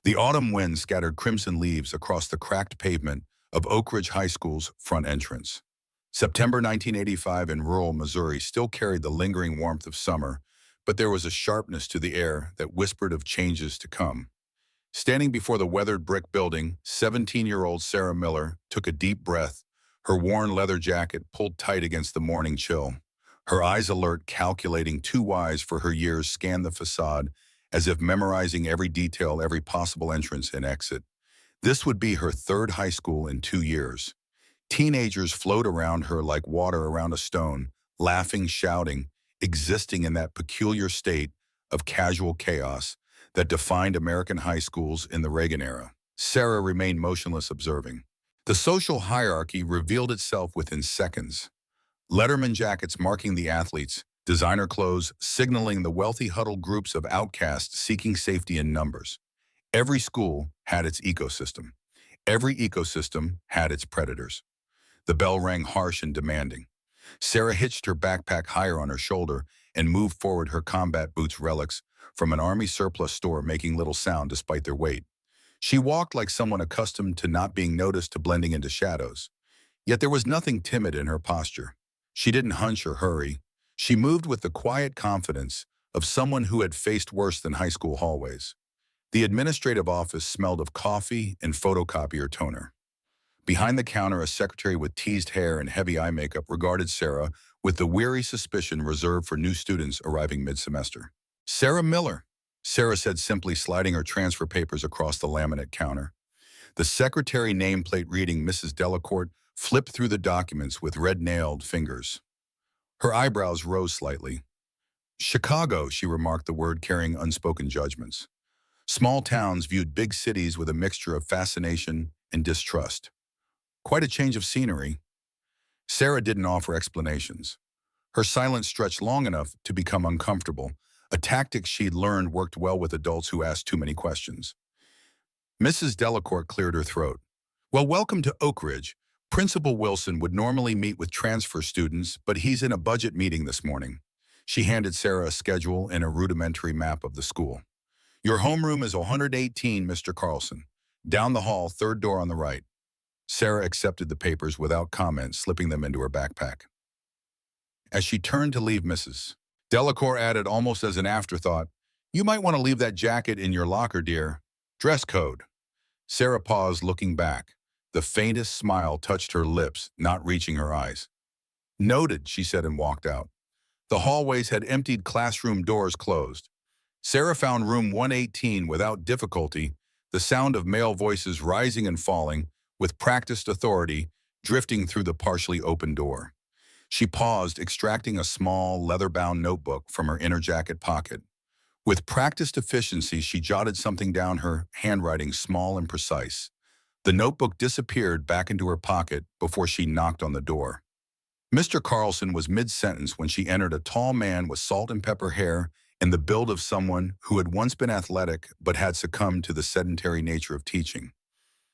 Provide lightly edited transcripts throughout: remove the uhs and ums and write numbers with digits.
The autumn wind scattered crimson leaves across the cracked pavement of Oak Ridge High School's front entrance. September 1985 in rural Missouri still carried the lingering warmth of summer, but there was a sharpness to the air that whispered of changes to come. Standing before the weathered brick building, 17-year-old Sarah Miller took a deep breath, her worn leather jacket pulled tight against the morning chill. Her eyes alert, calculating, too wise for her years, scanned the facade as if memorizing every detail, every possible entrance and exit. This would be her third high school in 2 years. Teenagers flowed around her like water around a stone, laughing, shouting, existing in that peculiar state of casual chaos that defined American high schools in the Reagan era. Sarah remained motionless, observing. The social hierarchy revealed itself within seconds. Letterman jackets marking the athletes, designer clothes signaling the wealthy huddled groups of outcasts seeking safety in numbers. Every school had its ecosystem. Every ecosystem had its predators. The bell rang harsh and demanding. Sarah hitched her backpack higher on her shoulder and moved forward, her combat boots, relics from an army surplus store, making little sound despite their weight. She walked like someone accustomed to not being noticed, to blending into shadows. Yet there was nothing timid in her posture. She didn't hunch or hurry. She moved with the quiet confidence of someone who had faced worse than high school hallways. The administrative office smelled of coffee and photocopier toner. Behind the counter, a secretary with teased hair and heavy eye makeup regarded Sarah with the weary suspicion reserved for new students arriving mid-semester. "Sarah Miller," Sarah said simply, sliding her transfer papers across the laminate counter. The secretary, nameplate reading Mrs. Delacourt, flipped through the documents with red-nailed fingers. Her eyebrows rose slightly. "Chicago," she remarked, the word carrying unspoken judgments. Small towns viewed big cities with a mixture of fascination and distrust. Quite a change of scenery. Sarah didn't offer explanations. Her silence stretched long enough to become uncomfortable, a tactic she'd learned worked well with adults who asked too many questions. Mrs. Delacourt cleared her throat. "Well, welcome to Oak Ridge. Principal Wilson would normally meet with transfer students, but he's in a budget meeting this morning." She handed Sarah a schedule and a rudimentary map of the school. "Your homeroom is 118, Mr. Carlson. Down the hall, third door on the right." Sarah accepted the papers without comment, slipping them into her backpack. As she turned to leave, Mrs. Delacour added, almost as an afterthought, "You might want to leave that jacket in your locker, dear. Dress code." Sarah paused, looking back. The faintest smile touched her lips, not reaching her eyes. "Noted," she said, and walked out. The hallways had emptied, classroom doors closed. Sarah found room 118 without difficulty, the sound of male voices rising and falling, with practiced authority, drifting through the partially open door. She paused, extracting a small, leather-bound notebook from her inner jacket pocket. With practiced efficiency, she jotted something down, her handwriting small and precise. The notebook disappeared back into her pocket before she knocked on the door. Mr. Carlson was mid-sentence when she entered, a tall man with salt and pepper hair and the build of someone who had once been athletic but had succumbed to the sedentary nature of teaching.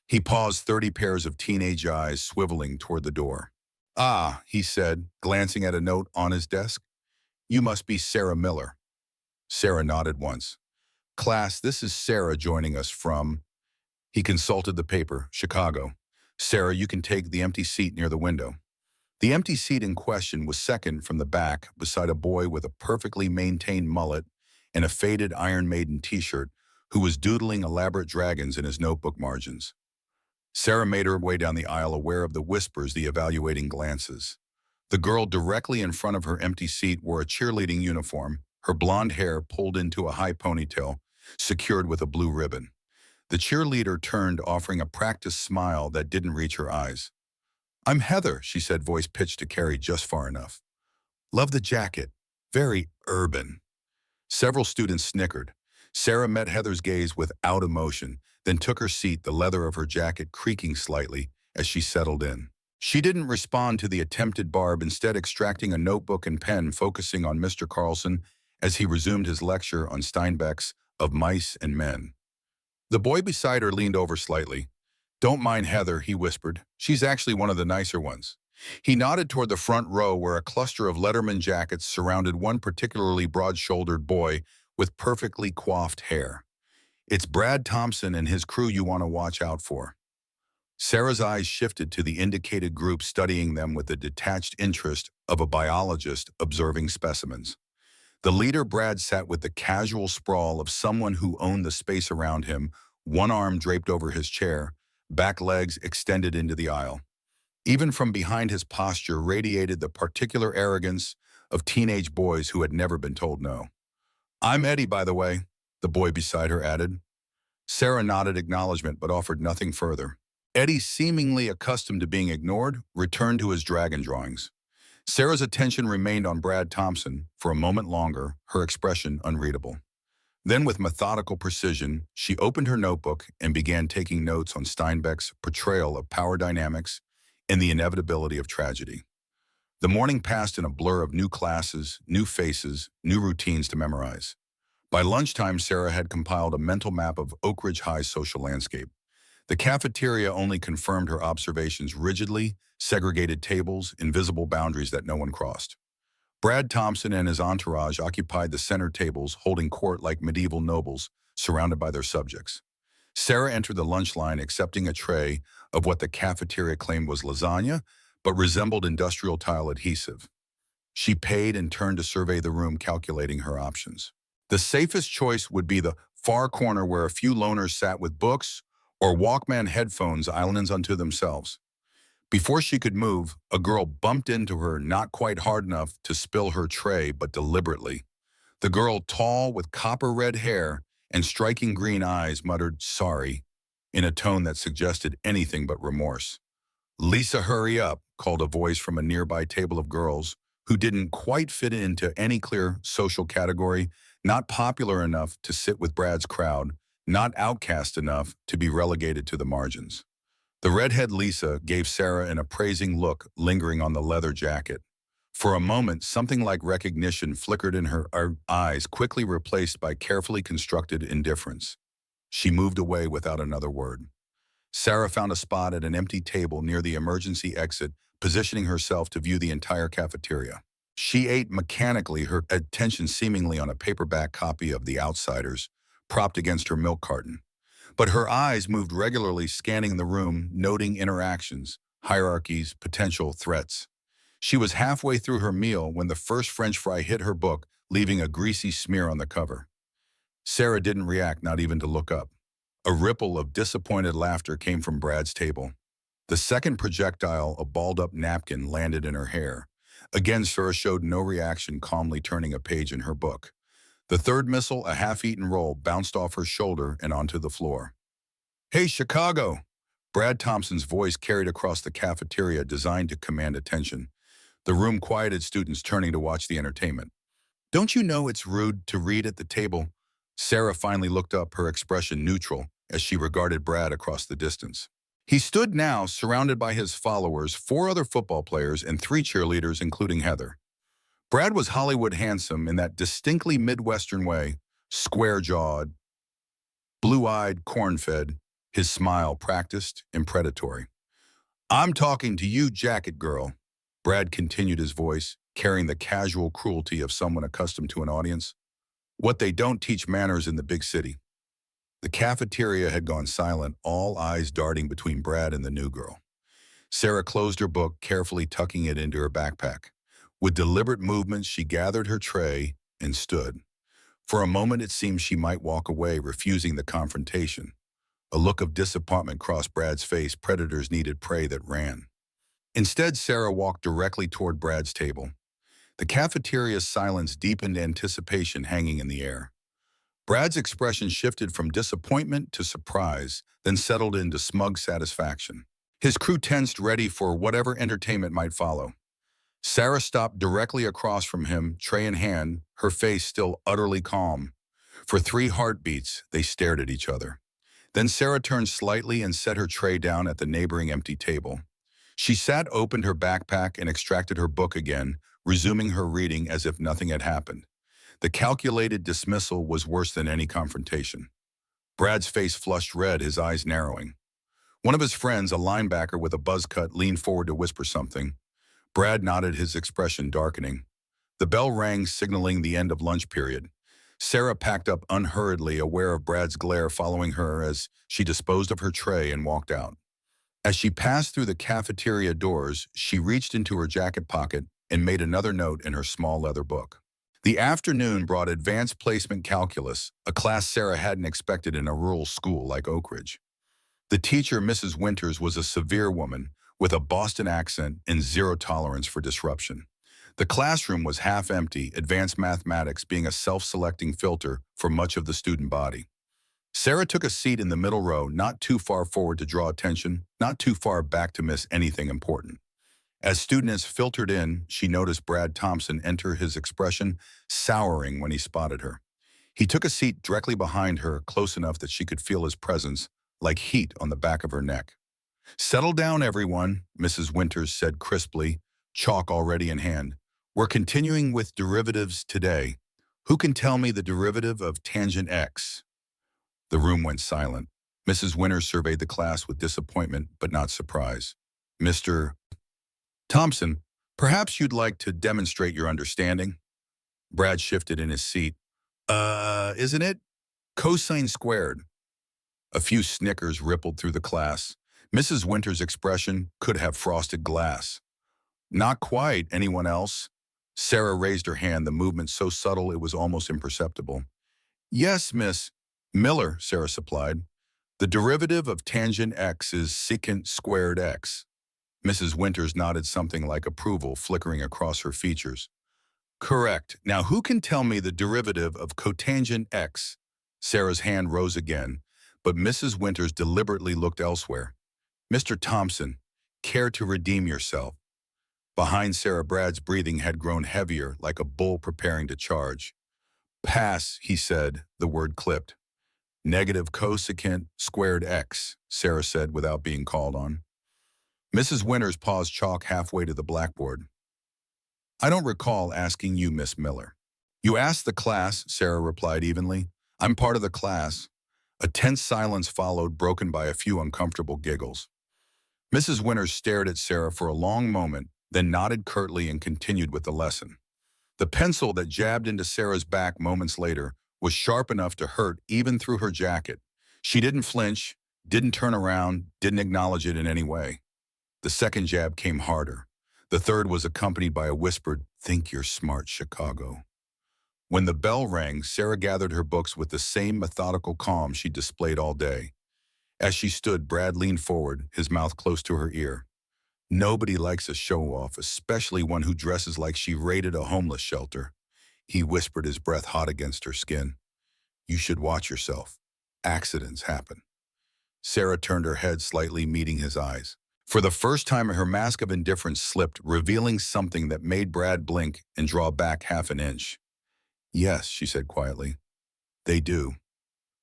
He paused, 30 pairs of teenage eyes swiveling toward the door. "Ah," he said, glancing at a note on his desk. "You must be Sarah Miller." Sarah nodded once. "Class, this is Sarah joining us from—" He consulted the paper. "Chicago. Sarah, you can take the empty seat near the window." The empty seat in question was second from the back, beside a boy with a perfectly maintained mullet and a faded Iron Maiden t-shirt who was doodling elaborate dragons in his notebook margins. Sarah made her way down the aisle, aware of the whispers, the evaluating glances. The girl directly in front of her empty seat wore a cheerleading uniform, her blonde hair pulled into a high ponytail, secured with a blue ribbon. The cheerleader turned, offering a practiced smile that didn't reach her eyes. "I'm Heather," she said, voice pitched to carry just far enough. "Love the jacket. Very urban." Several students snickered. Sarah met Heather's gaze without emotion, then took her seat, the leather of her jacket creaking slightly as she settled in. She didn't respond to the attempted barb, instead extracting a notebook and pen, focusing on Mr. Carlson as he resumed his lecture on Steinbeck's Of Mice and Men. The boy beside her leaned over slightly. "Don't mind Heather," he whispered. "She's actually one of the nicer ones." He nodded toward the front row, where a cluster of Letterman jackets surrounded one particularly broad-shouldered boy with perfectly coiffed hair. It's Brad Thompson and his crew you want to watch out for. Sarah's eyes shifted to the indicated group, studying them with the detached interest of a biologist observing specimens. The leader, Brad, sat with the casual sprawl of someone who owned the space around him, one arm draped over his chair, back legs extended into the aisle. Even from behind, his posture radiated the particular arrogance of teenage boys who had never been told no. "I'm Eddie, by the way," the boy beside her added. Sarah nodded acknowledgement but offered nothing further. Eddie, seemingly accustomed to being ignored, returned to his dragon drawings. Sarah's attention remained on Brad Thompson for a moment longer, her expression unreadable. Then, with methodical precision, she opened her notebook and began taking notes on Steinbeck's portrayal of power dynamics and the inevitability of tragedy. The morning passed in a blur of new classes, new faces, new routines to memorize. By lunchtime, Sarah had compiled a mental map of Oak Ridge High's social landscape. The cafeteria only confirmed her observations: rigidly segregated tables, invisible boundaries that no one crossed. Brad Thompson and his entourage occupied the center tables, holding court like medieval nobles surrounded by their subjects. Sarah entered the lunch line accepting a tray of what the cafeteria claimed was lasagna, but resembled industrial tile adhesive. She paid and turned to survey the room, calculating her options. The safest choice would be the far corner where a few loners sat with books or Walkman headphones, islands unto themselves. Before she could move, a girl bumped into her, not quite hard enough to spill her tray, but deliberately. The girl, tall, with copper-red hair and striking green eyes, muttered, "Sorry," in a tone that suggested anything but remorse. "Lisa, hurry up," called a voice from a nearby table of girls who didn't quite fit into any clear social category, not popular enough to sit with Brad's crowd, not outcast enough to be relegated to the margins. The redhead Lisa gave Sarah an appraising look, lingering on the leather jacket. For a moment, something like recognition flickered in her eyes, quickly replaced by carefully constructed indifference. She moved away without another word. Sarah found a spot at an empty table near the emergency exit, positioning herself to view the entire cafeteria. She ate mechanically, her attention seemingly on a paperback copy of The Outsiders, propped against her milk carton. But her eyes moved regularly, scanning the room, noting interactions, hierarchies, potential threats. She was halfway through her meal when the first French fry hit her book, leaving a greasy smear on the cover. Sarah didn't react, not even to look up. A ripple of disappointed laughter came from Brad's table. The second projectile, a balled-up napkin, landed in her hair. Again, Sarah showed no reaction, calmly turning a page in her book. The third missile, a half-eaten roll, bounced off her shoulder and onto the floor. "Hey, Chicago!" Brad Thompson's voice carried across the cafeteria, designed to command attention. The room quieted, students turning to watch the entertainment. "Don't you know it's rude to read at the table?" Sarah finally looked up, her expression neutral, as she regarded Brad across the distance. He stood now, surrounded by his followers, 4 other football players and 3 cheerleaders, including Heather. Brad was Hollywood handsome in that distinctly Midwestern way, square-jawed, blue-eyed, corn-fed, his smile practiced and predatory. "I'm talking to you, jacket girl," Brad continued, his voice carrying the casual cruelty of someone accustomed to an audience. "What they don't teach manners in the big city." The cafeteria had gone silent, all eyes darting between Brad and the new girl. Sarah closed her book, carefully tucking it into her backpack. With deliberate movements, she gathered her tray and stood. For a moment, it seemed she might walk away, refusing the confrontation. A look of disappointment crossed Brad's face. Predators needed prey that ran. Instead, Sarah walked directly toward Brad's table. The cafeteria's silence deepened, anticipation hanging in the air. Brad's expression shifted from disappointment to surprise, then settled into smug satisfaction. His crew tensed, ready for whatever entertainment might follow. Sarah stopped directly across from him, tray in hand, her face still utterly calm. For 3 heartbeats, they stared at each other. Then Sarah turned slightly and set her tray down at the neighboring empty table. She sat, opened her backpack, and extracted her book again, resuming her reading as if nothing had happened. The calculated dismissal was worse than any confrontation. Brad's face flushed red, his eyes narrowing. One of his friends, a linebacker with a buzz cut, leaned forward to whisper something. Brad nodded, his expression darkening. The bell rang, signaling the end of lunch period. Sarah packed up unhurriedly, aware of Brad's glare following her as she disposed of her tray and walked out. As she passed through the cafeteria doors, she reached into her jacket pocket and made another note in her small leather book. The afternoon brought advanced placement calculus, a class Sarah hadn't expected in a rural school like Oak Ridge. The teacher, Mrs. Winters, was a severe woman with a Boston accent and zero tolerance for disruption. The classroom was half empty, advanced mathematics being a self-selecting filter for much of the student body. Sarah took a seat in the middle row, not too far forward to draw attention, not too far back to miss anything important. As students filtered in, she noticed Brad Thompson enter, his expression souring when he spotted her. He took a seat directly behind her, close enough that she could feel his presence, like heat on the back of her neck. "Settle down, everyone," Mrs. Winters said crisply, chalk already in hand. "We're continuing with derivatives today. Who can tell me the derivative of tangent x?" The room went silent. Mrs. Winters surveyed the class with disappointment, but not surprise. "Mr. Thompson, perhaps you'd like to demonstrate your understanding?" Brad shifted in his seat. Isn't it? Cosine squared." A few snickers rippled through the class. Mrs. Winters' expression could have frosted glass. "Not quite. Anyone else?" Sarah raised her hand, the movement so subtle it was almost imperceptible. "Yes, Miss Miller," Sarah supplied. "The derivative of tangent x is secant squared x." Mrs. Winters nodded something like approval flickering across her features. "Correct. Now who can tell me the derivative of cotangent x?" Sarah's hand rose again, but Mrs. Winters deliberately looked elsewhere. "Mr. Thompson, care to redeem yourself?" Behind Sarah, Brad's breathing had grown heavier, like a bull preparing to charge. "Pass," he said, the word clipped. "Negative cosecant squared x," Sarah said without being called on. Mrs. Winters paused chalk halfway to the blackboard. "I don't recall asking you, Miss Miller." "You asked the class," Sarah replied evenly. "I'm part of the class." A tense silence followed, broken by a few uncomfortable giggles. Mrs. Winters stared at Sarah for a long moment, then nodded curtly and continued with the lesson. The pencil that jabbed into Sarah's back moments later was sharp enough to hurt even through her jacket. She didn't flinch, didn't turn around, didn't acknowledge it in any way. The second jab came harder. The third was accompanied by a whispered, "Think you're smart, Chicago." When the bell rang, Sarah gathered her books with the same methodical calm she displayed all day. As she stood, Brad leaned forward, his mouth close to her ear. "Nobody likes a show-off, especially one who dresses like she raided a homeless shelter." He whispered, his breath hot against her skin. "You should watch yourself. Accidents happen." Sarah turned her head slightly, meeting his eyes. For the first time, her mask of indifference slipped, revealing something that made Brad blink and draw back half an inch. "Yes," she said quietly. "They do."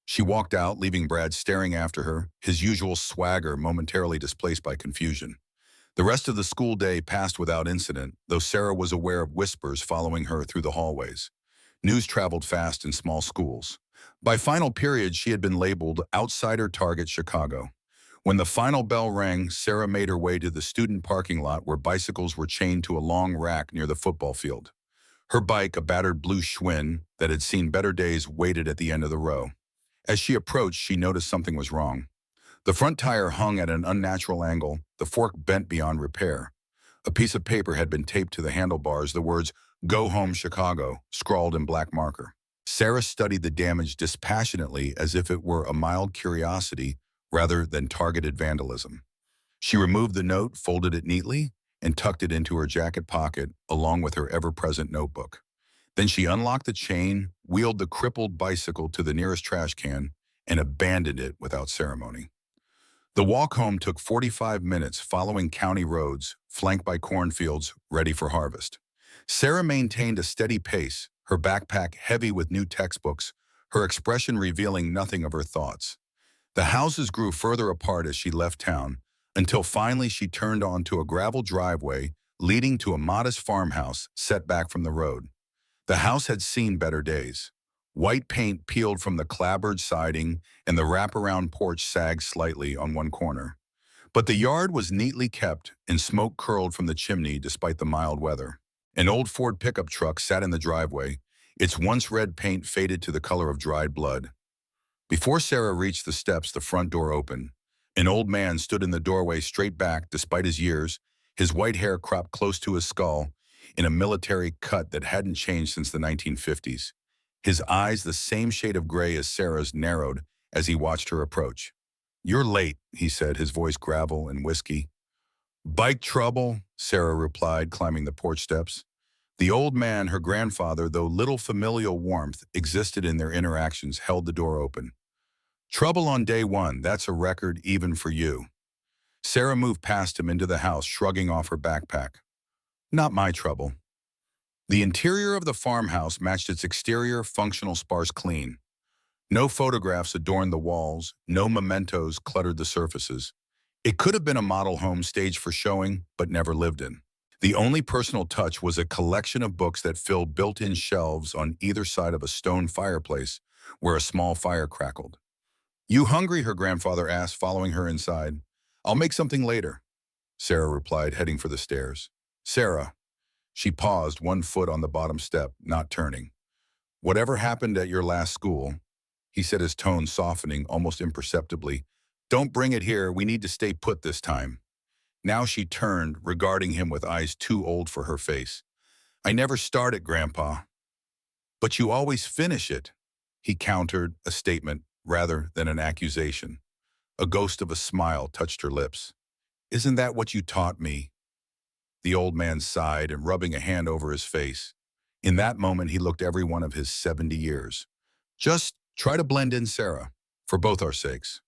She walked out, leaving Brad staring after her, his usual swagger momentarily displaced by confusion. The rest of the school day passed without incident, though Sarah was aware of whispers following her through the hallways. News traveled fast in small schools. By final period, she had been labeled outsider target Chicago. When the final bell rang, Sarah made her way to the student parking lot where bicycles were chained to a long rack near the football field. Her bike, a battered blue Schwinn that had seen better days, waited at the end of the row. As she approached, she noticed something was wrong. The front tire hung at an unnatural angle, the fork bent beyond repair. A piece of paper had been taped to the handlebars, the words, "Go home, Chicago," scrawled in black marker. Sarah studied the damage dispassionately as if it were a mild curiosity rather than targeted vandalism. She removed the note, folded it neatly, and tucked it into her jacket pocket along with her ever-present notebook. Then she unlocked the chain, wheeled the crippled bicycle to the nearest trash can, and abandoned it without ceremony. The walk home took 45 minutes following county roads, flanked by cornfields ready for harvest. Sarah maintained a steady pace, her backpack heavy with new textbooks, her expression revealing nothing of her thoughts. The houses grew further apart as she left town, until finally she turned onto a gravel driveway leading to a modest farmhouse set back from the road. The house had seen better days. White paint peeled from the clapboard siding, and the wraparound porch sagged slightly on one corner. But the yard was neatly kept, and smoke curled from the chimney despite the mild weather. An old Ford pickup truck sat in the driveway, Its once red paint faded to the color of dried blood. Before Sarah reached the steps, the front door opened. An old man stood in the doorway straight back despite his years, his white hair cropped close to his skull, in a military cut that hadn't changed since the 1950s. His eyes, the same shade of gray as Sarah's, narrowed as he watched her approach. "You're late," he said, his voice gravel and whiskey. "Bike trouble," Sarah replied, climbing the porch steps. The old man, her grandfather, though little familial warmth existed in their interactions, held the door open. "Trouble on day one, that's a record even for you." Sarah moved past him into the house, shrugging off her backpack. "Not my trouble." The interior of the farmhouse matched its exterior, functional, sparse, clean. No photographs adorned the walls, no mementos cluttered the surfaces. It could have been a model home staged for showing, but never lived in. The only personal touch was a collection of books that filled built-in shelves on either side of a stone fireplace where a small fire crackled. "You hungry?" her grandfather asked, following her inside. "I'll make something later," Sarah replied, heading for the stairs. "Sarah." She paused, one foot on the bottom step, not turning. "Whatever happened at your last school," he said, his tone softening almost imperceptibly. "Don't bring it here, we need to stay put this time." Now she turned, regarding him with eyes too old for her face. "I never start it, Grandpa." "But you always finish it," he countered, a statement rather than an accusation. A ghost of a smile touched her lips. "Isn't that what you taught me?" The old man sighed and rubbing a hand over his face. In that moment, he looked every one of his 70 years. "Just try to blend in, Sarah, for both our sakes."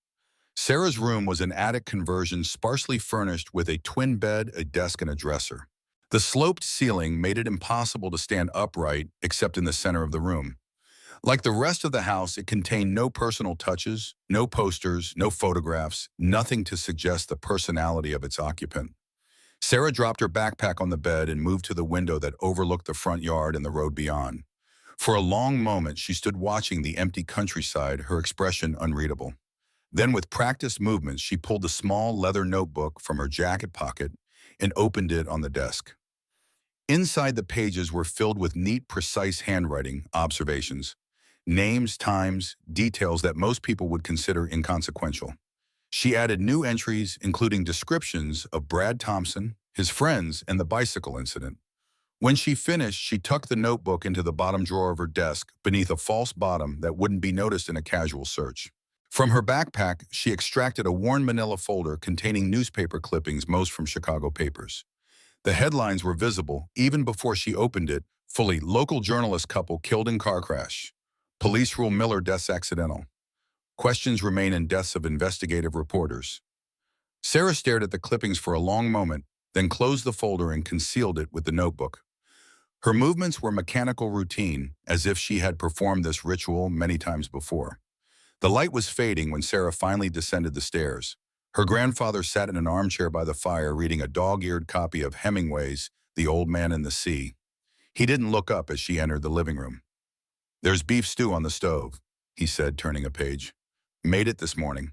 Sarah's room was an attic conversion, sparsely furnished with a twin bed, a desk, and a dresser. The sloped ceiling made it impossible to stand upright except in the center of the room. Like the rest of the house, it contained no personal touches, no posters, no photographs, nothing to suggest the personality of its occupant. Sarah dropped her backpack on the bed and moved to the window that overlooked the front yard and the road beyond. For a long moment, she stood watching the empty countryside, her expression unreadable. Then, with practiced movements, she pulled a small leather notebook from her jacket pocket and opened it on the desk. Inside, the pages were filled with neat, precise handwriting, observations, names, times, details that most people would consider inconsequential. She added new entries, including descriptions of Brad Thompson, his friends, and the bicycle incident. When she finished, she tucked the notebook into the bottom drawer of her desk beneath a false bottom that wouldn't be noticed in a casual search. From her backpack, she extracted a worn manila folder containing newspaper clippings, most from Chicago papers. The headlines were visible even before she opened it, fully: "Local journalist couple killed in car crash. Police rule Miller deaths accidental. Questions remain in deaths of investigative reporters." Sarah stared at the clippings for a long moment, then closed the folder and concealed it with the notebook. Her movements were mechanical routine, as if she had performed this ritual many times before. The light was fading when Sarah finally descended the stairs. Her grandfather sat in an armchair by the fire reading a dog-eared copy of Hemingway's The Old Man and the Sea. He didn't look up as she entered the living room. "There's beef stew on the stove," he said, turning a page. "Made it this morning."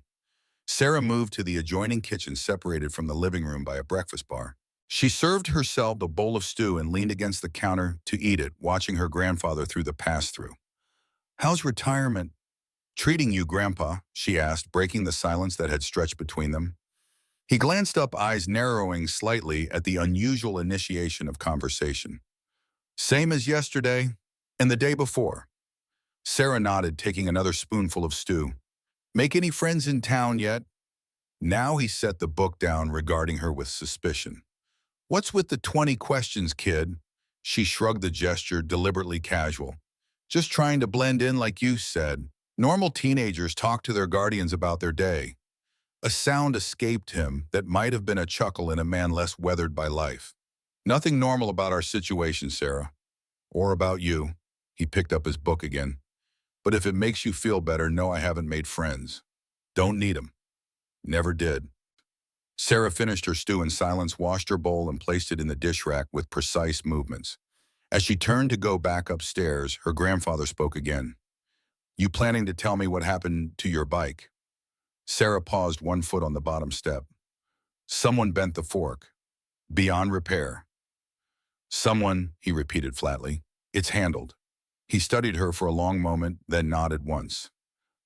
Sarah moved to the adjoining kitchen, separated from the living room by a breakfast bar. She served herself a bowl of stew and leaned against the counter to eat it, watching her grandfather through the pass-through. "How's retirement treating you, Grandpa?" she asked, breaking the silence that had stretched between them. He glanced up, eyes narrowing slightly at the unusual initiation of conversation. "Same as yesterday and the day before." Sarah nodded, taking another spoonful of stew. "Make any friends in town yet?" Now he set the book down, regarding her with suspicion. "What's with the 20 questions, kid?" She shrugged, the gesture deliberately casual. "Just trying to blend in like you said. Normal teenagers talk to their guardians about their day." A sound escaped him that might have been a chuckle in a man less weathered by life. "Nothing normal about our situation, Sarah. Or about you." He picked up his book again. "But if it makes you feel better, know I haven't made friends. Don't need 'em. Never did." Sarah finished her stew in silence, washed her bowl, and placed it in the dish rack with precise movements. As she turned to go back upstairs, her grandfather spoke again. "You planning to tell me what happened to your bike?" Sarah paused, one foot on the bottom step. "Someone bent the fork. Beyond repair." "Someone," he repeated flatly. "It's handled." He studied her for a long moment, then nodded once.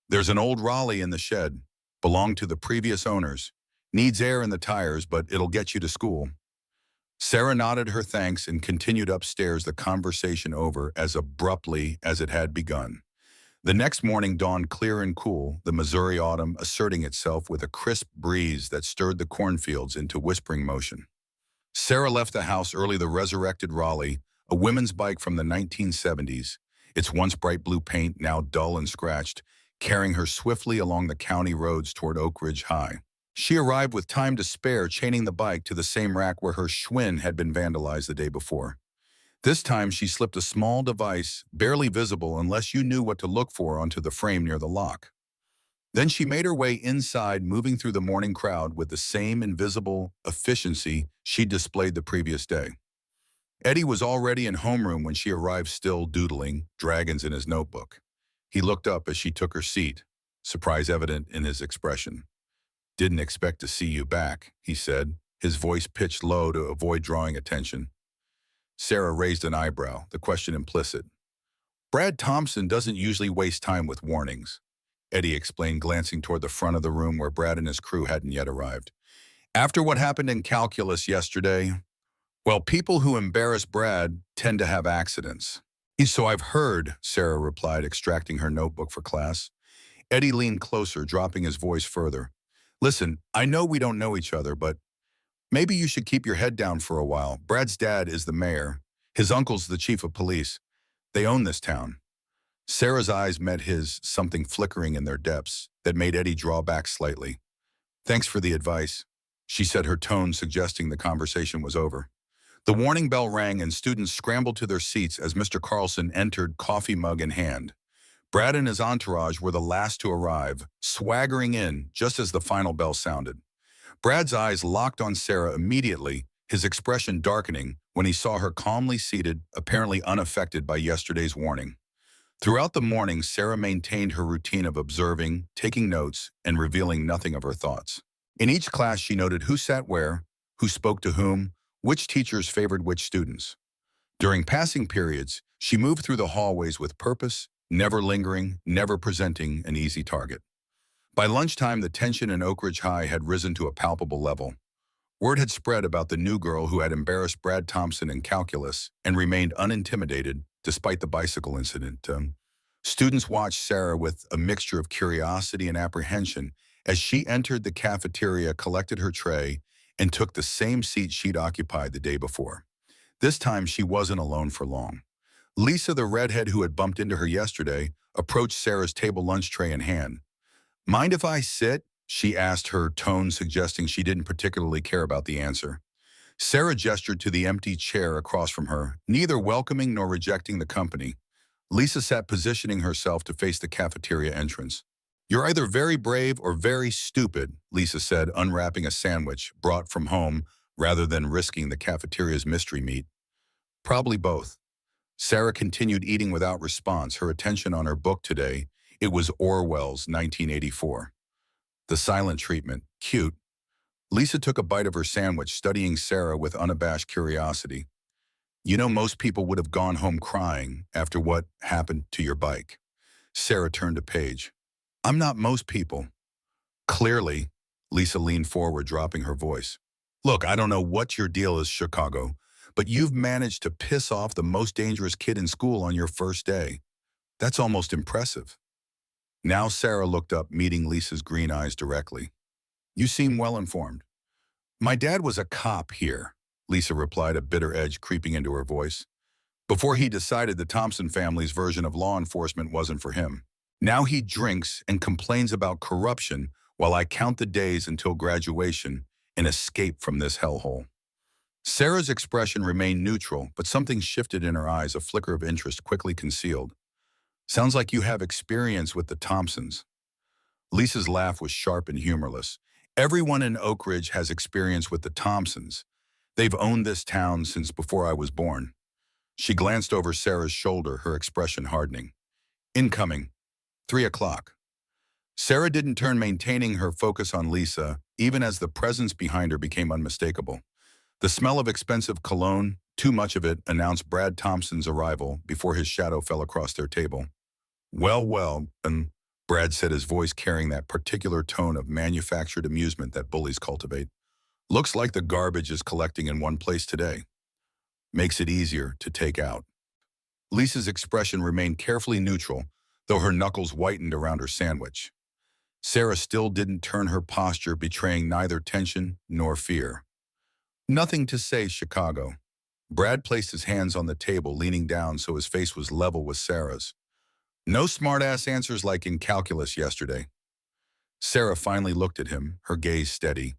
There's an old Raleigh in the shed. Belonged to the previous owners. Needs air in the tires, but it'll get you to school. Sarah nodded her thanks and continued upstairs, the conversation over as abruptly as it had begun. The next morning dawned clear and cool, the Missouri autumn asserting itself with a crisp breeze that stirred the cornfields into whispering motion. Sarah left the house early, the resurrected Raleigh, a women's bike from the 1970s, its once bright blue paint now dull and scratched, carrying her swiftly along the county roads toward Oak Ridge High. She arrived with time to spare, chaining the bike to the same rack where her Schwinn had been vandalized the day before. This time she slipped a small device, barely visible unless you knew what to look for, onto the frame near the lock. Then she made her way inside, moving through the morning crowd with the same invisible efficiency she displayed the previous day. Eddie was already in homeroom when she arrived, still doodling dragons in his notebook. He looked up as she took her seat, surprise evident in his expression. "Didn't expect to see you back," he said, his voice pitched low to avoid drawing attention. Sarah raised an eyebrow, the question implicit. "Brad Thompson doesn't usually waste time with warnings," Eddie explained, glancing toward the front of the room where Brad and his crew hadn't yet arrived. "After what happened in calculus yesterday, well, people who embarrass Brad tend to have accidents." "So I've heard," Sarah replied, extracting her notebook for class. Eddie leaned closer, dropping his voice further. "Listen, I know we don't know each other, but maybe you should keep your head down for a while. Brad's dad is the mayor. His uncle's the chief of police. They own this town." Sarah's eyes met his, something flickering in their depths that made Eddie draw back slightly. "Thanks for the advice," she said, her tone suggesting the conversation was over. The warning bell rang and students scrambled to their seats as Mr. Carlson entered, coffee mug in hand. Brad and his entourage were the last to arrive, swaggering in just as the final bell sounded. Brad's eyes locked on Sarah immediately, his expression darkening when he saw her calmly seated, apparently unaffected by yesterday's warning. Throughout the morning, Sarah maintained her routine of observing, taking notes, and revealing nothing of her thoughts. In each class, she noted who sat where, who spoke to whom, which teachers favored which students. During passing periods, she moved through the hallways with purpose, never lingering, never presenting an easy target. By lunchtime, the tension in Oak Ridge High had risen to a palpable level. Word had spread about the new girl who had embarrassed Brad Thompson in calculus and remained unintimidated despite the bicycle incident. Students watched Sarah with a mixture of curiosity and apprehension as she entered the cafeteria, collected her tray, and took the same seat she'd occupied the day before. This time, she wasn't alone for long. Lisa, the redhead who had bumped into her yesterday, approached Sarah's table, lunch tray in hand. "Mind if I sit?" she asked, her tone suggesting she didn't particularly care about the answer. Sarah gestured to the empty chair across from her, neither welcoming nor rejecting the company. Lisa sat, positioning herself to face the cafeteria entrance. "You're either very brave or very stupid," Lisa said, unwrapping a sandwich brought from home rather than risking the cafeteria's mystery meat. "Probably both." Sarah continued eating without response, her attention on her book today. It was Orwell's 1984. The silent treatment. Cute. Lisa took a bite of her sandwich, studying Sarah with unabashed curiosity. "You know, most people would have gone home crying after what happened to your bike." Sarah turned a page. "I'm not most people." "Clearly." Lisa leaned forward, dropping her voice. "Look, I don't know what your deal is, Chicago, but you've managed to piss off the most dangerous kid in school on your first day. That's almost impressive." Now Sarah looked up, meeting Lisa's green eyes directly. "You seem well informed." "My dad was a cop here," Lisa replied, a bitter edge creeping into her voice, "before he decided the Thompson family's version of law enforcement wasn't for him. Now he drinks and complains about corruption while I count the days until graduation and escape from this hellhole." Sarah's expression remained neutral, but something shifted in her eyes, a flicker of interest quickly concealed. "Sounds like you have experience with the Thompsons." Lisa's laugh was sharp and humorless. "Everyone in Oak Ridge has experience with the Thompsons. They've owned this town since before I was born." She glanced over Sarah's shoulder, her expression hardening. "Incoming. 3 o'clock. Sarah didn't turn, maintaining her focus on Lisa, even as the presence behind her became unmistakable. The smell of expensive cologne, Too much of it announced Brad Thompson's arrival before his shadow fell across their table. Well, well, and Brad said, his voice carrying that particular tone of manufactured amusement that bullies cultivate. Looks like the garbage is collecting in one place today. Makes it easier to take out. Lisa's expression remained carefully neutral, though her knuckles whitened around her sandwich. Sarah still didn't turn, her posture betraying neither tension nor fear. Nothing to say, Chicago. Brad placed his hands on the table, leaning down so his face was level with Sarah's. No smart-ass answers like in calculus yesterday. Sarah finally looked at him, her gaze steady.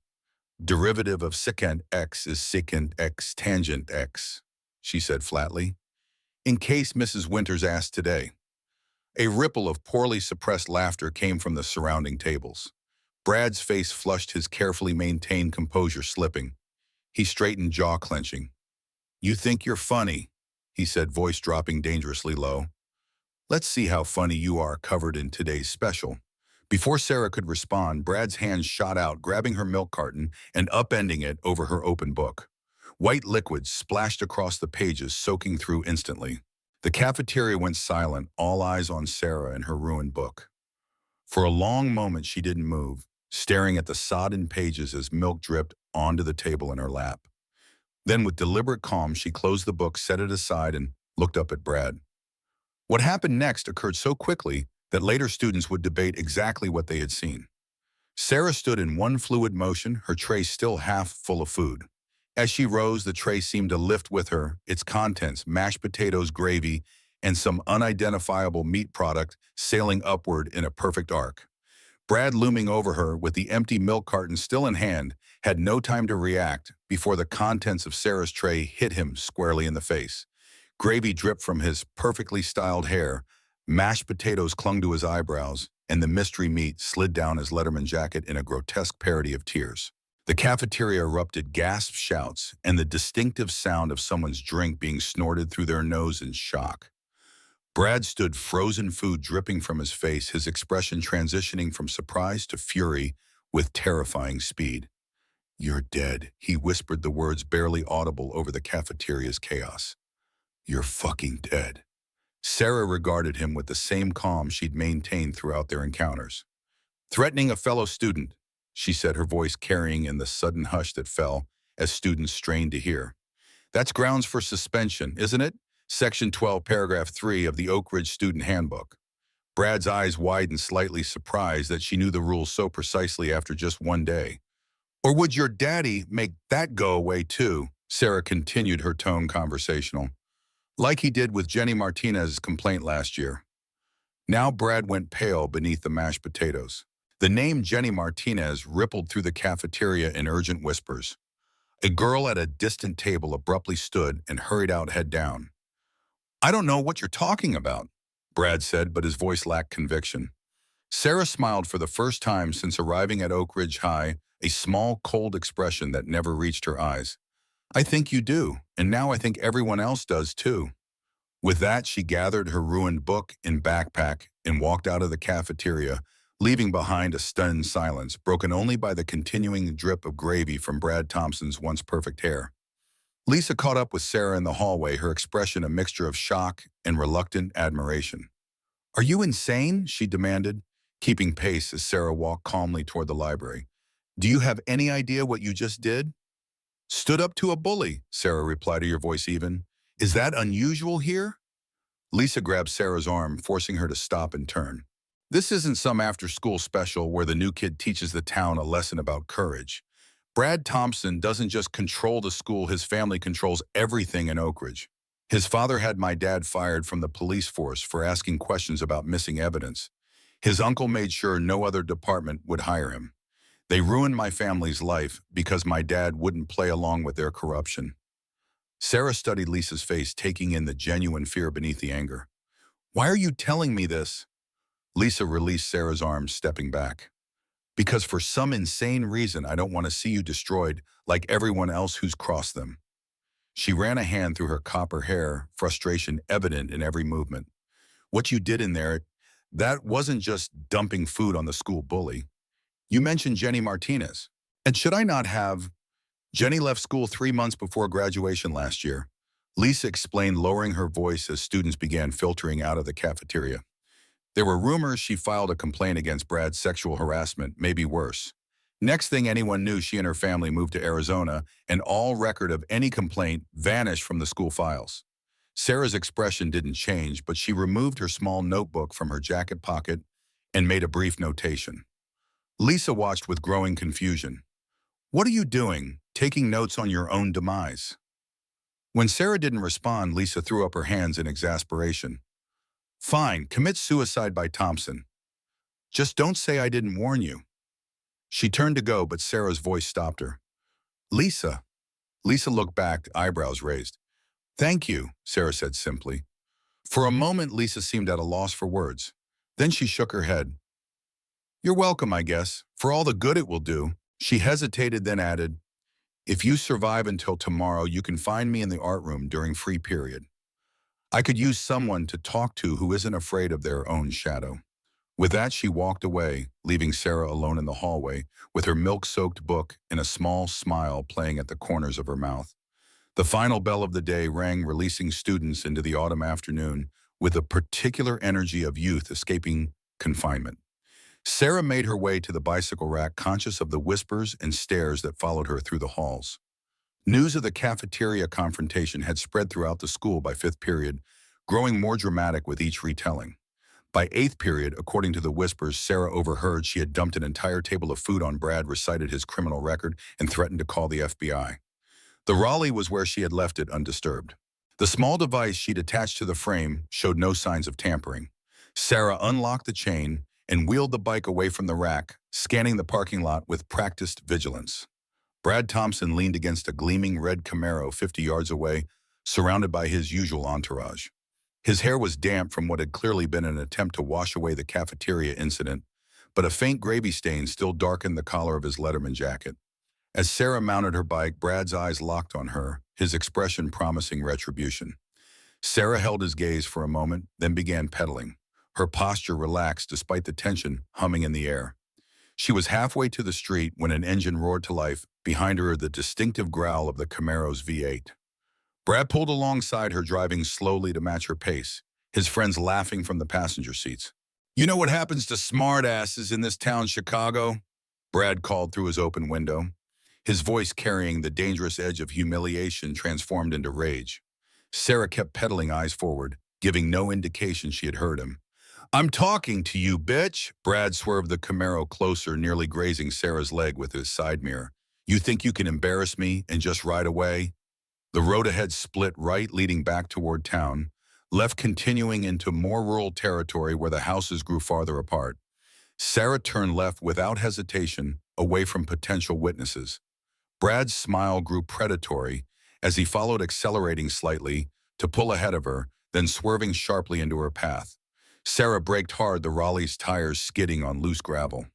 Derivative of secant x is secant x tangent x, she said flatly. In case Mrs. Winters asked today. A ripple of poorly suppressed laughter came from the surrounding tables. Brad's face flushed, his carefully maintained composure slipping. He straightened, jaw clenching. You think you're funny, he said, voice dropping dangerously low. Let's see how funny you are covered in today's special. Before Sarah could respond, Brad's hand shot out, grabbing her milk carton and upending it over her open book. White liquid splashed across the pages, soaking through instantly. The cafeteria went silent, all eyes on Sarah and her ruined book. For a long moment she didn't move, staring at the sodden pages as milk dripped onto the table in her lap. Then with deliberate calm, she closed the book, set it aside, and looked up at Brad. What happened next occurred so quickly that later students would debate exactly what they had seen. Sarah stood in one fluid motion, her tray still half full of food. As she rose, the tray seemed to lift with her, its contents, mashed potatoes, gravy, and some unidentifiable meat product, sailing upward in a perfect arc. Brad, looming over her with the empty milk carton still in hand, had no time to react before the contents of Sarah's tray hit him squarely in the face. Gravy dripped from his perfectly styled hair, mashed potatoes clung to his eyebrows, and the mystery meat slid down his Letterman jacket in a grotesque parody of tears. The cafeteria erupted, gasps, shouts, and the distinctive sound of someone's drink being snorted through their nose in shock. Brad stood, frozen food dripping from his face, his expression transitioning from surprise to fury with terrifying speed. You're dead, he whispered, the words barely audible over the cafeteria's chaos. You're fucking dead. Sarah regarded him with the same calm she'd maintained throughout their encounters. Threatening a fellow student, she said, her voice carrying in the sudden hush that fell as students strained to hear. That's grounds for suspension, isn't it? Section 12, paragraph 3 of the Oak Ridge Student Handbook. Brad's eyes widened, slightly surprised that she knew the rules so precisely after just one day. Or would your daddy make that go away too? Sarah continued, her tone conversational. Like he did with Jenny Martinez's complaint last year. Now Brad went pale beneath the mashed potatoes. The name Jenny Martinez rippled through the cafeteria in urgent whispers. A girl at a distant table abruptly stood and hurried out, head down. I don't know what you're talking about, Brad said, but his voice lacked conviction. Sarah smiled for the first time since arriving at Oak Ridge High, a small, cold expression that never reached her eyes. I think you do, and now I think everyone else does too. With that, she gathered her ruined book and backpack and walked out of the cafeteria, leaving behind a stunned silence, broken only by the continuing drip of gravy from Brad Thompson's once perfect hair. Lisa caught up with Sarah in the hallway, her expression a mixture of shock and reluctant admiration. Are you insane? She demanded, keeping pace as Sarah walked calmly toward the library. Do you have any idea what you just did? Stood up to a bully, Sarah replied, her voice even. Is that unusual here? Lisa grabbed Sarah's arm, forcing her to stop and turn. This isn't some after-school special where the new kid teaches the town a lesson about courage. Brad Thompson doesn't just control the school, his family controls everything in Oak Ridge. His father had my dad fired from the police force for asking questions about missing evidence. His uncle made sure no other department would hire him. They ruined my family's life because my dad wouldn't play along with their corruption. Sarah studied Lisa's face, taking in the genuine fear beneath the anger. Why are you telling me this? Lisa released Sarah's arms, stepping back. Because for some insane reason, I don't want to see you destroyed like everyone else who's crossed them. She ran a hand through her copper hair, frustration evident in every movement. What you did in there, that wasn't just dumping food on the school bully. You mentioned Jenny Martinez. And should I not have? Jenny left school 3 months before graduation last year. Lisa explained, lowering her voice as students began filtering out of the cafeteria. There were rumors she filed a complaint against Brad's sexual harassment, maybe worse. Next thing anyone knew, she and her family moved to Arizona, and all record of any complaint vanished from the school files. Sarah's expression didn't change, but she removed her small notebook from her jacket pocket and made a brief notation. Lisa watched with growing confusion. "What are you doing, taking notes on your own demise?" When Sarah didn't respond, Lisa threw up her hands in exasperation. "Fine, commit suicide by Thompson. Just don't say I didn't warn you." She turned to go, but Sarah's voice stopped her. "Lisa." Lisa looked back, eyebrows raised. "Thank you," Sarah said simply. For a moment, Lisa seemed at a loss for words. Then she shook her head. "You're welcome, I guess, for all the good it will do." She hesitated, then added, "If you survive until tomorrow, you can find me in the art room during free period. I could use someone to talk to who isn't afraid of their own shadow." With that, she walked away, leaving Sarah alone in the hallway with her milk-soaked book and a small smile playing at the corners of her mouth. The final bell of the day rang, releasing students into the autumn afternoon with a particular energy of youth escaping confinement. Sarah made her way to the bicycle rack, conscious of the whispers and stares that followed her through the halls. News of the cafeteria confrontation had spread throughout the school by fifth period, growing more dramatic with each retelling. By eighth period, according to the whispers Sarah overheard, she had dumped an entire table of food on Brad, recited his criminal record, and threatened to call the FBI. The Raleigh was where she had left it, undisturbed. The small device she'd attached to the frame showed no signs of tampering. Sarah unlocked the chain and wheeled the bike away from the rack, scanning the parking lot with practiced vigilance. Brad Thompson leaned against a gleaming red Camaro 50 yards away, surrounded by his usual entourage. His hair was damp from what had clearly been an attempt to wash away the cafeteria incident, but a faint gravy stain still darkened the collar of his Letterman jacket. As Sarah mounted her bike, Brad's eyes locked on her, his expression promising retribution. Sarah held his gaze for a moment, then began pedaling. Her posture relaxed despite the tension humming in the air. She was halfway to the street when an engine roared to life, behind her the distinctive growl of the Camaro's V8. Brad pulled alongside her, driving slowly to match her pace, his friends laughing from the passenger seats. "You know what happens to smartasses in this town, Chicago?" Brad called through his open window, his voice carrying the dangerous edge of humiliation transformed into rage. Sarah kept pedaling, eyes forward, giving no indication she had heard him. "I'm talking to you, bitch!" Brad swerved the Camaro closer, nearly grazing Sarah's leg with his side mirror. "You think you can embarrass me and just ride away?" The road ahead split right, leading back toward town, left continuing into more rural territory where the houses grew farther apart. Sarah turned left without hesitation, away from potential witnesses. Brad's smile grew predatory as he followed, accelerating slightly to pull ahead of her, then swerving sharply into her path. Sarah braked hard, the Raleigh's tires skidding on loose gravel.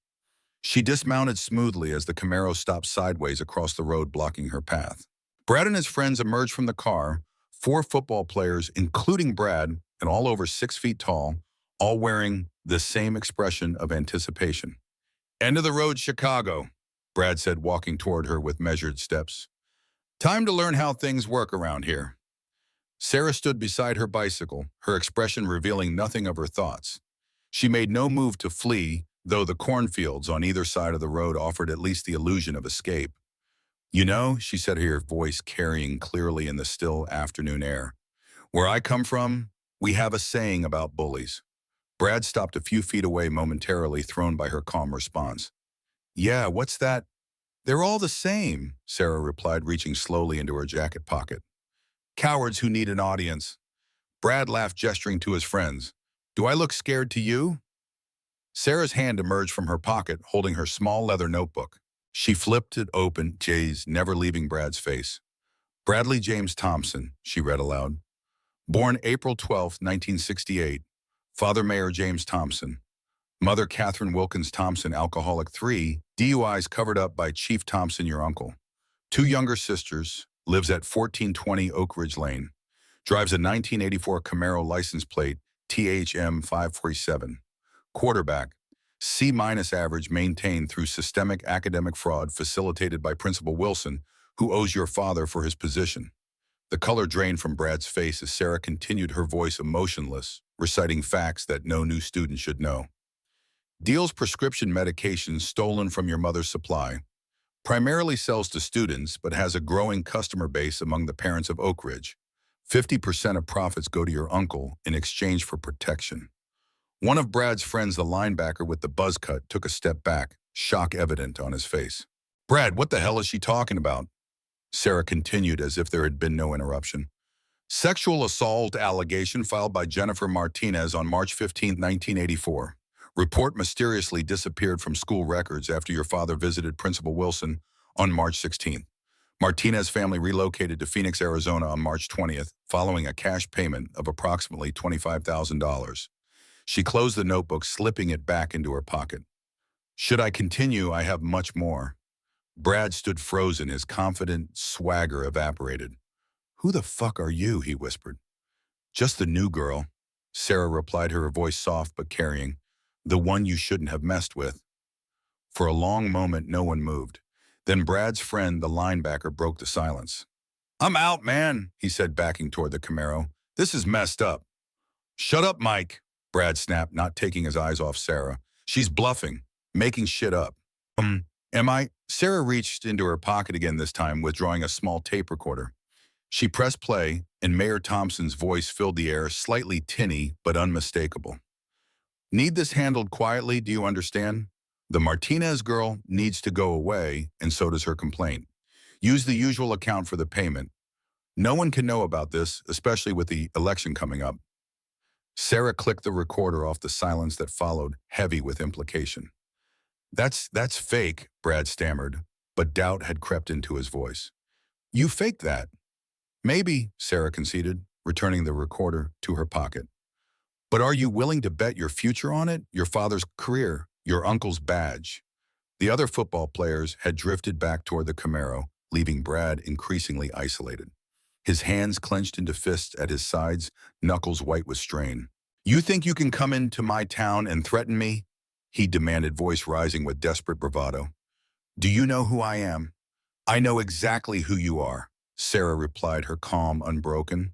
She dismounted smoothly as the Camaro stopped sideways across the road, blocking her path. Brad and his friends emerged from the car, 4 football players, including Brad, and all over 6 feet tall, all wearing the same expression of anticipation. "End of the road, Chicago," Brad said, walking toward her with measured steps. "Time to learn how things work around here." Sarah stood beside her bicycle, her expression revealing nothing of her thoughts. She made no move to flee, though the cornfields on either side of the road offered at least the illusion of escape. "You know," she said, her voice carrying clearly in the still afternoon air, "where I come from, we have a saying about bullies." Brad stopped a few feet away, momentarily thrown by her calm response. "Yeah, what's that?" "They're all the same," Sarah replied, reaching slowly into her jacket pocket. "Cowards who need an audience." Brad laughed, gesturing to his friends. "Do I look scared to you?" Sarah's hand emerged from her pocket, holding her small leather notebook. She flipped it open, gaze never leaving Brad's face. "Bradley James Thompson," she read aloud. "Born April 12, 1968. Father Mayor James Thompson. Mother Catherine Wilkins Thompson, alcoholic. 3 DUIs covered up by Chief Thompson, your uncle. 2 younger sisters. Lives at 1420 Oak Ridge Lane. Drives a 1984 Camaro license plate, THM 547. Quarterback. C- average maintained through systemic academic fraud facilitated by Principal Wilson, who owes your father for his position. The color drained from Brad's face as Sarah continued, her voice emotionless, reciting facts that no new student should know. Deals prescription medications stolen from your mother's supply. Primarily sells to students, but has a growing customer base among the parents of Oak Ridge. 50% of profits go to your uncle in exchange for protection. One of Brad's friends, the linebacker with the buzz cut, took a step back, shock evident on his face. "Brad, what the hell is she talking about?" Sarah continued as if there had been no interruption. "Sexual assault allegation filed by Jennifer Martinez on March 15, 1984. Report mysteriously disappeared from school records after your father visited Principal Wilson on March 16th. Martinez family relocated to Phoenix, Arizona on March 20th, following a cash payment of approximately $25,000. She closed the notebook, slipping it back into her pocket. Should I continue? I have much more." Brad stood frozen, his confident swagger evaporated. "Who the fuck are you?" he whispered. "Just the new girl," Sarah replied, her voice soft but carrying. "The one you shouldn't have messed with." For a long moment, no one moved. Then Brad's friend, the linebacker, broke the silence. "I'm out, man," he said, backing toward the Camaro. "This is messed up." "Shut up, Mike," Brad snapped, not taking his eyes off Sarah. "She's bluffing, making shit up." Am I?" Sarah reached into her pocket again, this time withdrawing a small tape recorder. She pressed play, and Mayor Thompson's voice filled the air, slightly tinny but unmistakable. "Need this handled quietly, do you understand? The Martinez girl needs to go away, and so does her complaint. Use the usual account for the payment. No one can know about this, especially with the election coming up." Sarah clicked the recorder off, the silence that followed, heavy with implication. That's fake," Brad stammered, but doubt had crept into his voice. "You faked that?" "Maybe," Sarah conceded, returning the recorder to her pocket. "But are you willing to bet your future on it? Your father's career, your uncle's badge?" The other football players had drifted back toward the Camaro, leaving Brad increasingly isolated. His hands clenched into fists at his sides, knuckles white with strain. "You think you can come into my town and threaten me?" he demanded, voice rising with desperate bravado. "Do you know who I am?" "I know exactly who you are," Sarah replied, her calm unbroken.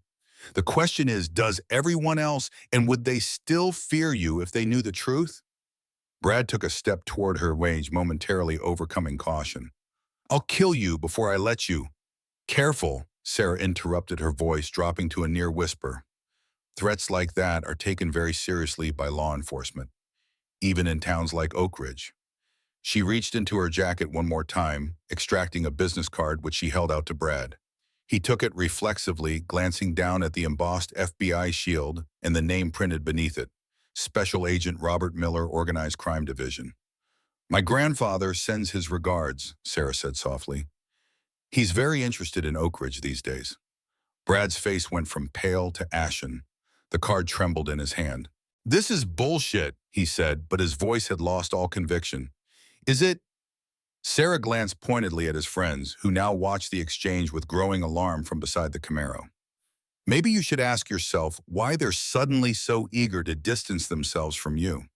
"The question is, does everyone else, and would they still fear you if they knew the truth?" Brad took a step toward her, rage momentarily overcoming caution. "I'll kill you before I let you." "Careful," Sarah interrupted, her voice dropping to a near whisper. "Threats like that are taken very seriously by law enforcement, even in towns like Oak Ridge." She reached into her jacket one more time, extracting a business card which she held out to Brad. He took it reflexively, glancing down at the embossed FBI shield and the name printed beneath it. Special Agent Robert Miller, Organized Crime Division. "My grandfather sends his regards," Sarah said softly. "He's very interested in Oak Ridge these days." Brad's face went from pale to ashen. The card trembled in his hand. "This is bullshit," he said, but his voice had lost all conviction. "Is it?" Sarah glanced pointedly at his friends, who now watched the exchange with growing alarm from beside the Camaro. "Maybe you should ask yourself why they're suddenly so eager to distance themselves from you."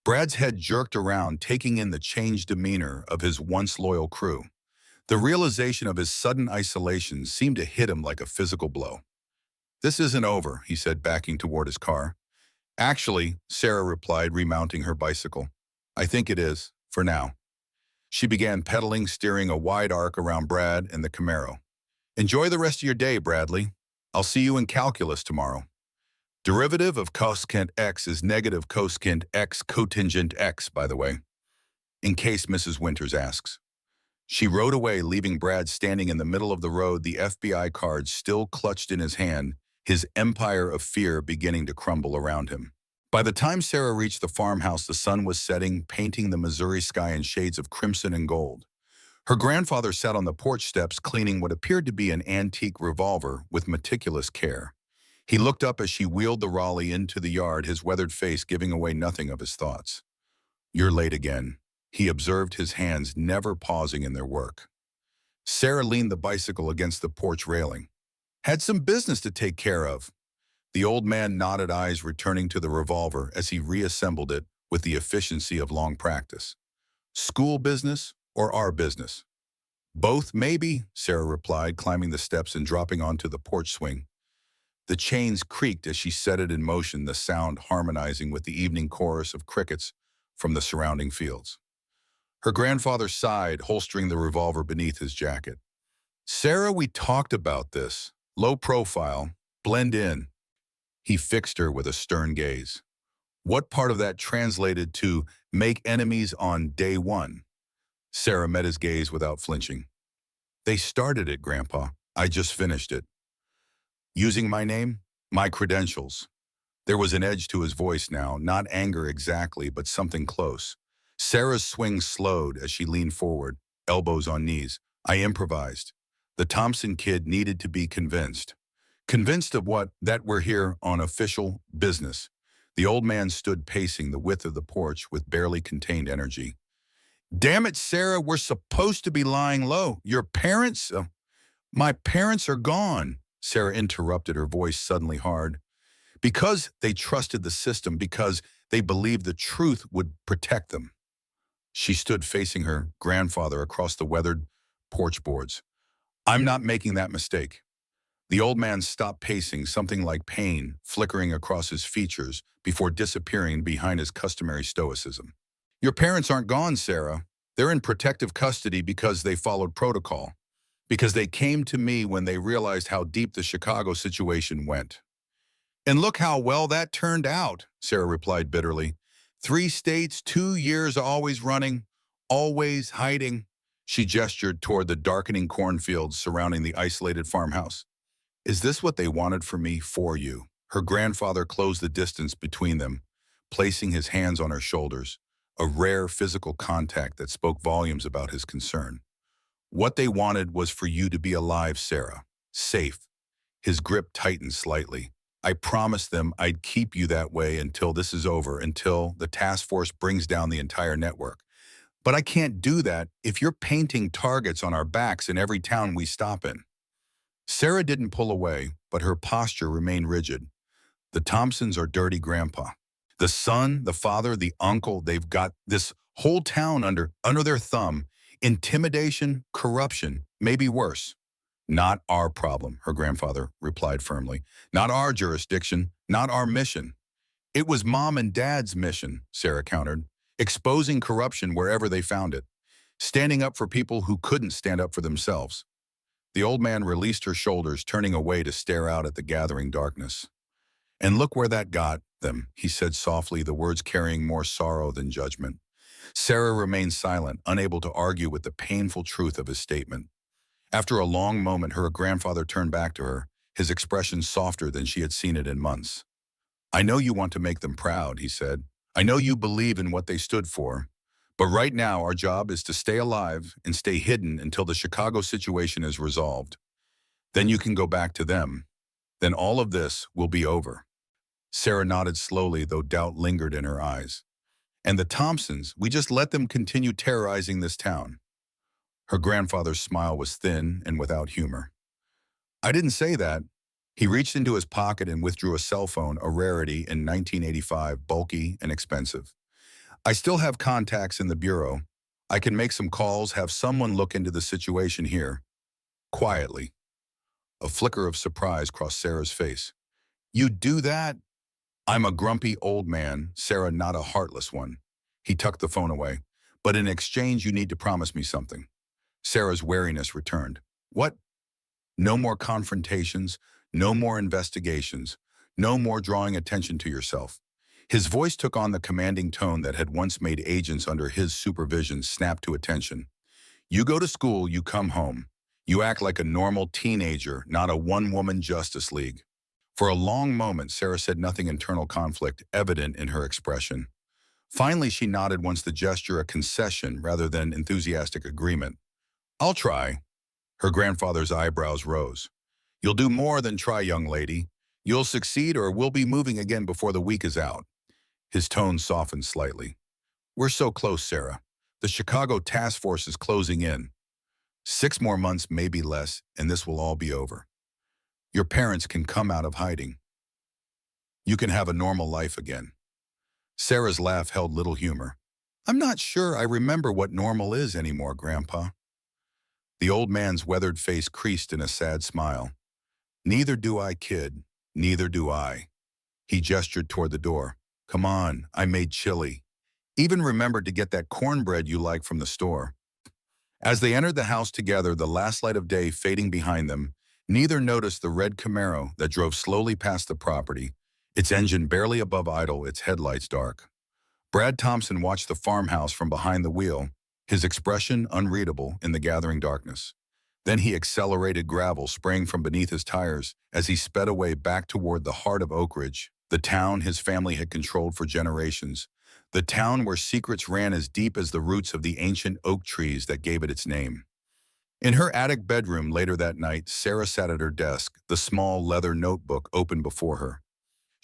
Brad's head jerked around, taking in the changed demeanor of his once loyal crew. The realization of his sudden isolation seemed to hit him like a physical blow. "This isn't over," he said, backing toward his car. "Actually," Sarah replied, remounting her bicycle. "I think it is, for now." She began pedaling, steering a wide arc around Brad and the Camaro. "Enjoy the rest of your day, Bradley. I'll see you in calculus tomorrow. Derivative of cosecant x is negative cosecant x cotangent x, by the way, in case Mrs. Winters asks." She rode away, leaving Brad standing in the middle of the road, the FBI card still clutched in his hand, his empire of fear beginning to crumble around him. By the time Sarah reached the farmhouse, the sun was setting, painting the Missouri sky in shades of crimson and gold. Her grandfather sat on the porch steps, cleaning what appeared to be an antique revolver with meticulous care. He looked up as she wheeled the Raleigh into the yard, his weathered face giving away nothing of his thoughts. "You're late again," he observed, his hands never pausing in their work. Sarah leaned the bicycle against the porch railing. "Had some business to take care of." The old man nodded, eyes returning to the revolver as he reassembled it with the efficiency of long practice. "School business or our business?" Both, maybe, Sarah replied, climbing the steps and dropping onto the porch swing. The chains creaked as she set it in motion, the sound harmonizing with the evening chorus of crickets from the surrounding fields. Her grandfather sighed, holstering the revolver beneath his jacket. Sarah, we talked about this. Low profile, blend in. He fixed her with a stern gaze. What part of that translated to make enemies on day one? Sarah met his gaze without flinching. They started it, Grandpa. I just finished it. Using my name? My credentials. There was an edge to his voice now, not anger exactly, but something close. Sarah's swing slowed as she leaned forward, elbows on knees. I improvised. The Thompson kid needed to be convinced. Convinced of what? That we're here on official business. The old man stood pacing the width of the porch with barely contained energy. Damn it, Sarah, we're supposed to be lying low. Your parents? My parents are gone, Sarah interrupted, her voice suddenly hard. Because they trusted the system, because they believed the truth would protect them. She stood facing her grandfather across the weathered porch boards. I'm not making that mistake. The old man stopped pacing, something like pain flickering across his features before disappearing behind his customary stoicism. Your parents aren't gone, Sarah. They're in protective custody because they followed protocol, because they came to me when they realized how deep the Chicago situation went. And look how well that turned out, Sarah replied bitterly. 3 states, 2 years always running, always hiding. She gestured toward the darkening cornfields surrounding the isolated farmhouse. Is this what they wanted for me, for you? Her grandfather closed the distance between them, placing his hands on her shoulders, a rare physical contact that spoke volumes about his concern. What they wanted was for you to be alive, Sarah, safe. His grip tightened slightly. I promised them I'd keep you that way until this is over, until the task force brings down the entire network. But I can't do that if you're painting targets on our backs in every town we stop in. Sarah didn't pull away, but her posture remained rigid. The Thompsons are dirty, Grandpa. The son, the father, the uncle, they've got this whole town under their thumb. Intimidation, corruption, maybe worse. Not our problem, her grandfather replied firmly. Not our jurisdiction, not our mission. It was Mom and Dad's mission, Sarah countered, exposing corruption wherever they found it, standing up for people who couldn't stand up for themselves. The old man released her shoulders, turning away to stare out at the gathering darkness. And look where that got them, he said softly, the words carrying more sorrow than judgment. Sarah remained silent, unable to argue with the painful truth of his statement. After a long moment, her grandfather turned back to her, his expression softer than she had seen it in months. I know you want to make them proud, he said. I know you believe in what they stood for. But right now, our job is to stay alive and stay hidden until the Chicago situation is resolved. Then you can go back to them. Then all of this will be over. Sarah nodded slowly, though doubt lingered in her eyes. And the Thompsons, we just let them continue terrorizing this town. Her grandfather's smile was thin and without humor. I didn't say that. He reached into his pocket and withdrew a cell phone, a rarity in 1985, bulky and expensive. I still have contacts in the bureau. I can make some calls, have someone look into the situation here. Quietly. A flicker of surprise crossed Sarah's face. You do that? I'm a grumpy old man, Sarah, not a heartless one. He tucked the phone away. But in exchange, you need to promise me something. Sarah's wariness returned. What? No more confrontations, no more investigations, no more drawing attention to yourself. His voice took on the commanding tone that had once made agents under his supervision snap to attention. You go to school, you come home. You act like a normal teenager, not a one-woman Justice League. For a long moment, Sarah said nothing, internal conflict evident in her expression. Finally, she nodded, once the gesture a concession rather than enthusiastic agreement. I'll try. Her grandfather's eyebrows rose. You'll do more than try, young lady. You'll succeed, or we'll be moving again before the week is out. His tone softened slightly. We're so close, Sarah. The Chicago task force is closing in. 6 more months, maybe less, and this will all be over. Your parents can come out of hiding. You can have a normal life again. Sarah's laugh held little humor. I'm not sure I remember what normal is anymore, Grandpa. The old man's weathered face creased in a sad smile. Neither do I, kid. Neither do I. He gestured toward the door. Come on, I made chili. Even remembered to get that cornbread you like from the store. As they entered the house together, the last light of day fading behind them, neither noticed the red Camaro that drove slowly past the property, its engine barely above idle, its headlights dark. Brad Thompson watched the farmhouse from behind the wheel, his expression unreadable in the gathering darkness. Then he accelerated, gravel spraying from beneath his tires as he sped away back toward the heart of Oak Ridge, the town his family had controlled for generations, the town where secrets ran as deep as the roots of the ancient oak trees that gave it its name. In her attic bedroom later that night, Sarah sat at her desk, the small leather notebook open before her.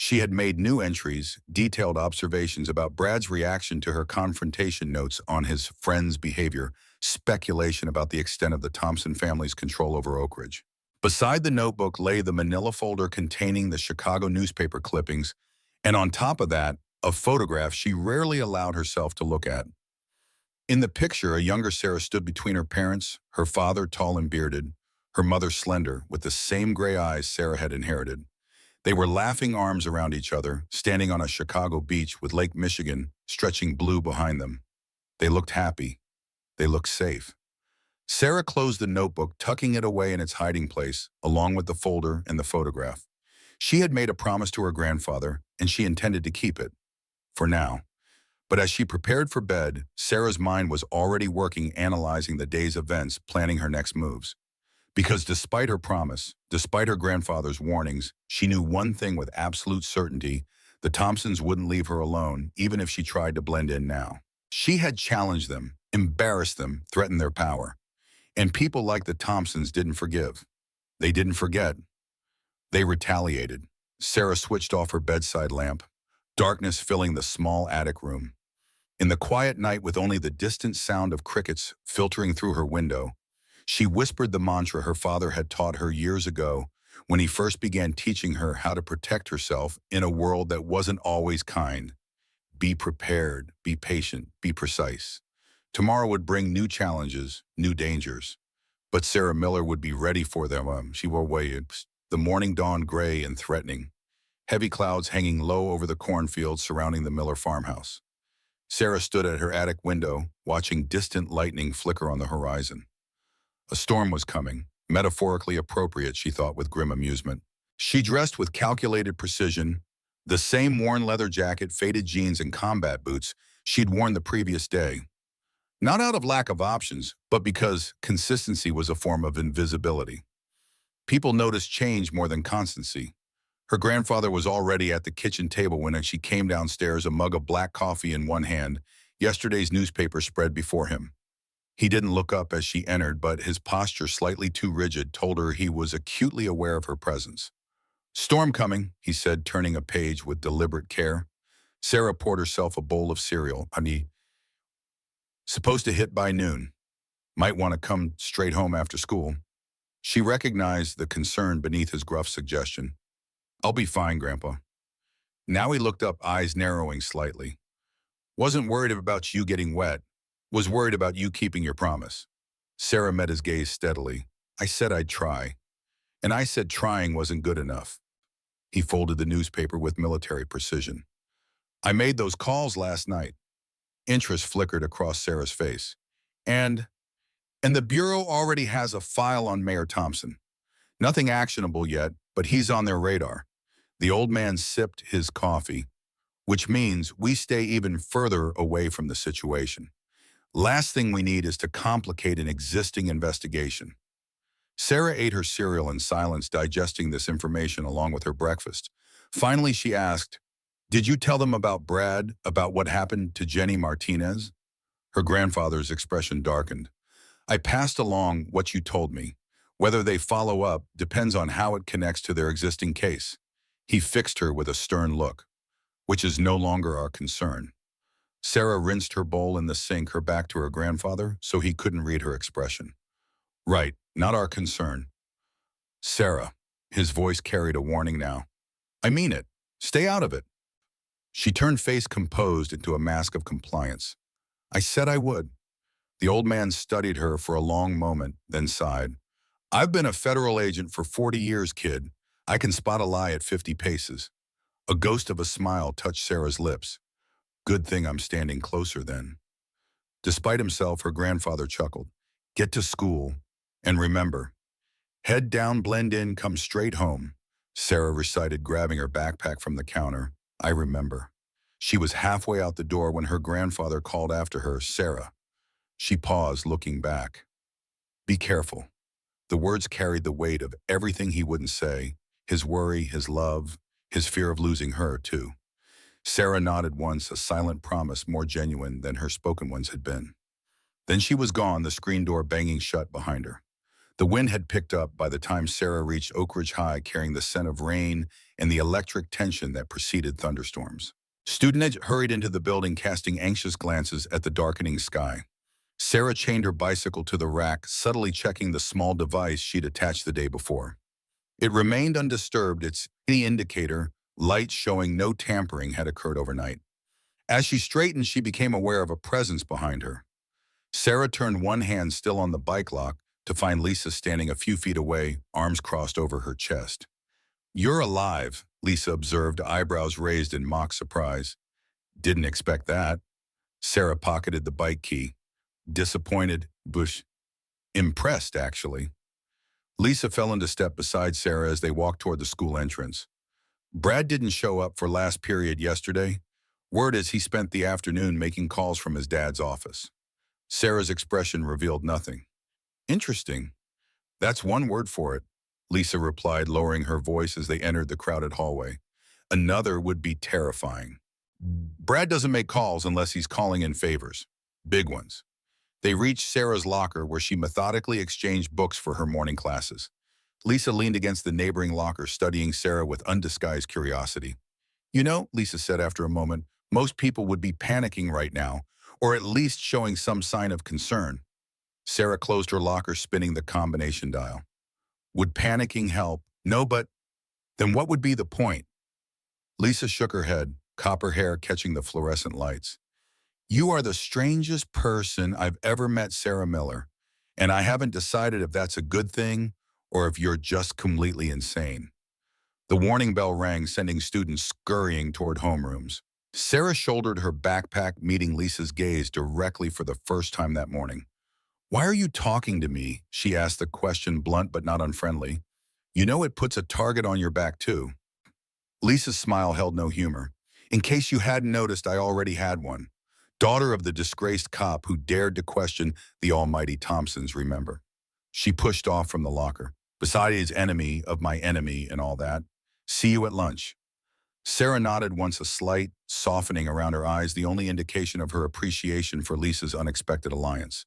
She had made new entries, detailed observations about Brad's reaction to her confrontation notes on his friend's behavior, speculation about the extent of the Thompson family's control over Oak Ridge. Beside the notebook lay the manila folder containing the Chicago newspaper clippings, and on top of that, a photograph she rarely allowed herself to look at. In the picture, a younger Sarah stood between her parents, her father tall and bearded, her mother slender, with the same gray eyes Sarah had inherited. They were laughing arms around each other, standing on a Chicago beach with Lake Michigan stretching blue behind them. They looked happy. They looked safe. Sarah closed the notebook, tucking it away in its hiding place, along with the folder and the photograph. She had made a promise to her grandfather, and she intended to keep it. For now. But as she prepared for bed, Sarah's mind was already working, analyzing the day's events, planning her next moves. Because despite her promise, despite her grandfather's warnings, she knew one thing with absolute certainty: the Thompsons wouldn't leave her alone, even if she tried to blend in now. She had challenged them, embarrassed them, threatened their power. And people like the Thompsons didn't forgive. They didn't forget. They retaliated. Sarah switched off her bedside lamp, darkness filling the small attic room. In the quiet night, with only the distant sound of crickets filtering through her window, she whispered the mantra her father had taught her years ago when he first began teaching her how to protect herself in a world that wasn't always kind. Be prepared, be patient, be precise. Tomorrow would bring new challenges, new dangers. But Sarah Miller would be ready for them. She wore waves. The morning dawned gray and threatening, heavy clouds hanging low over the cornfields surrounding the Miller farmhouse. Sarah stood at her attic window, watching distant lightning flicker on the horizon. A storm was coming, metaphorically appropriate, she thought with grim amusement. She dressed with calculated precision, the same worn leather jacket, faded jeans, and combat boots she'd worn the previous day. Not out of lack of options, but because consistency was a form of invisibility. People noticed change more than constancy. Her grandfather was already at the kitchen table when she came downstairs, a mug of black coffee in one hand, yesterday's newspaper spread before him. He didn't look up as she entered, but his posture, slightly too rigid, told her he was acutely aware of her presence. Storm coming, he said, turning a page with deliberate care. Sarah poured herself a bowl of cereal. Supposed to hit by noon. Might want to come straight home after school. She recognized the concern beneath his gruff suggestion. I'll be fine, Grandpa. Now he looked up, eyes narrowing slightly. Wasn't worried about you getting wet. Was worried about you keeping your promise. Sarah met his gaze steadily. I said I'd try. And I said trying wasn't good enough. He folded the newspaper with military precision. I made those calls last night. Interest flickered across Sarah's face. And the Bureau already has a file on Mayor Thompson. Nothing actionable yet, but he's on their radar. The old man sipped his coffee, which means we stay even further away from the situation. Last thing we need is to complicate an existing investigation. Sarah ate her cereal in silence, digesting this information along with her breakfast. Finally, she asked, did you tell them about Brad, about what happened to Jenny Martinez? Her grandfather's expression darkened. I passed along what you told me. Whether they follow up depends on how it connects to their existing case. He fixed her with a stern look, which is no longer our concern. Sarah rinsed her bowl in the sink, her back to her grandfather, so he couldn't read her expression. Right, not our concern. Sarah, his voice carried a warning now. I mean it. Stay out of it. She turned face composed into a mask of compliance. I said I would. The old man studied her for a long moment, then sighed. I've been a federal agent for 40 years, kid. I can spot a lie at 50 paces. A ghost of a smile touched Sarah's lips. Good thing I'm standing closer then. Despite himself, her grandfather chuckled. Get to school. And remember, head down, blend in, come straight home. Sarah recited, grabbing her backpack from the counter. I remember. She was halfway out the door when her grandfather called after her, Sarah. She paused, looking back. Be careful. The words carried the weight of everything he wouldn't say, his worry, his love, his fear of losing her, too. Sarah nodded once, a silent promise more genuine than her spoken ones had been. Then she was gone, the screen door banging shut behind her. The wind had picked up by the time Sarah reached Oak Ridge High, carrying the scent of rain and the electric tension that preceded thunderstorms. Students hurried into the building, casting anxious glances at the darkening sky. Sarah chained her bicycle to the rack, subtly checking the small device she'd attached the day before. It remained undisturbed, its indicator, light showing no tampering had occurred overnight. As she straightened, she became aware of a presence behind her. Sarah turned, one hand still on the bike lock, to find Lisa standing a few feet away, arms crossed over her chest. You're alive, Lisa observed, eyebrows raised in mock surprise. Didn't expect that. Sarah pocketed the bike key. Disappointed, but impressed, actually. Lisa fell into step beside Sarah as they walked toward the school entrance. Brad didn't show up for last period yesterday. Word is he spent the afternoon making calls from his dad's office. Sarah's expression revealed nothing. Interesting. That's one word for it, Lisa replied, lowering her voice as they entered the crowded hallway. Another would be terrifying. Brad doesn't make calls unless he's calling in favors. Big ones. They reached Sarah's locker, where she methodically exchanged books for her morning classes. Lisa leaned against the neighboring locker, studying Sarah with undisguised curiosity. You know, Lisa said after a moment, most people would be panicking right now, or at least showing some sign of concern. Sarah closed her locker, spinning the combination dial. Would panicking help? No, but then what would be the point? Lisa shook her head, copper hair catching the fluorescent lights. You are the strangest person I've ever met, Sarah Miller, and I haven't decided if that's a good thing or if you're just completely insane. The warning bell rang, sending students scurrying toward homerooms. Sarah shouldered her backpack, meeting Lisa's gaze directly for the first time that morning. Why are you talking to me? She asked, the question blunt but not unfriendly. You know it puts a target on your back, too. Lisa's smile held no humor. In case you hadn't noticed, I already had one. Daughter of the disgraced cop who dared to question the almighty Thompsons, remember. She pushed off from the locker. Besides, enemy of my enemy and all that. See you at lunch. Sarah nodded once, a slight softening around her eyes, the only indication of her appreciation for Lisa's unexpected alliance.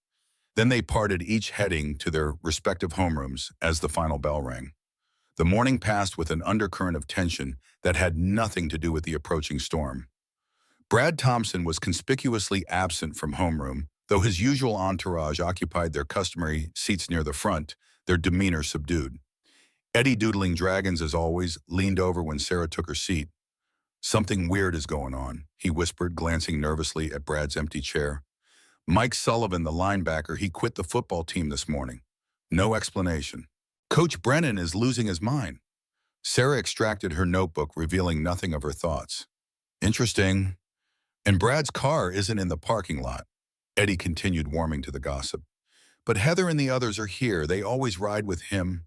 Then they parted, each heading to their respective homerooms as the final bell rang. The morning passed with an undercurrent of tension that had nothing to do with the approaching storm. Brad Thompson was conspicuously absent from homeroom, though his usual entourage occupied their customary seats near the front, their demeanor subdued. Eddie, doodling dragons as always, leaned over when Sarah took her seat. Something weird is going on, he whispered, glancing nervously at Brad's empty chair. Mike Sullivan, the linebacker, he quit the football team this morning. No explanation. Coach Brennan is losing his mind. Sarah extracted her notebook, revealing nothing of her thoughts. Interesting. And Brad's car isn't in the parking lot. Eddie continued, warming to the gossip. But Heather and the others are here. They always ride with him.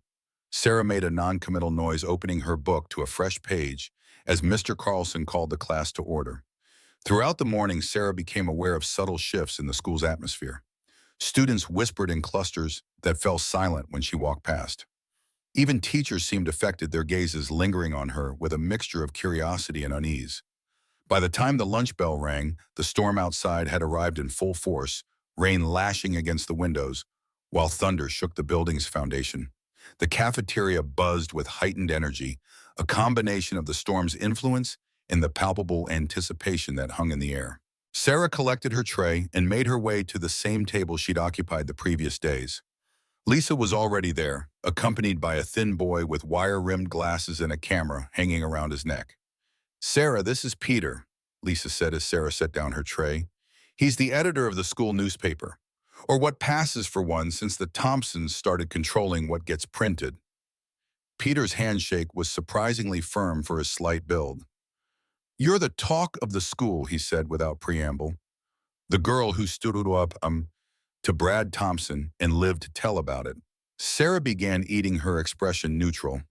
Sarah made a non-committal noise, opening her book to a fresh page as Mr. Carlson called the class to order. Throughout the morning, Sarah became aware of subtle shifts in the school's atmosphere. Students whispered in clusters that fell silent when she walked past. Even teachers seemed affected, their gazes lingering on her with a mixture of curiosity and unease. By the time the lunch bell rang, the storm outside had arrived in full force, rain lashing against the windows, while thunder shook the building's foundation. The cafeteria buzzed with heightened energy, a combination of the storm's influence and the palpable anticipation that hung in the air. Sarah collected her tray and made her way to the same table she'd occupied the previous days. Lisa was already there, accompanied by a thin boy with wire-rimmed glasses and a camera hanging around his neck. Sarah, this is Peter, Lisa said as Sarah set down her tray. He's the editor of the school newspaper. or what passes for one since the Thompsons started controlling what gets printed. Peter's handshake was surprisingly firm for his slight build. "You're the talk of the school," he said without preamble. The girl who stood up to Brad Thompson and lived to tell about it. Sarah began eating, her expression neutral.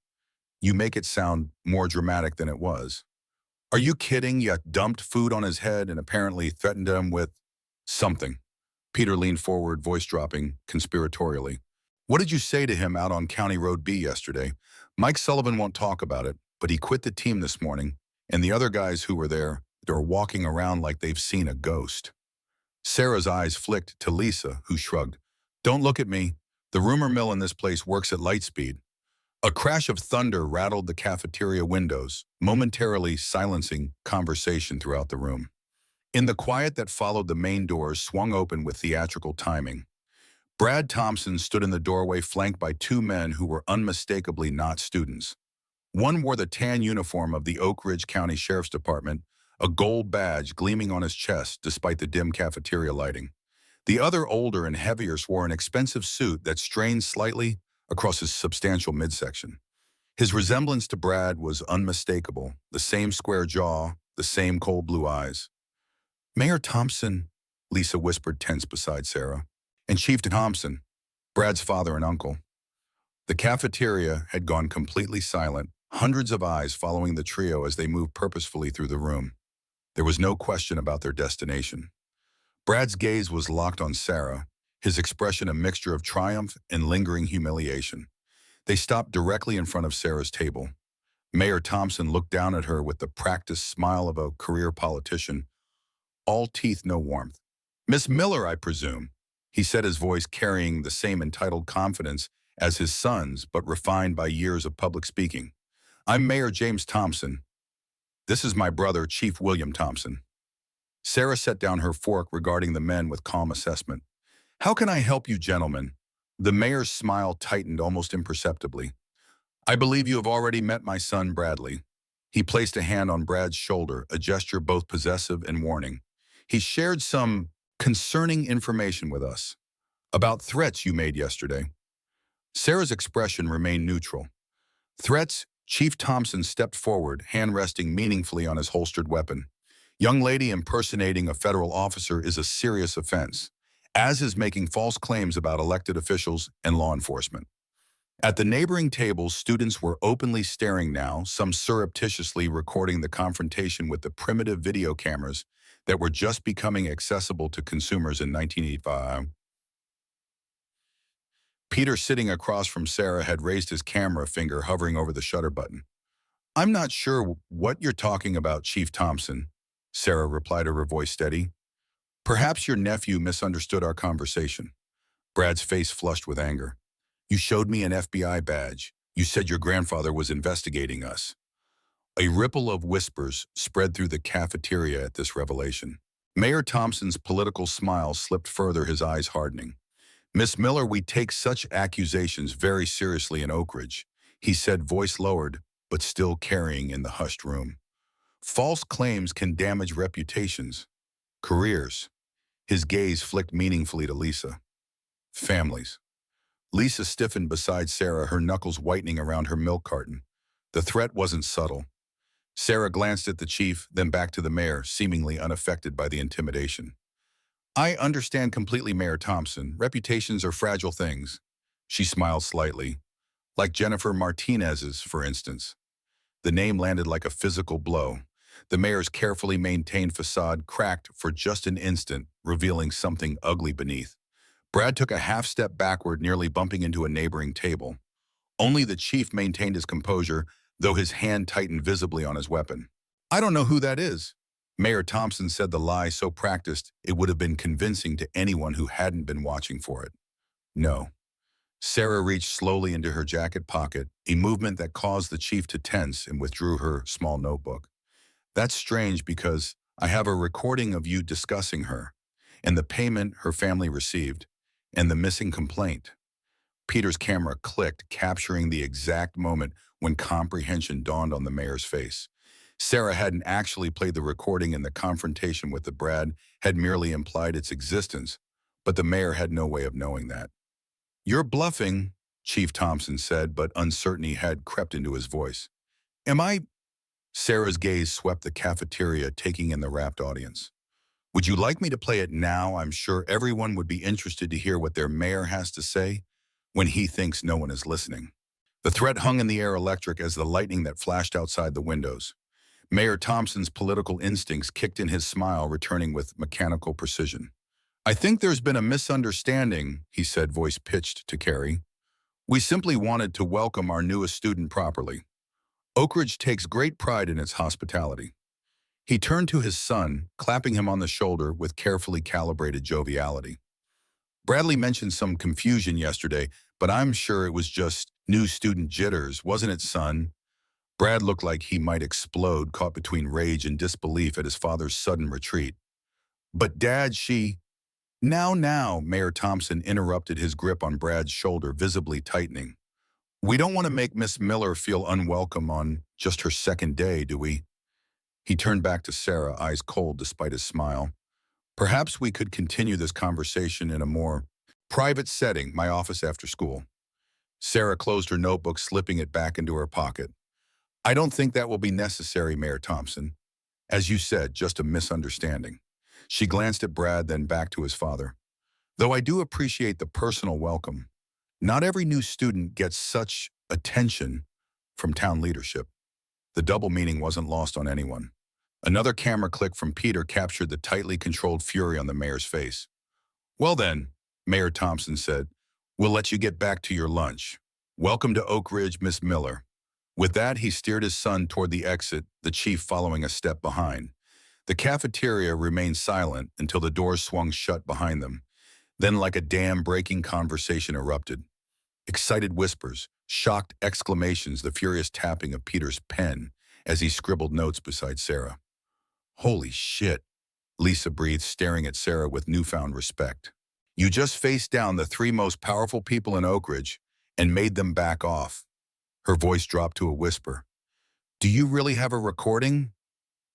"You make it sound more dramatic than it was. Are you kidding? You dumped food on his head and apparently threatened him with something." Peter leaned forward, voice dropping conspiratorially. "What did you say to him out on County Road B yesterday? Mike Sullivan won't talk about it, but he quit the team this morning, and the other guys who were there, they're walking around like they've seen a ghost." Sarah's eyes flicked to Lisa, who shrugged. "Don't look at me. The rumor mill in this place works at light speed." A crash of thunder rattled the cafeteria windows, momentarily silencing conversation throughout the room. In the quiet that followed, the main doors swung open with theatrical timing. Brad Thompson stood in the doorway, flanked by two men who were unmistakably not students. One wore the tan uniform of the Oak Ridge County Sheriff's Department, a gold badge gleaming on his chest despite the dim cafeteria lighting. The other, older and heavier, wore an expensive suit that strained slightly across his substantial midsection. His resemblance to Brad was unmistakable, the same square jaw, the same cold blue eyes. "Mayor Thompson," Lisa whispered, tense beside Sarah, "and Chief Thompson, Brad's father and uncle." The cafeteria had gone completely silent, hundreds of eyes following the trio as they moved purposefully through the room. There was no question about their destination. Brad's gaze was locked on Sarah, his expression a mixture of triumph and lingering humiliation. They stopped directly in front of Sarah's table. Mayor Thompson looked down at her with the practiced smile of a career politician, all teeth, no warmth. "Miss Miller, I presume," he said, his voice carrying the same entitled confidence as his son's, but refined by years of public speaking. "I'm Mayor James Thompson. This is my brother, Chief William Thompson." Sarah set down her fork, regarding the men with calm assessment. "How can I help you, gentlemen?" The mayor's smile tightened almost imperceptibly. "I believe you have already met my son, Bradley." He placed a hand on Brad's shoulder, a gesture both possessive and warning. "He shared some concerning information with us about threats you made yesterday." Sarah's expression remained neutral. "Threats?" Chief Thompson stepped forward, hand resting meaningfully on his holstered weapon. "Young lady, impersonating a federal officer is a serious offense, as is making false claims about elected officials and law enforcement." At the neighboring tables, students were openly staring now, some surreptitiously recording the confrontation with the primitive video cameras that were just becoming accessible to consumers in 1985. Peter, sitting across from Sarah, had raised his camera finger, hovering over the shutter button. "I'm not sure what you're talking about, Chief Thompson," Sarah replied, her voice steady. "Perhaps your nephew misunderstood our conversation." Brad's face flushed with anger. "You showed me an FBI badge. You said your grandfather was investigating us." A ripple of whispers spread through the cafeteria at this revelation. Mayor Thompson's political smile slipped further, his eyes hardening. "Miss Miller, we take such accusations very seriously in Oak Ridge," he said, voice lowered, but still carrying in the hushed room. "False claims can damage reputations, careers." His gaze flicked meaningfully to Lisa. "Families." Lisa stiffened beside Sarah, her knuckles whitening around her milk carton. The threat wasn't subtle. Sarah glanced at the chief, then back to the mayor, seemingly unaffected by the intimidation. "I understand completely, Mayor Thompson. Reputations are fragile things." She smiled slightly. "Like Jennifer Martinez's, for instance." The name landed like a physical blow. The mayor's carefully maintained facade cracked for just an instant, revealing something ugly beneath. Brad took a half step backward, nearly bumping into a neighboring table. Only the chief maintained his composure, though his hand tightened visibly on his weapon. "I don't know who that is." Mayor Thompson said, the lie so practiced it would have been convincing to anyone who hadn't been watching for it. "No." Sarah reached slowly into her jacket pocket, a movement that caused the chief to tense, and withdrew her small notebook. "That's strange, because I have a recording of you discussing her, and the payment her family received, and the missing complaint." Peter's camera clicked, capturing the exact moment when comprehension dawned on the mayor's face. Sarah hadn't actually played the recording, and the confrontation with the Brad had merely implied its existence, but the mayor had no way of knowing that. "You're bluffing," Chief Thompson said, but uncertainty had crept into his voice. "Am I?" Sarah's gaze swept the cafeteria, taking in the rapt audience. "Would you like me to play it now? I'm sure everyone would be interested to hear what their mayor has to say when he thinks no one is listening." The threat hung in the air electric as the lightning that flashed outside the windows. Mayor Thompson's political instincts kicked in, his smile returning with mechanical precision. "I think there's been a misunderstanding," he said, voice pitched to Carrie. "We simply wanted to welcome our newest student properly. Oak Ridge takes great pride in its hospitality." He turned to his son, clapping him on the shoulder with carefully calibrated joviality. "Bradley mentioned some confusion yesterday, but I'm sure it was just new student jitters, wasn't it, son?" Brad looked like he might explode, caught between rage and disbelief at his father's sudden retreat. "But Dad, she—" Now, Mayor Thompson interrupted, his grip on Brad's shoulder visibly tightening. "We don't want to make Miss Miller feel unwelcome on just her second day, do we?" He turned back to Sarah, eyes cold despite his smile. "Perhaps we could continue this conversation in a more private setting, my office after school." Sarah closed her notebook, slipping it back into her pocket. "I don't think that will be necessary, Mayor Thompson. As you said, just a misunderstanding." She glanced at Brad, then back to his father. "Though I do appreciate the personal welcome, not every new student gets such attention from town leadership." The double meaning wasn't lost on anyone. Another camera click from Peter captured the tightly controlled fury on the mayor's face. "Well then," Mayor Thompson said, "we'll let you get back to your lunch. Welcome to Oak Ridge, Miss Miller." With that, he steered his son toward the exit, the chief following a step behind. The cafeteria remained silent until the doors swung shut behind them. Then, like a dam breaking, conversation erupted. Excited whispers, shocked exclamations, the furious tapping of Peter's pen as he scribbled notes beside Sarah. "Holy shit," Lisa breathed, staring at Sarah with newfound respect. "You just faced down the three most powerful people in Oak Ridge and made them back off." Her voice dropped to a whisper. "Do you really have a recording?"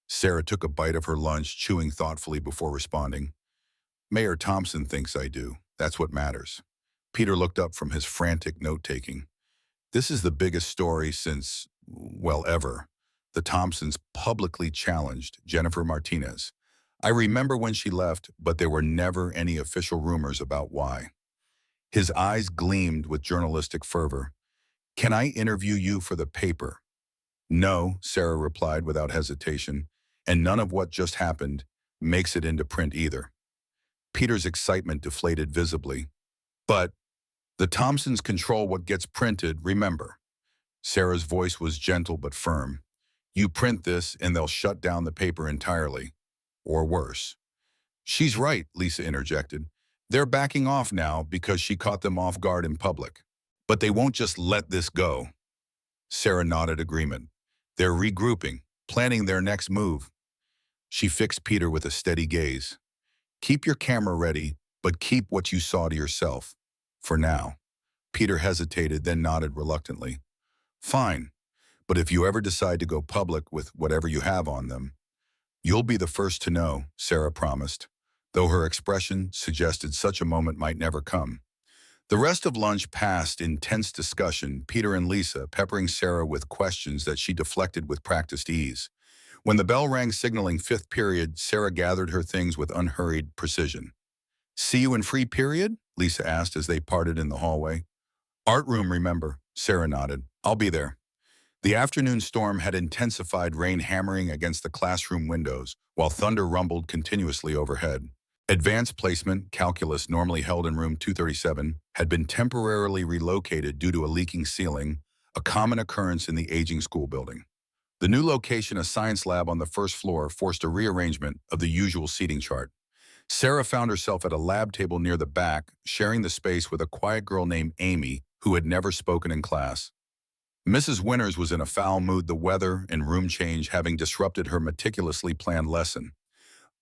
Sarah took a bite of her lunch, chewing thoughtfully before responding. "Mayor Thompson thinks I do. That's what matters." Peter looked up from his frantic note-taking. "This is the biggest story since, well, ever. The Thompsons publicly challenged Jennifer Martinez. I remember when she left, but there were never any official rumors about why." His eyes gleamed with journalistic fervor. "Can I interview you for the paper?" "No," Sarah replied without hesitation, "and none of what just happened makes it into print either." Peter's excitement deflated visibly. "But the Thompsons control what gets printed, remember." Sarah's voice was gentle but firm. "You print this and they'll shut down the paper entirely. Or worse." "She's right," Lisa interjected. "They're backing off now because she caught them off guard in public. But they won't just let this go." Sarah nodded agreement. "They're regrouping, planning their next move." She fixed Peter with a steady gaze. "Keep your camera ready, but keep what you saw to yourself. For now." Peter hesitated, then nodded reluctantly. "Fine, but if you ever decide to go public with whatever you have on them, you'll be the first to know," Sarah promised, though her expression suggested such a moment might never come. The rest of lunch passed in tense discussion, Peter and Lisa peppering Sarah with questions that she deflected with practiced ease. When the bell rang signaling fifth period, Sarah gathered her things with unhurried precision. "See you in free period?" Lisa asked as they parted in the hallway. "Art room, remember," Sarah nodded. "I'll be there." The afternoon storm had intensified, rain hammering against the classroom windows, while thunder rumbled continuously overhead. Advanced placement, calculus, normally held in room 237, had been temporarily relocated due to a leaking ceiling, a common occurrence in the aging school building. The new location, a science lab on the first floor, forced a rearrangement of the usual seating chart. Sarah found herself at a lab table near the back, sharing the space with a quiet girl named Amy, who had never spoken in class. Mrs. Winters was in a foul mood, the weather and room change having disrupted her meticulously planned lesson.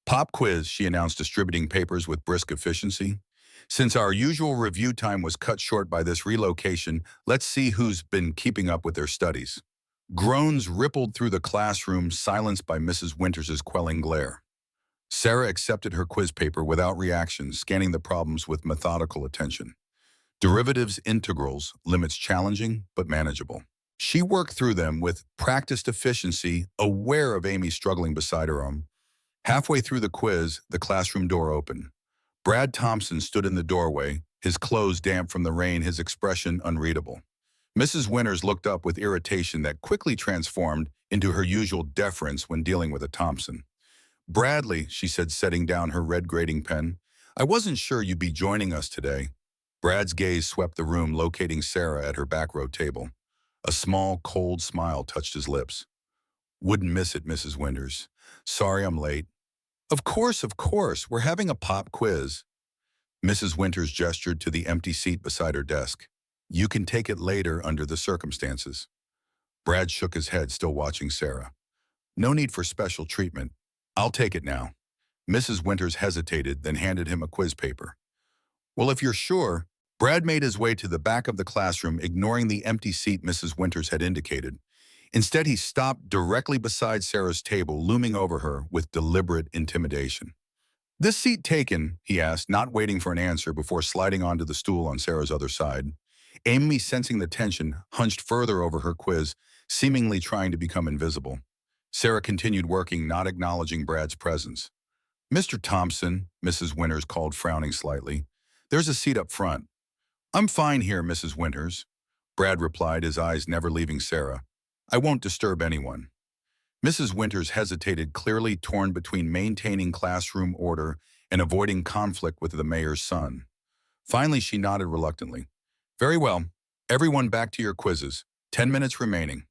"Pop quiz," she announced, distributing papers with brisk efficiency. "Since our usual review time was cut short by this relocation, let's see who's been keeping up with their studies." Groans rippled through the classroom, silenced by Mrs. Winters' quelling glare. Sarah accepted her quiz paper without reaction, scanning the problems with methodical attention. Derivatives integrals, limits challenging but manageable. She worked through them with practiced efficiency, aware of Amy struggling beside her arm. Halfway through the quiz, the classroom door opened. Brad Thompson stood in the doorway, his clothes damp from the rain, his expression unreadable. Mrs. Winters looked up with irritation that quickly transformed into her usual deference when dealing with a Thompson. "Bradley," she said, setting down her red grading pen, "I wasn't sure you'd be joining us today." Brad's gaze swept the room, locating Sarah at her back row table. A small, cold smile touched his lips. "Wouldn't miss it, Mrs. Winters. Sorry I'm late." Of course. We're having a pop quiz." Mrs. Winters gestured to the empty seat beside her desk. "You can take it later under the circumstances." Brad shook his head, still watching Sarah. "No need for special treatment. I'll take it now." Mrs. Winters hesitated, then handed him a quiz paper. "Well, if you're sure." Brad made his way to the back of the classroom, ignoring the empty seat Mrs. Winters had indicated. Instead, he stopped directly beside Sarah's table, looming over her with deliberate intimidation. "This seat taken?" he asked, not waiting for an answer before sliding onto the stool on Sarah's other side. Amy, sensing the tension, hunched further over her quiz, seemingly trying to become invisible. Sarah continued working, not acknowledging Brad's presence. "Mr. Thompson," Mrs. Winters called, frowning slightly. "There's a seat up front." "I'm fine here, Mrs. Winters," Brad replied, his eyes never leaving Sarah. "I won't disturb anyone." Mrs. Winters hesitated, clearly torn between maintaining classroom order and avoiding conflict with the mayor's son. Finally, she nodded reluctantly. "Very well. Everyone back to your quizzes. 10 minutes remaining."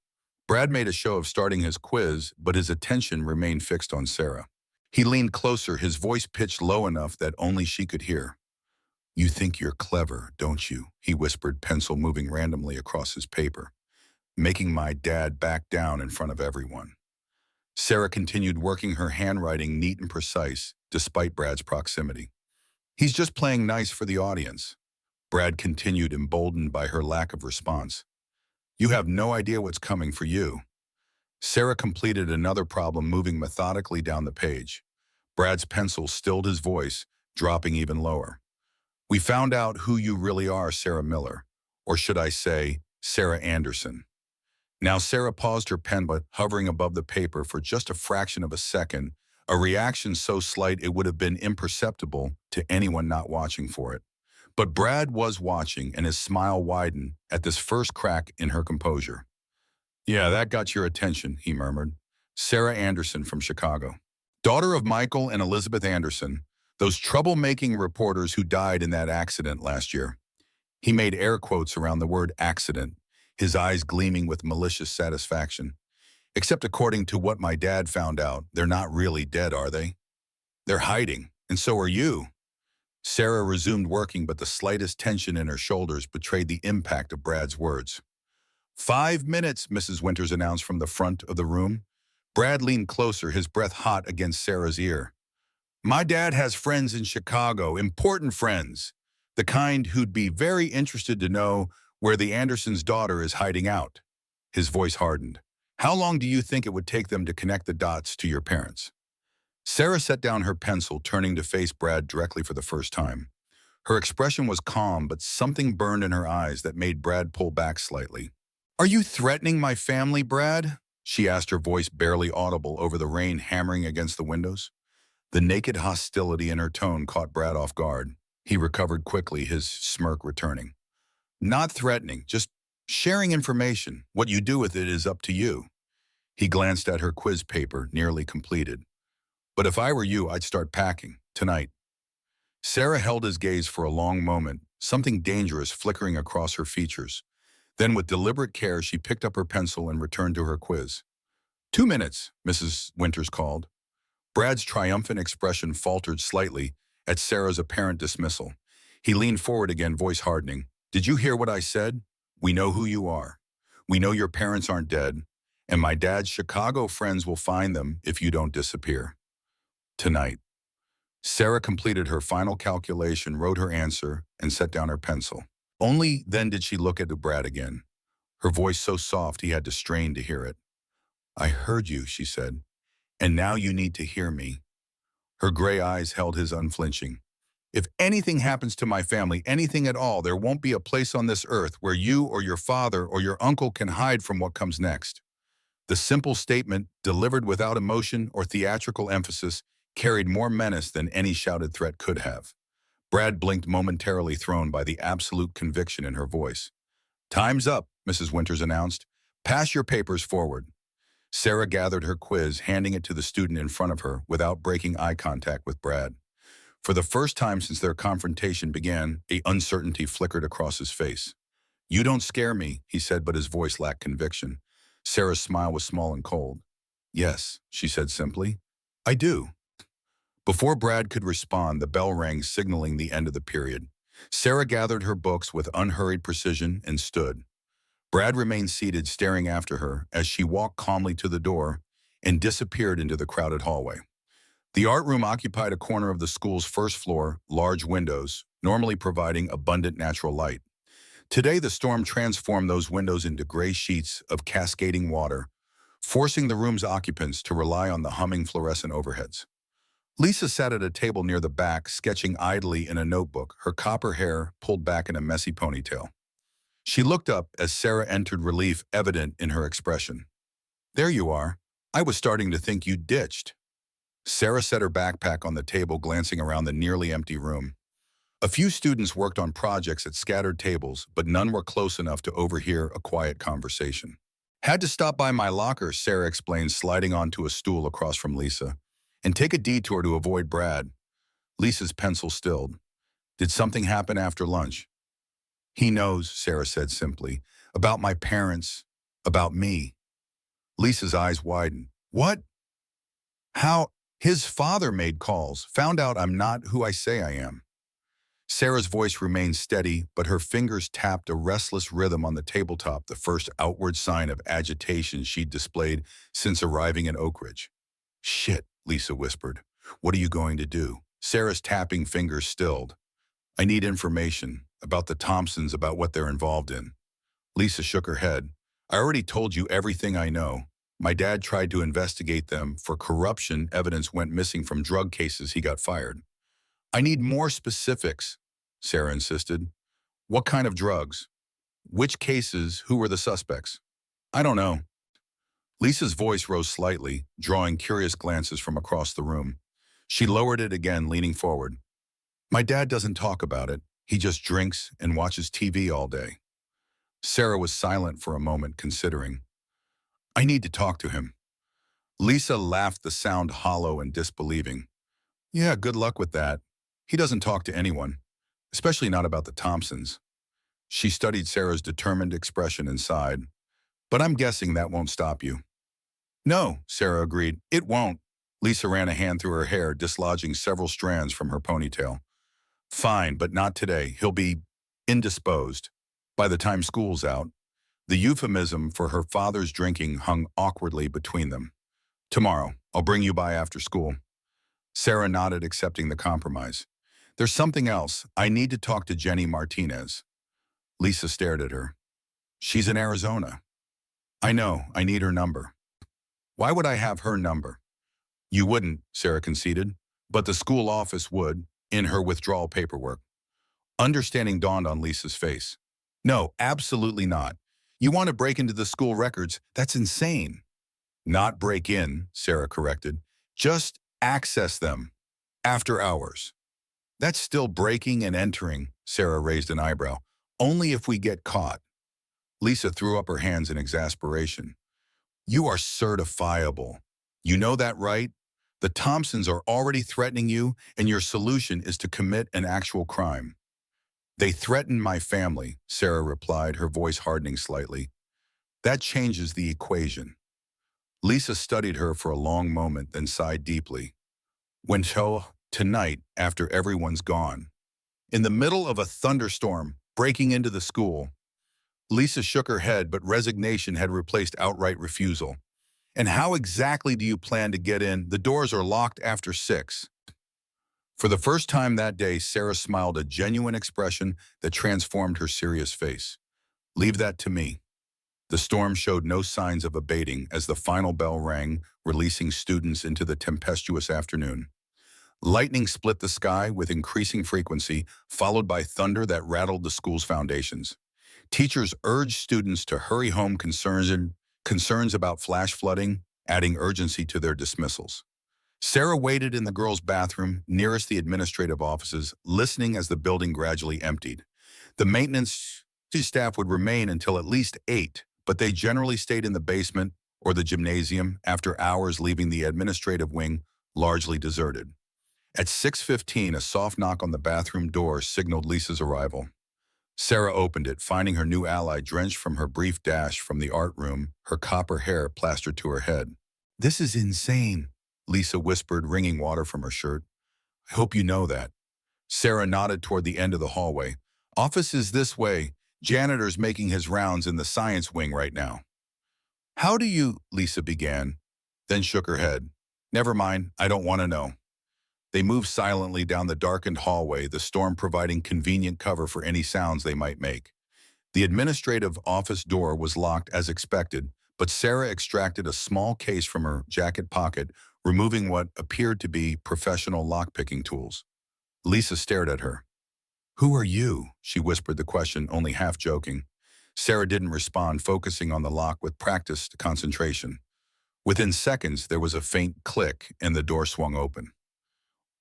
Brad made a show of starting his quiz, but his attention remained fixed on Sarah. He leaned closer, his voice pitched low enough that only she could hear. "You think you're clever, don't you?" he whispered, pencil moving randomly across his paper. "Making my dad back down in front of everyone." Sarah continued working, her handwriting neat and precise, despite Brad's proximity. "He's just playing nice for the audience." Brad continued, emboldened by her lack of response. "You have no idea what's coming for you." Sarah completed another problem, moving methodically down the page. Brad's pencil stilled his voice, dropping even lower. "We found out who you really are, Sarah Miller. Or should I say, Sarah Anderson." Now Sarah paused her pen, but hovering above the paper for just a fraction of a second, a reaction so slight it would have been imperceptible to anyone not watching for it. But Brad was watching, and his smile widened at this first crack in her composure. "Yeah, that got your attention," he murmured. "Sarah Anderson from Chicago. Daughter of Michael and Elizabeth Anderson, those troublemaking reporters who died in that accident last year." He made air quotes around the word accident, his eyes gleaming with malicious satisfaction. "Except according to what my dad found out, they're not really dead, are they? They're hiding, and so are you." Sarah resumed working, but the slightest tension in her shoulders betrayed the impact of Brad's words. 5 minutes, Mrs. Winters announced from the front of the room. Brad leaned closer, his breath hot against Sarah's ear. "My dad has friends in Chicago, important friends, the kind who'd be very interested to know where the Andersons' daughter is hiding out." His voice hardened. "How long do you think it would take them to connect the dots to your parents?" Sarah set down her pencil, turning to face Brad directly for the first time. Her expression was calm, but something burned in her eyes that made Brad pull back slightly. "Are you threatening my family, Brad?" she asked, her voice barely audible over the rain hammering against the windows. The naked hostility in her tone caught Brad off guard. He recovered quickly, his smirk returning. "Not threatening, just sharing information. What you do with it is up to you." He glanced at her quiz paper, nearly completed. "But if I were you, I'd start packing, tonight." Sarah held his gaze for a long moment, something dangerous flickering across her features. Then with deliberate care, she picked up her pencil and returned to her quiz. 2 minutes, Mrs. Winters called. Brad's triumphant expression faltered slightly at Sarah's apparent dismissal. He leaned forward again, voice hardening. "Did you hear what I said? We know who you are. We know your parents aren't dead, and my dad's Chicago friends will find them if you don't disappear. Tonight." Sarah completed her final calculation, wrote her answer, and set down her pencil. Only then did she look at Brad again, her voice so soft he had to strain to hear it. "I heard you," she said, "and now you need to hear me. Her gray eyes held his unflinching. If anything happens to my family, anything at all, there won't be a place on this earth where you or your father or your uncle can hide from what comes next. The simple statement, delivered without emotion or theatrical emphasis, carried more menace than any shouted threat could have. Brad blinked, momentarily thrown by the absolute conviction in her voice. "Time's up," Mrs. Winters announced. "Pass your papers forward." Sarah gathered her quiz, handing it to the student in front of her without breaking eye contact with Brad. For the first time since their confrontation began, a uncertainty flickered across his face. "You don't scare me," he said, but his voice lacked conviction. Sarah's smile was small and cold. "Yes," she said simply. "I do." Before Brad could respond, the bell rang, signaling the end of the period. Sarah gathered her books with unhurried precision and stood. Brad remained seated, staring after her as she walked calmly to the door and disappeared into the crowded hallway. The art room occupied a corner of the school's first floor, large windows, normally providing abundant natural light. Today, the storm transformed those windows into gray sheets of cascading water, forcing the room's occupants to rely on the humming fluorescent overheads. Lisa sat at a table near the back, sketching idly in a notebook, her copper hair pulled back in a messy ponytail. She looked up as Sarah entered, relief evident in her expression. "There you are. I was starting to think you'd ditched." Sarah set her backpack on the table, glancing around the nearly empty room. A few students worked on projects at scattered tables, but none were close enough to overhear a quiet conversation. "Had to stop by my locker," Sarah explained, sliding onto a stool across from Lisa, "and take a detour to avoid Brad." Lisa's pencil stilled. "Did something happen after lunch?" "He knows," Sarah said simply. "About my parents, about me." Lisa's eyes widened. "What? How?" "His father made calls, found out I'm not who I say I am." Sarah's voice remained steady, but her fingers tapped a restless rhythm on the tabletop, the first outward sign of agitation she'd displayed since arriving in Oak Ridge. "Shit," Lisa whispered. "What are you going to do?" Sarah's tapping fingers stilled. "I need information about the Thompsons, about what they're involved in." Lisa shook her head. "I already told you everything I know. My dad tried to investigate them for corruption. Evidence went missing from drug cases. He got fired." "I need more specifics," Sarah insisted. "What kind of drugs? Which cases? Who were the suspects?" "I don't know." Lisa's voice rose slightly, drawing curious glances from across the room. She lowered it again, leaning forward. "My dad doesn't talk about it. He just drinks and watches TV all day." Sarah was silent for a moment, considering. "I need to talk to him." Lisa laughed, the sound hollow and disbelieving. "Yeah, good luck with that. He doesn't talk to anyone, especially not about the Thompsons." She studied Sarah's determined expression and sighed. "But I'm guessing that won't stop you." "No," Sarah agreed. "It won't." Lisa ran a hand through her hair, dislodging several strands from her ponytail. "Fine, but not today. He'll be indisposed by the time school's out." The euphemism for her father's drinking hung awkwardly between them. "Tomorrow, I'll bring you by after school." Sarah nodded, accepting the compromise. "There's something else. I need to talk to Jenny Martinez." Lisa stared at her. "She's in Arizona." "I know. I need her number." "Why would I have her number?" "You wouldn't," Sarah conceded, "but the school office would, in her withdrawal paperwork." Understanding dawned on Lisa's face. "No, absolutely not. You want to break into the school records? That's insane." "Not break in," Sarah corrected. "Just access them. After hours." "That's still breaking and entering," Sarah raised an eyebrow. "Only if we get caught." Lisa threw up her hands in exasperation. "You are certifiable. You know that, right? The Thompsons are already threatening you, and your solution is to commit an actual crime." "They threatened my family," Sarah replied, her voice hardening slightly. "That changes the equation." Lisa studied her for a long moment, then sighed deeply. Tonight, after everyone's gone, in the middle of a thunderstorm, breaking into the school." Lisa shook her head, but resignation had replaced outright refusal. "And how exactly do you plan to get in? The doors are locked after 6. For the first time that day, Sarah smiled, a genuine expression that transformed her serious face. "Leave that to me." The storm showed no signs of abating as the final bell rang, releasing students into the tempestuous afternoon. Lightning split the sky with increasing frequency, followed by thunder that rattled the school's foundations. Teachers urged students to hurry home concerns about flash flooding, adding urgency to their dismissals. Sarah waited in the girls' bathroom nearest the administrative offices, listening as the building gradually emptied. The maintenance staff would remain until at least 8, but they generally stayed in the basement or the gymnasium after hours, leaving the administrative wing largely deserted. At 6:15, a soft knock on the bathroom door signaled Lisa's arrival. Sarah opened it, finding her new ally drenched from her brief dash from the art room, her copper hair plastered to her head. "This is insane," Lisa whispered, wringing water from her shirt. "I hope you know that." Sarah nodded toward the end of the hallway. "Office is this way. Janitor's making his rounds in the science wing right now." "How do you—" Lisa began, then shook her head. "Never mind, I don't want to know." They moved silently down the darkened hallway, the storm providing convenient cover for any sounds they might make. The administrative office door was locked as expected, but Sarah extracted a small case from her jacket pocket, removing what appeared to be professional lockpicking tools. Lisa stared at her. "Who are you?" She whispered the question, only half joking. Sarah didn't respond, focusing on the lock with practiced concentration. Within seconds, there was a faint click and the door swung open.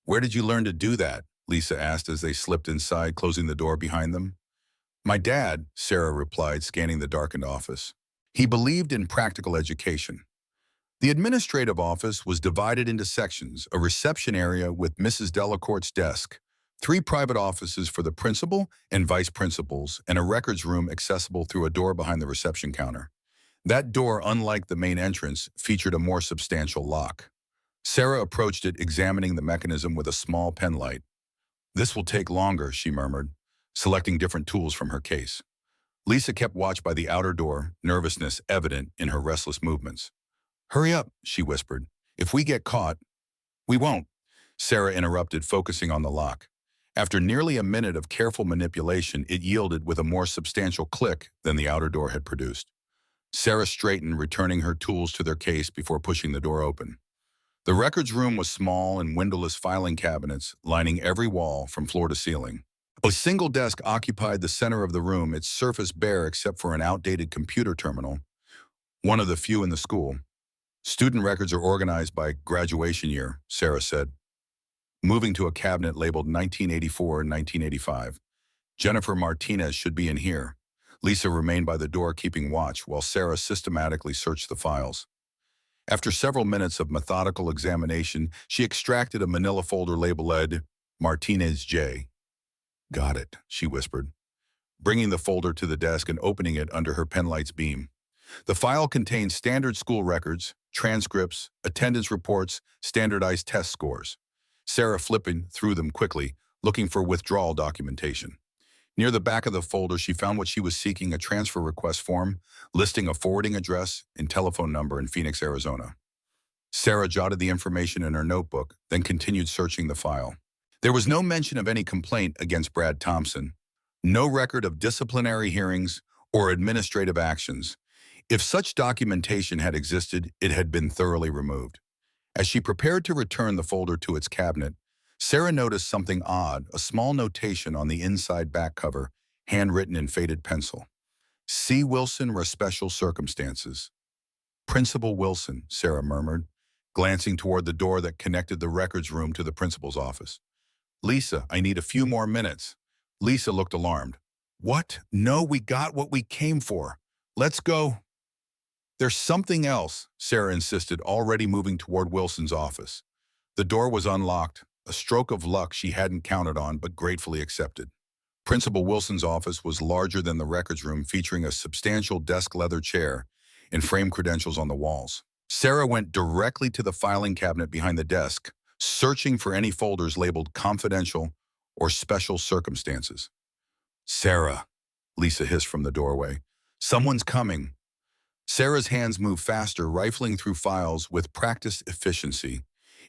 "Where did you learn to do that?" Lisa asked as they slipped inside, closing the door behind them. "My dad," Sarah replied, scanning the darkened office. "He believed in practical education." The administrative office was divided into sections, a reception area with Mrs. Delacourt's desk, 3 private offices for the principal and vice principals, and a records room accessible through a door behind the reception counter. That door, unlike the main entrance, featured a more substantial lock. Sarah approached it, examining the mechanism with a small pen light. "This will take longer," she murmured, selecting different tools from her case. Lisa kept watch by the outer door, nervousness evident in her restless movements. "Hurry up," she whispered. "If we get caught—" "We won't," Sarah interrupted, focusing on the lock. After nearly a minute of careful manipulation, it yielded with a more substantial click than the outer door had produced. Sarah straightened, returning her tools to their case before pushing the door open. The records room was small and windowless filing cabinets lining every wall from floor to ceiling. A single desk occupied the center of the room, its surface bare except for an outdated computer terminal, one of the few in the school. "Student records are organized by graduation year," Sarah said, moving to a cabinet labeled 1984 and 1985. "Jennifer Martinez should be in here." Lisa remained by the door, keeping watch, while Sarah systematically searched the files. After several minutes of methodical examination, she extracted a manila folder labeled Martinez J. "Got it," she whispered, bringing the folder to the desk and opening it under her penlight's beam. The file contained standard school records, transcripts, attendance reports, standardized test scores. Sarah flipping through them quickly, looking for withdrawal documentation. Near the back of the folder, she found what she was seeking, a transfer request form, listing a forwarding address and telephone number in Phoenix, Arizona. Sarah jotted the information in her notebook, then continued searching the file. There was no mention of any complaint against Brad Thompson, no record of disciplinary hearings or administrative actions. If such documentation had existed, it had been thoroughly removed. As she prepared to return the folder to its cabinet, Sarah noticed something odd, a small notation on the inside back cover, handwritten in faded pencil. "C. Wilson, special circumstances." "Principal Wilson," Sarah murmured, glancing toward the door that connected the records room to the principal's office. "Lisa, I need a few more minutes." Lisa looked alarmed. "What? No, we got what we came for. Let's go." "There's something else," Sarah insisted, already moving toward Wilson's office. The door was unlocked, a stroke of luck she hadn't counted on but gratefully accepted. Principal Wilson's office was larger than the records room, featuring a substantial desk leather chair and framed credentials on the walls. Sarah went directly to the filing cabinet behind the desk, searching for any folders labeled confidential or special circumstances. "Sarah," Lisa hissed from the doorway, "someone's coming." Sarah's hands moved faster, rifling through files with practiced efficiency.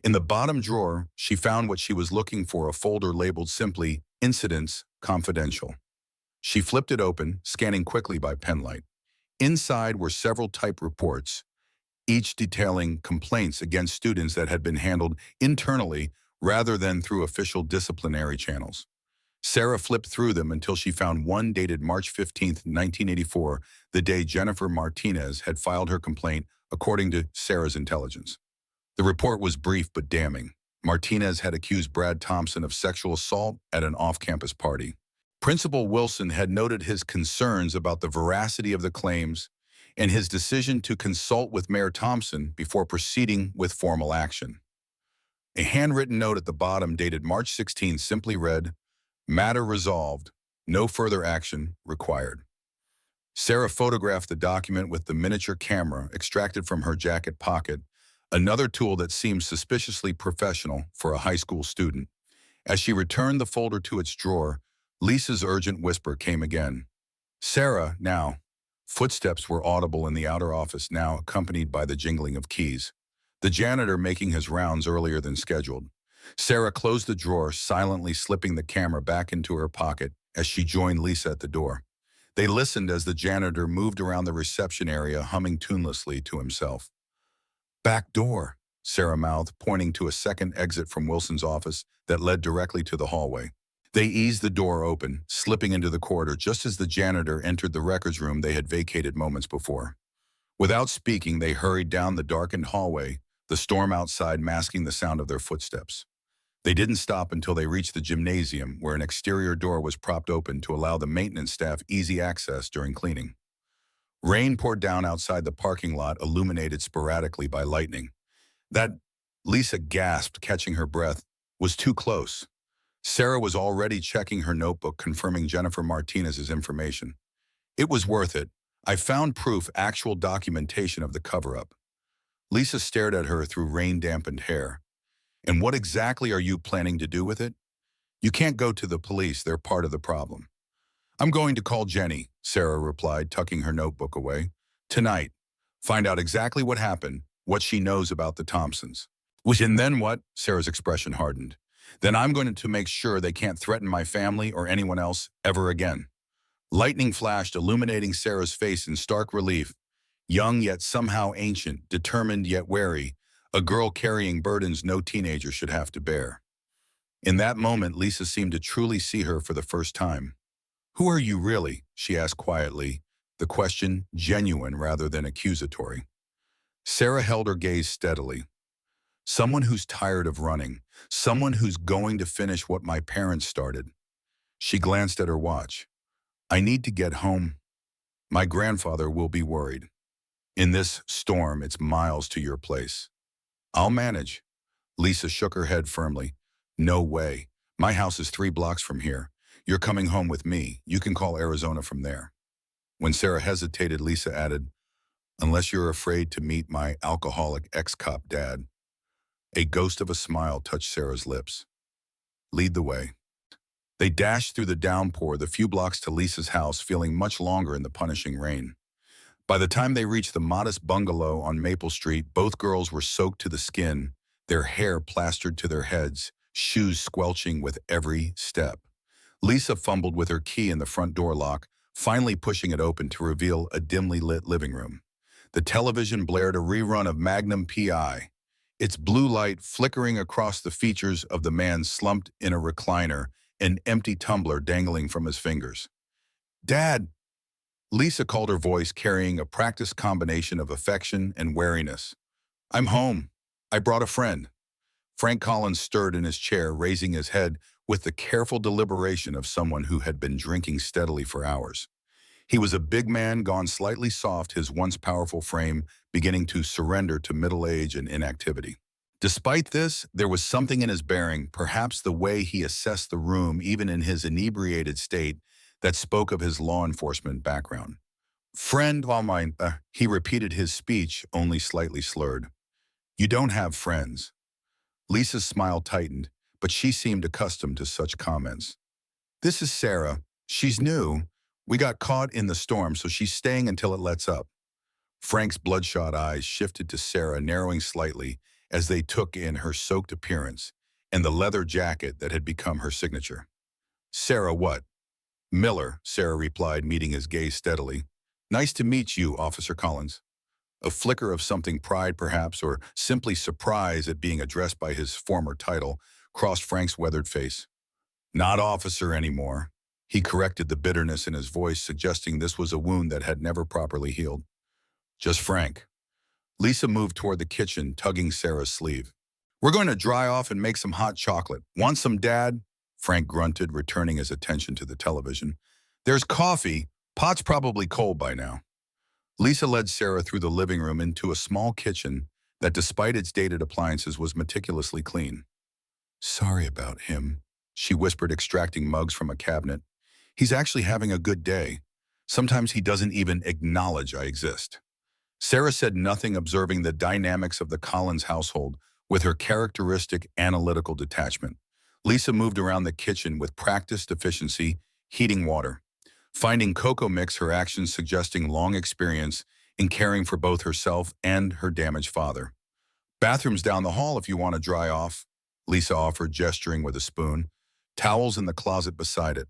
In the bottom drawer, she found what she was looking for, a folder labeled simply Incidents Confidential. She flipped it open, scanning quickly by penlight. Inside were several typed reports, each detailing complaints against students that had been handled internally rather than through official disciplinary channels. Sarah flipped through them until she found one dated March 15, 1984, the day Jennifer Martinez had filed her complaint, according to Sarah's intelligence. The report was brief but damning. Martinez had accused Brad Thompson of sexual assault at an off-campus party. Principal Wilson had noted his concerns about the veracity of the claims and his decision to consult with Mayor Thompson before proceeding with formal action. A handwritten note at the bottom dated March 16 simply read, "Matter resolved. No further action required." Sarah photographed the document with the miniature camera extracted from her jacket pocket, another tool that seemed suspiciously professional for a high school student. As she returned the folder to its drawer, Lisa's urgent whisper came again. "Sarah, now." Footsteps were audible in the outer office now, accompanied by the jingling of keys. The janitor making his rounds earlier than scheduled. Sarah closed the drawer, silently slipping the camera back into her pocket as she joined Lisa at the door. They listened as the janitor moved around the reception area, humming tunelessly to himself. "Back door," Sarah mouthed, pointing to a second exit from Wilson's office that led directly to the hallway. They eased the door open, slipping into the corridor just as the janitor entered the records room they had vacated moments before. Without speaking, they hurried down the darkened hallway, the storm outside masking the sound of their footsteps. They didn't stop until they reached the gymnasium, where an exterior door was propped open to allow the maintenance staff easy access during cleaning. Rain poured down outside the parking lot, illuminated sporadically by lightning. That, Lisa gasped, catching her breath, was too close. Sarah was already checking her notebook, confirming Jennifer Martinez's information. "It was worth it. I found proof, actual documentation of the cover-up." Lisa stared at her through rain-dampened hair. "And what exactly are you planning to do with it?" "You can't go to the police. They're part of the problem." "I'm going to call Jenny," Sarah replied, tucking her notebook away. "Tonight. Find out exactly what happened, what she knows about the Thompsons." "And then what?" Sarah's expression hardened. "Then I'm going to make sure they can't threaten my family or anyone else ever again." Lightning flashed, illuminating Sarah's face in stark relief. Young yet somehow ancient, determined yet wary, a girl carrying burdens no teenager should have to bear. In that moment, Lisa seemed to truly see her for the first time. "Who are you really?" she asked quietly, the question genuine rather than accusatory. Sarah held her gaze steadily. "Someone who's tired of running, someone who's going to finish what my parents started." She glanced at her watch. "I need to get home. My grandfather will be worried. In this storm, it's miles to your place." "I'll manage." Lisa shook her head firmly. "No way. My house is 3 blocks from here. You're coming home with me. You can call Arizona from there." When Sarah hesitated, Lisa added, "Unless you're afraid to meet my alcoholic ex-cop dad." A ghost of a smile touched Sarah's lips. "Lead the way." They dashed through the downpour, the few blocks to Lisa's house, feeling much longer in the punishing rain. By the time they reached the modest bungalow on Maple Street, both girls were soaked to the skin, their hair plastered to their heads, shoes squelching with every step. Lisa fumbled with her key in the front door lock, finally pushing it open to reveal a dimly lit living room. The television blared a rerun of Magnum P.I., its blue light flickering across the features of the man slumped in a recliner, an empty tumbler dangling from his fingers. "Dad!" Lisa called, her voice carrying a practiced combination of affection and wariness. "I'm home. I brought a friend." Frank Collins stirred in his chair, raising his head with the careful deliberation of someone who had been drinking steadily for hours. He was a big man, gone slightly soft, his once powerful frame beginning to surrender to middle age and inactivity. Despite this, there was something in his bearing, perhaps the way he assessed the room even in his inebriated state, that spoke of his law enforcement background. "Friend of mine," he repeated, his speech only slightly slurred. "You don't have friends." Lisa's smile tightened, but she seemed accustomed to such comments. "This is Sarah. She's new. We got caught in the storm, so she's staying until it lets up." Frank's bloodshot eyes shifted to Sarah, narrowing slightly as they took in her soaked appearance and the leather jacket that had become her signature. "Sarah what?" "Miller," Sarah replied, meeting his gaze steadily. "Nice to meet you, Officer Collins." A flicker of something, pride perhaps, or simply surprise at being addressed by his former title, crossed Frank's weathered face. Not officer anymore. He corrected the bitterness in his voice, suggesting this was a wound that had never properly healed. Just Frank. Lisa moved toward the kitchen, tugging Sarah's sleeve. We're going to dry off and make some hot chocolate. Want some, Dad? Frank grunted, returning his attention to the television. There's coffee. Pot's probably cold by now. Lisa led Sarah through the living room into a small kitchen that, despite its dated appliances, was meticulously clean. Sorry about him, she whispered, extracting mugs from a cabinet. He's actually having a good day. Sometimes he doesn't even acknowledge I exist. Sarah said nothing, observing the dynamics of the Collins household with her characteristic analytical detachment. Lisa moved around the kitchen with practiced efficiency, heating water. Finding cocoa mix, her actions suggesting long experience in caring for both herself and her damaged father. Bathroom's down the hall if you want to dry off, Lisa offered, gesturing with a spoon. Towels in the closet beside it.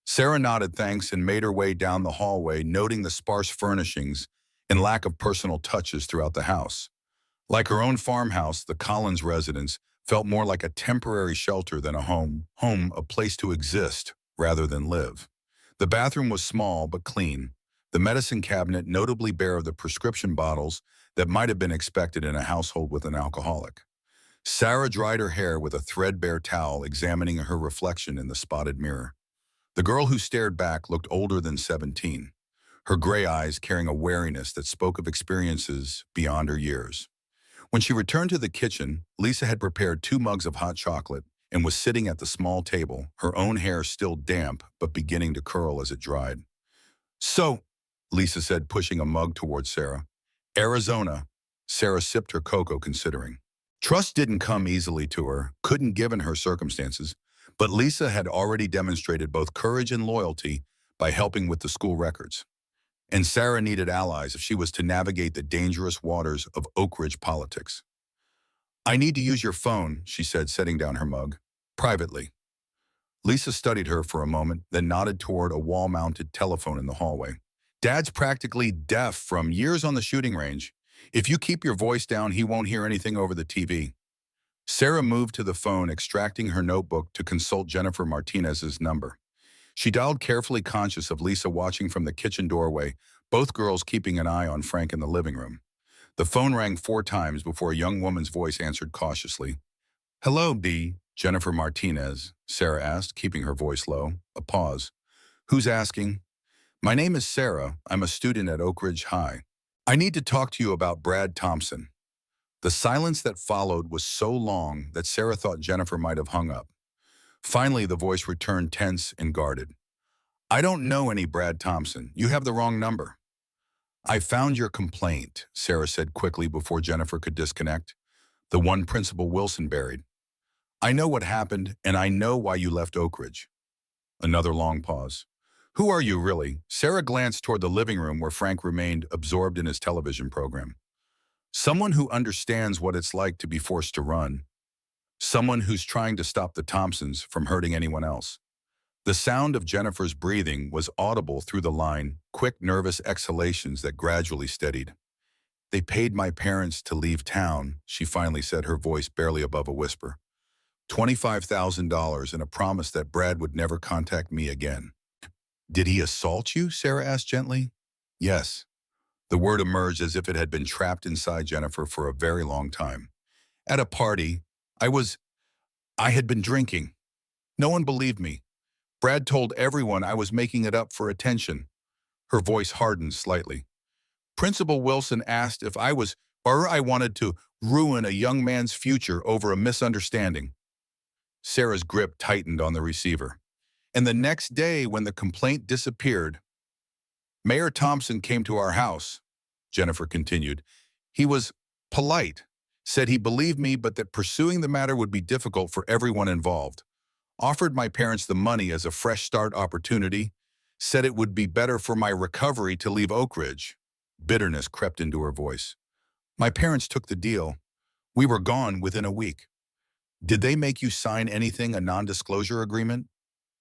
Sarah nodded thanks and made her way down the hallway, noting the sparse furnishings and lack of personal touches throughout the house. Like her own farmhouse, the Collins residence felt more like a temporary shelter than a home, a place to exist rather than live. The bathroom was small but clean, the medicine cabinet notably bare of the prescription bottles that might have been expected in a household with an alcoholic. Sarah dried her hair with a threadbare towel, examining her reflection in the spotted mirror. The girl who stared back looked older than 17, her gray eyes carrying a wariness that spoke of experiences beyond her years. When she returned to the kitchen, Lisa had prepared 2 mugs of hot chocolate and was sitting at the small table, her own hair still damp but beginning to curl as it dried. So, Lisa said, pushing a mug towards Sarah. Arizona. Sarah sipped her cocoa, considering. Trust didn't come easily to her, couldn't given her circumstances, but Lisa had already demonstrated both courage and loyalty by helping with the school records. And Sarah needed allies if she was to navigate the dangerous waters of Oak Ridge politics. I need to use your phone, she said, setting down her mug. Privately. Lisa studied her for a moment, then nodded toward a wall-mounted telephone in the hallway. Dad's practically deaf from years on the shooting range. If you keep your voice down, he won't hear anything over the TV. Sarah moved to the phone, extracting her notebook to consult Jennifer Martinez's number. She dialed carefully, conscious of Lisa watching from the kitchen doorway, both girls keeping an eye on Frank in the living room. The phone rang 4 times before a young woman's voice answered cautiously. Hello, B. Jennifer Martinez, Sarah asked, keeping her voice low. A pause. Who's asking? My name is Sarah. I'm a student at Oak Ridge High. I need to talk to you about Brad Thompson. The silence that followed was so long that Sarah thought Jennifer might have hung up. Finally, the voice returned, tense and guarded. I don't know any Brad Thompson. You have the wrong number. I found your complaint, Sarah said quickly before Jennifer could disconnect. The one Principal Wilson buried. I know what happened, and I know why you left Oak Ridge. Another long pause. Who are you, really? Sarah glanced toward the living room where Frank remained absorbed in his television program. Someone who understands what it's like to be forced to run. Someone who's trying to stop the Thompsons from hurting anyone else. The sound of Jennifer's breathing was audible through the line, quick, nervous exhalations that gradually steadied. They paid my parents to leave town, she finally said, her voice barely above a whisper. $25,000 and a promise that Brad would never contact me again. Did he assault you? Sarah asked gently. Yes. The word emerged as if it had been trapped inside Jennifer for a very long time. At a party, I had been drinking. No one believed me. Brad told everyone I was making it up for attention. Her voice hardened slightly. Principal Wilson asked if I wanted to ruin a young man's future over a misunderstanding. Sarah's grip tightened on the receiver. And the next day, when the complaint disappeared, Mayor Thompson came to our house, Jennifer continued. He was polite, said he believed me but that pursuing the matter would be difficult for everyone involved. Offered my parents the money as a fresh start opportunity, said it would be better for my recovery to leave Oak Ridge. Bitterness crept into her voice. My parents took the deal. We were gone within a week. Did they make you sign anything, a non-disclosure agreement?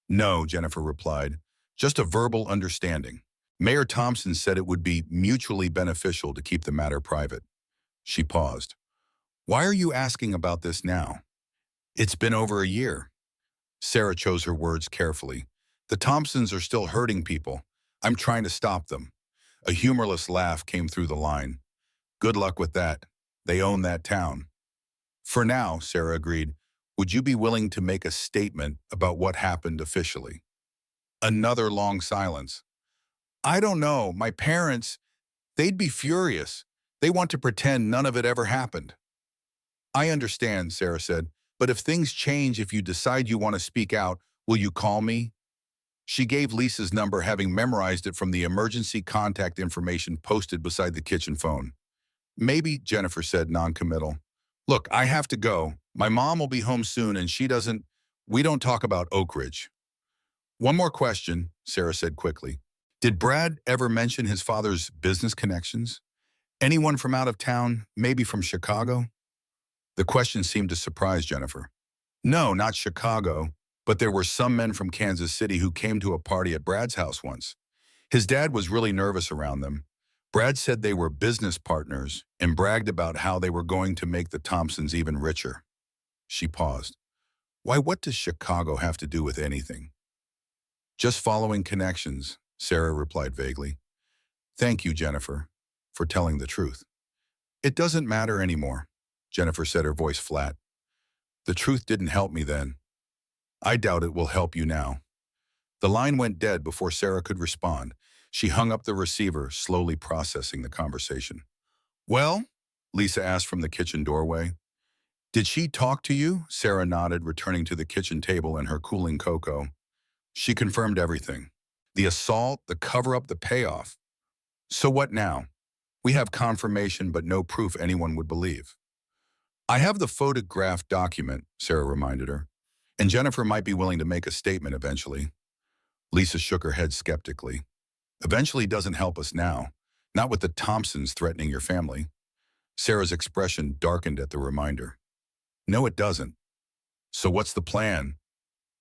No, Jennifer replied. Just a verbal understanding. Mayor Thompson said it would be mutually beneficial to keep the matter private. She paused. Why are you asking about this now? It's been over a year. Sarah chose her words carefully. The Thompsons are still hurting people. I'm trying to stop them. A humorless laugh came through the line. Good luck with that. They own that town. For now, Sarah agreed. Would you be willing to make a statement about what happened officially? Another long silence. I don't know. My parents, they'd be furious. They want to pretend none of it ever happened. I understand, Sarah said, but if things change, if you decide you want to speak out, will you call me? She gave Lisa's number, having memorized it from the emergency contact information posted beside the kitchen phone. Maybe, Jennifer said, non-committal. Look, I have to go. My mom will be home soon and we don't talk about Oak Ridge. One more question, Sarah said quickly. Did Brad ever mention his father's business connections? Anyone from out of town, maybe from Chicago? The question seemed to surprise Jennifer. No, not Chicago, but there were some men from Kansas City who came to a party at Brad's house once. His dad was really nervous around them. Brad said they were business partners and bragged about how they were going to make the Thompsons even richer. She paused. Why, what does Chicago have to do with anything? Just following connections, Sarah replied vaguely. Thank you, Jennifer, for telling the truth. It doesn't matter anymore, Jennifer said, her voice flat. The truth didn't help me then. I doubt it will help you now. The line went dead before Sarah could respond. She hung up the receiver, slowly processing the conversation. Well? Lisa asked from the kitchen doorway. Did she talk to you? Sarah nodded, returning to the kitchen table and her cooling cocoa. She confirmed everything. The assault, the cover-up, the payoff. So what now? We have confirmation, but no proof anyone would believe. I have the photographed document, Sarah reminded her, and Jennifer might be willing to make a statement eventually. Lisa shook her head skeptically. Eventually doesn't help us now, not with the Thompsons threatening your family. Sarah's expression darkened at the reminder. No, it doesn't. So what's the plan?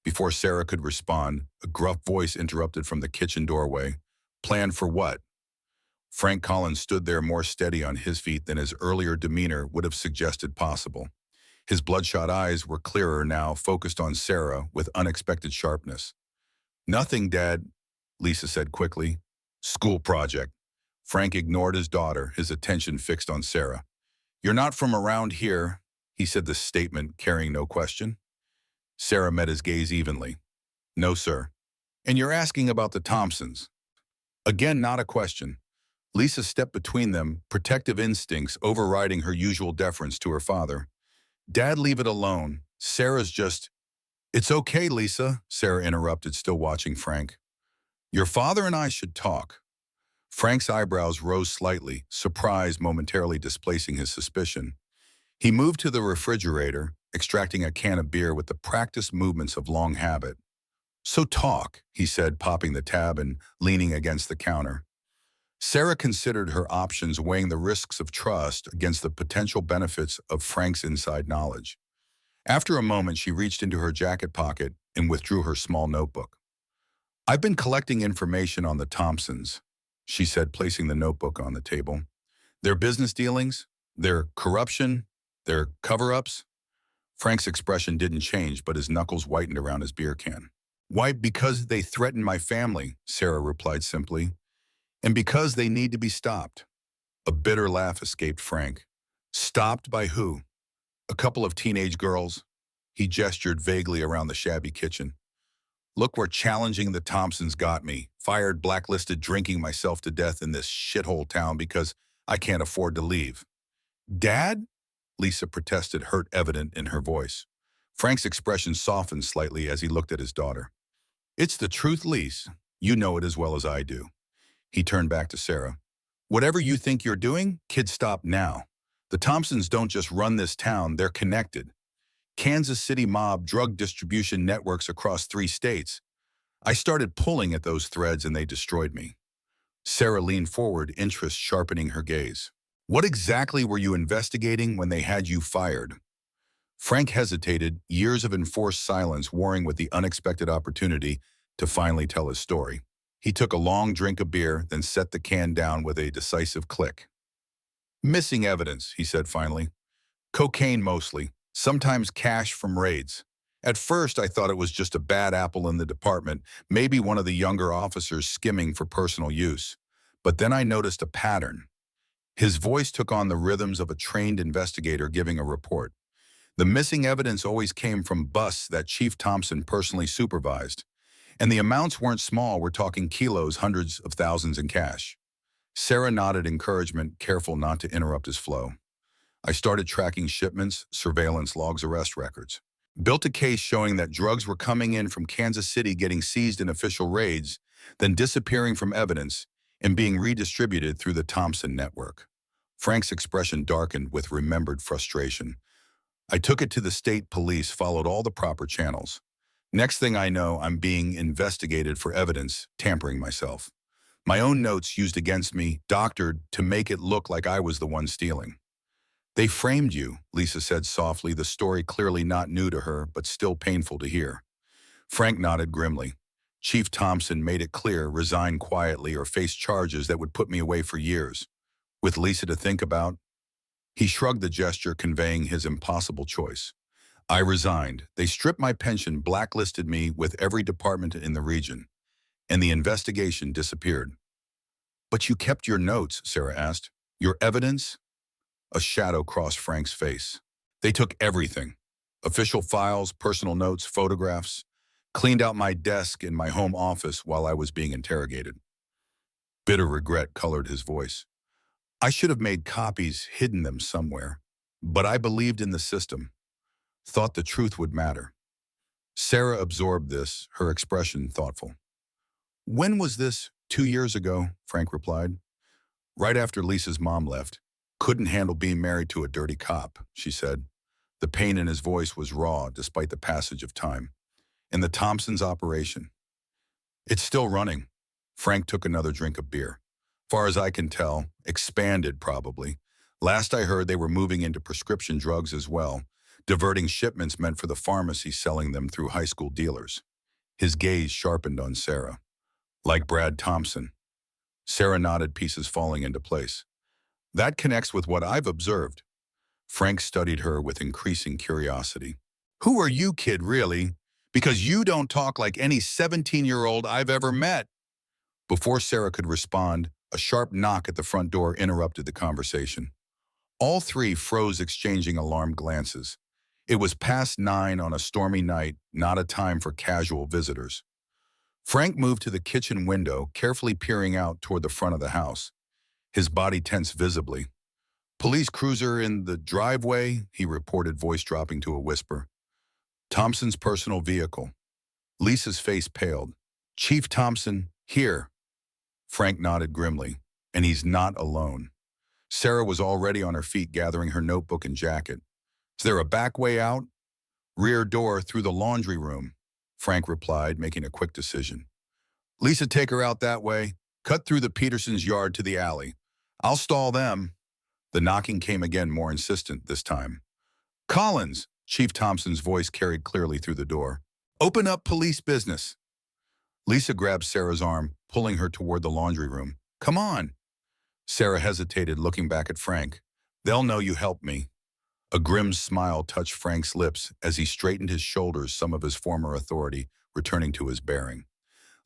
Before Sarah could respond, a gruff voice interrupted from the kitchen doorway. Plan for what? Frank Collins stood there, more steady on his feet than his earlier demeanor would have suggested possible. His bloodshot eyes were clearer now, focused on Sarah with unexpected sharpness. Nothing, Dad, Lisa said quickly. School project. Frank ignored his daughter, his attention fixed on Sarah. You're not from around here, he said, the statement carrying no question. Sarah met his gaze evenly. No, sir. And you're asking about the Thompsons. Again, not a question. Lisa stepped between them, protective instincts overriding her usual deference to her father. Dad, leave it alone. Sarah's just... It's okay, Lisa, Sarah interrupted, still watching Frank. Your father and I should talk. Frank's eyebrows rose slightly, surprise momentarily displacing his suspicion. He moved to the refrigerator, extracting a can of beer with the practiced movements of long habit. So talk, he said, popping the tab and leaning against the counter. Sarah considered her options, weighing the risks of trust against the potential benefits of Frank's inside knowledge. After a moment, she reached into her jacket pocket and withdrew her small notebook. I've been collecting information on the Thompsons, she said, placing the notebook on the table. Their business dealings, their corruption, their cover-ups. Frank's expression didn't change, but his knuckles whitened around his beer can. Why, because they threaten my family, Sarah replied simply. And because they need to be stopped. A bitter laugh escaped Frank. Stopped by who? A couple of teenage girls. He gestured vaguely around the shabby kitchen. Look where challenging the Thompsons got me. Fired, blacklisted, drinking myself to death in this shithole town because I can't afford to leave. Dad? Lisa protested, hurt evident in her voice. Frank's expression softened slightly as he looked at his daughter. It's the truth, Lise. You know it as well as I do. He turned back to Sarah. Whatever you think you're doing, kid, stop now. The Thompsons don't just run this town, they're connected. Kansas City mob drug distribution networks across 3 states. I started pulling at those threads and they destroyed me. Sarah leaned forward, interest sharpening her gaze. What exactly were you investigating when they had you fired? Frank hesitated, years of enforced silence warring with the unexpected opportunity to finally tell his story. He took a long drink of beer, then set the can down with a decisive click. Missing evidence, he said finally. Cocaine mostly, sometimes cash from raids. At first, I thought it was just a bad apple in the department, maybe one of the younger officers skimming for personal use. But then I noticed a pattern. His voice took on the rhythms of a trained investigator giving a report. The missing evidence always came from busts that Chief Thompson personally supervised. And the amounts weren't small, we're talking kilos, hundreds of thousands in cash. Sarah nodded encouragement, careful not to interrupt his flow. I started tracking shipments, surveillance logs, arrest records. Built a case showing that drugs were coming in from Kansas City, getting seized in official raids, then disappearing from evidence and being redistributed through the Thompson network. Frank's expression darkened with remembered frustration. I took it to the state police, followed all the proper channels. Next thing I know, I'm being investigated for evidence, tampering myself. My own notes used against me, doctored to make it look like I was the one stealing. They framed you, Lisa said softly, the story clearly not new to her, but still painful to hear. Frank nodded grimly. Chief Thompson made it clear, resign quietly or face charges that would put me away for years. With Lisa to think about, he shrugged the gesture, conveying his impossible choice. I resigned. They stripped my pension, blacklisted me with every department in the region, and the investigation disappeared. But you kept your notes, Sarah asked. Your evidence? A shadow crossed Frank's face. They took everything. Official files, personal notes, photographs. Cleaned out my desk in my home office while I was being interrogated. Bitter regret colored his voice. I should have made copies, hidden them somewhere. But I believed in the system. Thought the truth would matter. Sarah absorbed this, her expression thoughtful. When was this? 2 years ago, Frank replied. Right after Lisa's mom left. Couldn't handle being married to a dirty cop, she said. The pain in his voice was raw despite the passage of time. And the Thompsons' operation? It's still running. Frank took another drink of beer. Far as I can tell, expanded probably. Last I heard they were moving into prescription drugs as well, diverting shipments meant for the pharmacy, selling them through high school dealers. His gaze sharpened on Sarah. Like Brad Thompson. Sarah nodded, pieces falling into place. That connects with what I've observed. Frank studied her with increasing curiosity. Who are you, kid, really? Because you don't talk like any 17-year-old I've ever met. Before Sarah could respond, a sharp knock at the front door interrupted the conversation. All three froze, exchanging alarmed glances. It was past 9 on a stormy night, not a time for casual visitors. Frank moved to the kitchen window, carefully peering out toward the front of the house. His body tense visibly. Police cruiser in the driveway, he reported, voice dropping to a whisper. Thompson's personal vehicle. Lisa's face paled. Chief Thompson, here. Frank nodded grimly. And he's not alone. Sarah was already on her feet, gathering her notebook and jacket. Is there a back way out? Rear door through the laundry room, Frank replied, making a quick decision. Lisa, take her out that way. Cut through the Petersons' yard to the alley. I'll stall them. The knocking came again, more insistent this time. Collins, Chief Thompson's voice carried clearly through the door. Open up police business. Lisa grabbed Sarah's arm, pulling her toward the laundry room. Come on. Sarah hesitated, looking back at Frank. They'll know you helped me. A grim smile touched Frank's lips as he straightened his shoulders, some of his former authority returning to his bearing.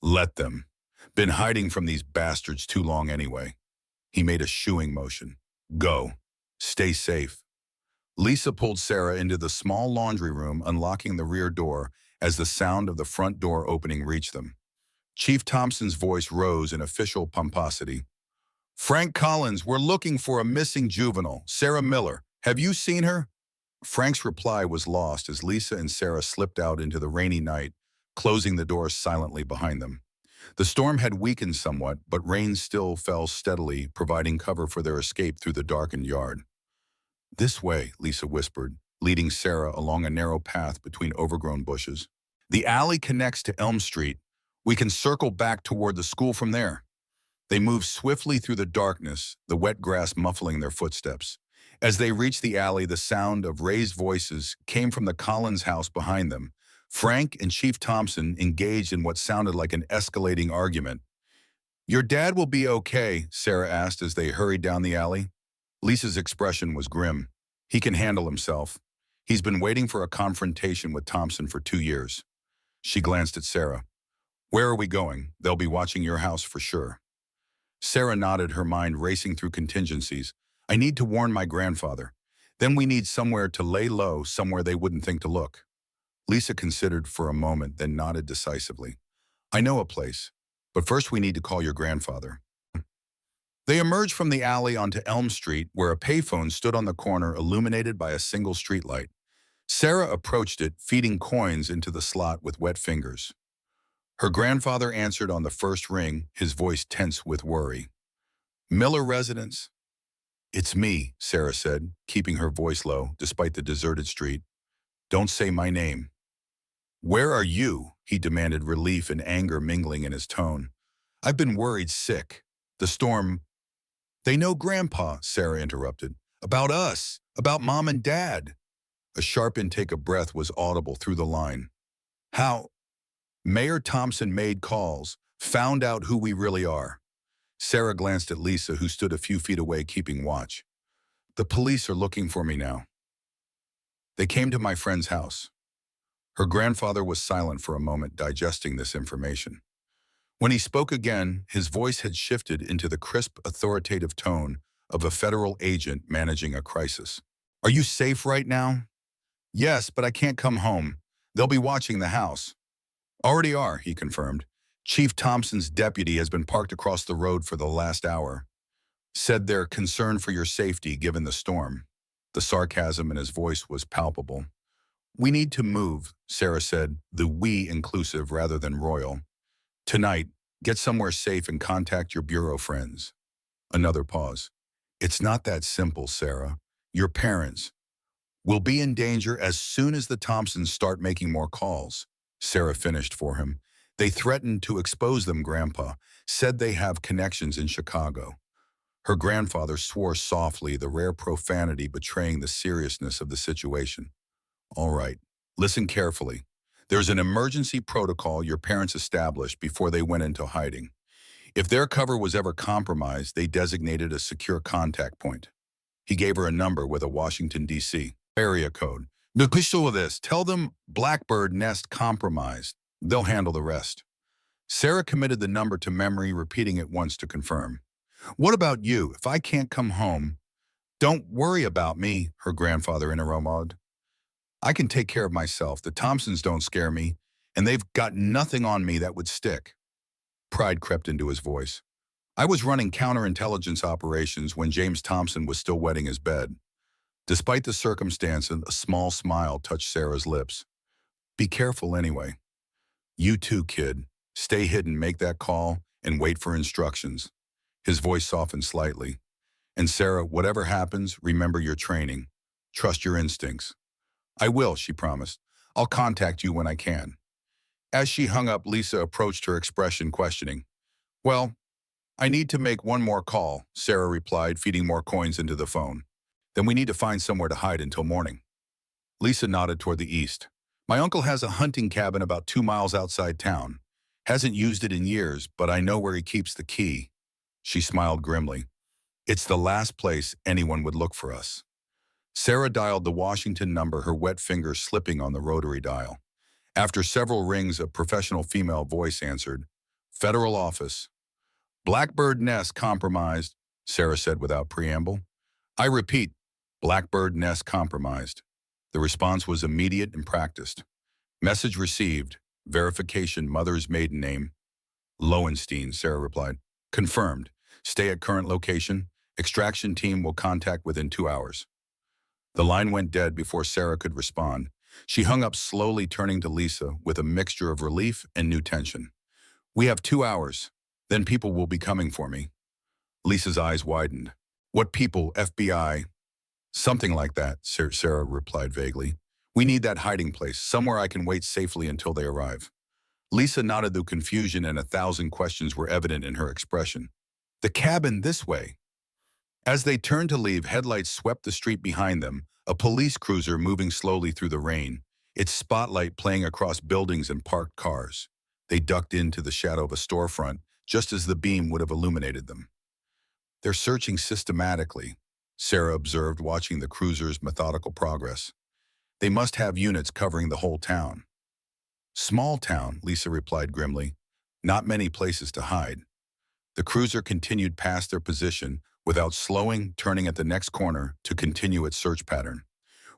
Let them. Been hiding from these bastards too long anyway. He made a shooing motion. Go. Stay safe. Lisa pulled Sarah into the small laundry room, unlocking the rear door as the sound of the front door opening reached them. Chief Thompson's voice rose in official pomposity. Frank Collins, we're looking for a missing juvenile, Sarah Miller. Have you seen her? Frank's reply was lost as Lisa and Sarah slipped out into the rainy night, closing the door silently behind them. The storm had weakened somewhat, but rain still fell steadily, providing cover for their escape through the darkened yard. This way, Lisa whispered, leading Sarah along a narrow path between overgrown bushes. The alley connects to Elm Street. We can circle back toward the school from there. They moved swiftly through the darkness, the wet grass muffling their footsteps. As they reached the alley, the sound of raised voices came from the Collins house behind them. Frank and Chief Thompson engaged in what sounded like an escalating argument. Your dad will be okay, Sarah asked as they hurried down the alley. Lisa's expression was grim. He can handle himself. He's been waiting for a confrontation with Thompson for 2 years. She glanced at Sarah. Where are we going? They'll be watching your house for sure. Sarah nodded, her mind racing through contingencies. I need to warn my grandfather. Then we need somewhere to lay low, somewhere they wouldn't think to look. Lisa considered for a moment, then nodded decisively. I know a place, but first we need to call your grandfather. They emerged from the alley onto Elm Street, where a payphone stood on the corner illuminated by a single streetlight. Sarah approached it, feeding coins into the slot with wet fingers. Her grandfather answered on the first ring, his voice tense with worry. Miller residence? It's me, Sarah said, keeping her voice low despite the deserted street. Don't say my name. Where are you? He demanded, relief and anger mingling in his tone. I've been worried sick. The storm. They know Grandpa, Sarah interrupted. About us. About Mom and Dad. A sharp intake of breath was audible through the line. How? Mayor Thompson made calls, found out who we really are. Sarah glanced at Lisa, who stood a few feet away keeping watch. The police are looking for me now. They came to my friend's house. Her grandfather was silent for a moment, digesting this information. When he spoke again, his voice had shifted into the crisp, authoritative tone of a federal agent managing a crisis. Are you safe right now? Yes, but I can't come home. They'll be watching the house. Already are, he confirmed. Chief Thompson's deputy has been parked across the road for the last hour. Said they're concerned for your safety given the storm. The sarcasm in his voice was palpable. We need to move, Sarah said, the we inclusive rather than royal. Tonight, get somewhere safe and contact your bureau friends. Another pause. It's not that simple, Sarah. Your parents will be in danger as soon as the Thompsons start making more calls. Sarah finished for him. They threatened to expose them, Grandpa. Said they have connections in Chicago. Her grandfather swore softly, the rare profanity betraying the seriousness of the situation. All right, listen carefully. There's an emergency protocol your parents established before they went into hiding. If their cover was ever compromised, they designated a secure contact point. He gave her a number with a Washington, D.C. area code. Tell them Blackbird nest compromised. They'll handle the rest. Sarah committed the number to memory, repeating it once to confirm. What about you? If I can't come home, don't worry about me, her grandfather interrupted. I can take care of myself. The Thompsons don't scare me, and they've got nothing on me that would stick. Pride crept into his voice. I was running counterintelligence operations when James Thompson was still wetting his bed. Despite the circumstances, a small smile touched Sarah's lips. Be careful anyway. You too, kid. Stay hidden, make that call, and wait for instructions. His voice softened slightly. And Sarah, whatever happens, remember your training. Trust your instincts. I will, she promised. I'll contact you when I can. As she hung up, Lisa approached her, expression questioning. Well, I need to make one more call, Sarah replied, feeding more coins into the phone. Then we need to find somewhere to hide until morning. Lisa nodded toward the east. My uncle has a hunting cabin about 2 miles outside town. Hasn't used it in years, but I know where he keeps the key. She smiled grimly. It's the last place anyone would look for us. Sarah dialed the Washington number, her wet fingers slipping on the rotary dial. After several rings, a professional female voice answered. Federal office. Blackbird nest compromised, Sarah said without preamble. I repeat, Blackbird nest compromised. The response was immediate and practiced. Message received. Verification, mother's maiden name. Lowenstein, Sarah replied. Confirmed. Stay at current location. Extraction team will contact within 2 hours. The line went dead before Sarah could respond. She hung up slowly, turning to Lisa with a mixture of relief and new tension. We have 2 hours. Then people will be coming for me. Lisa's eyes widened. What people, FBI? Something like that, Sarah replied vaguely. We need that hiding place, somewhere I can wait safely until they arrive. Lisa nodded, though confusion and 1,000 questions were evident in her expression. The cabin this way. As they turned to leave, headlights swept the street behind them, a police cruiser moving slowly through the rain, its spotlight playing across buildings and parked cars. They ducked into the shadow of a storefront, just as the beam would have illuminated them. They're searching systematically, Sarah observed, watching the cruiser's methodical progress. They must have units covering the whole town. Small town, Lisa replied grimly. Not many places to hide. The cruiser continued past their position without slowing, turning at the next corner to continue its search pattern.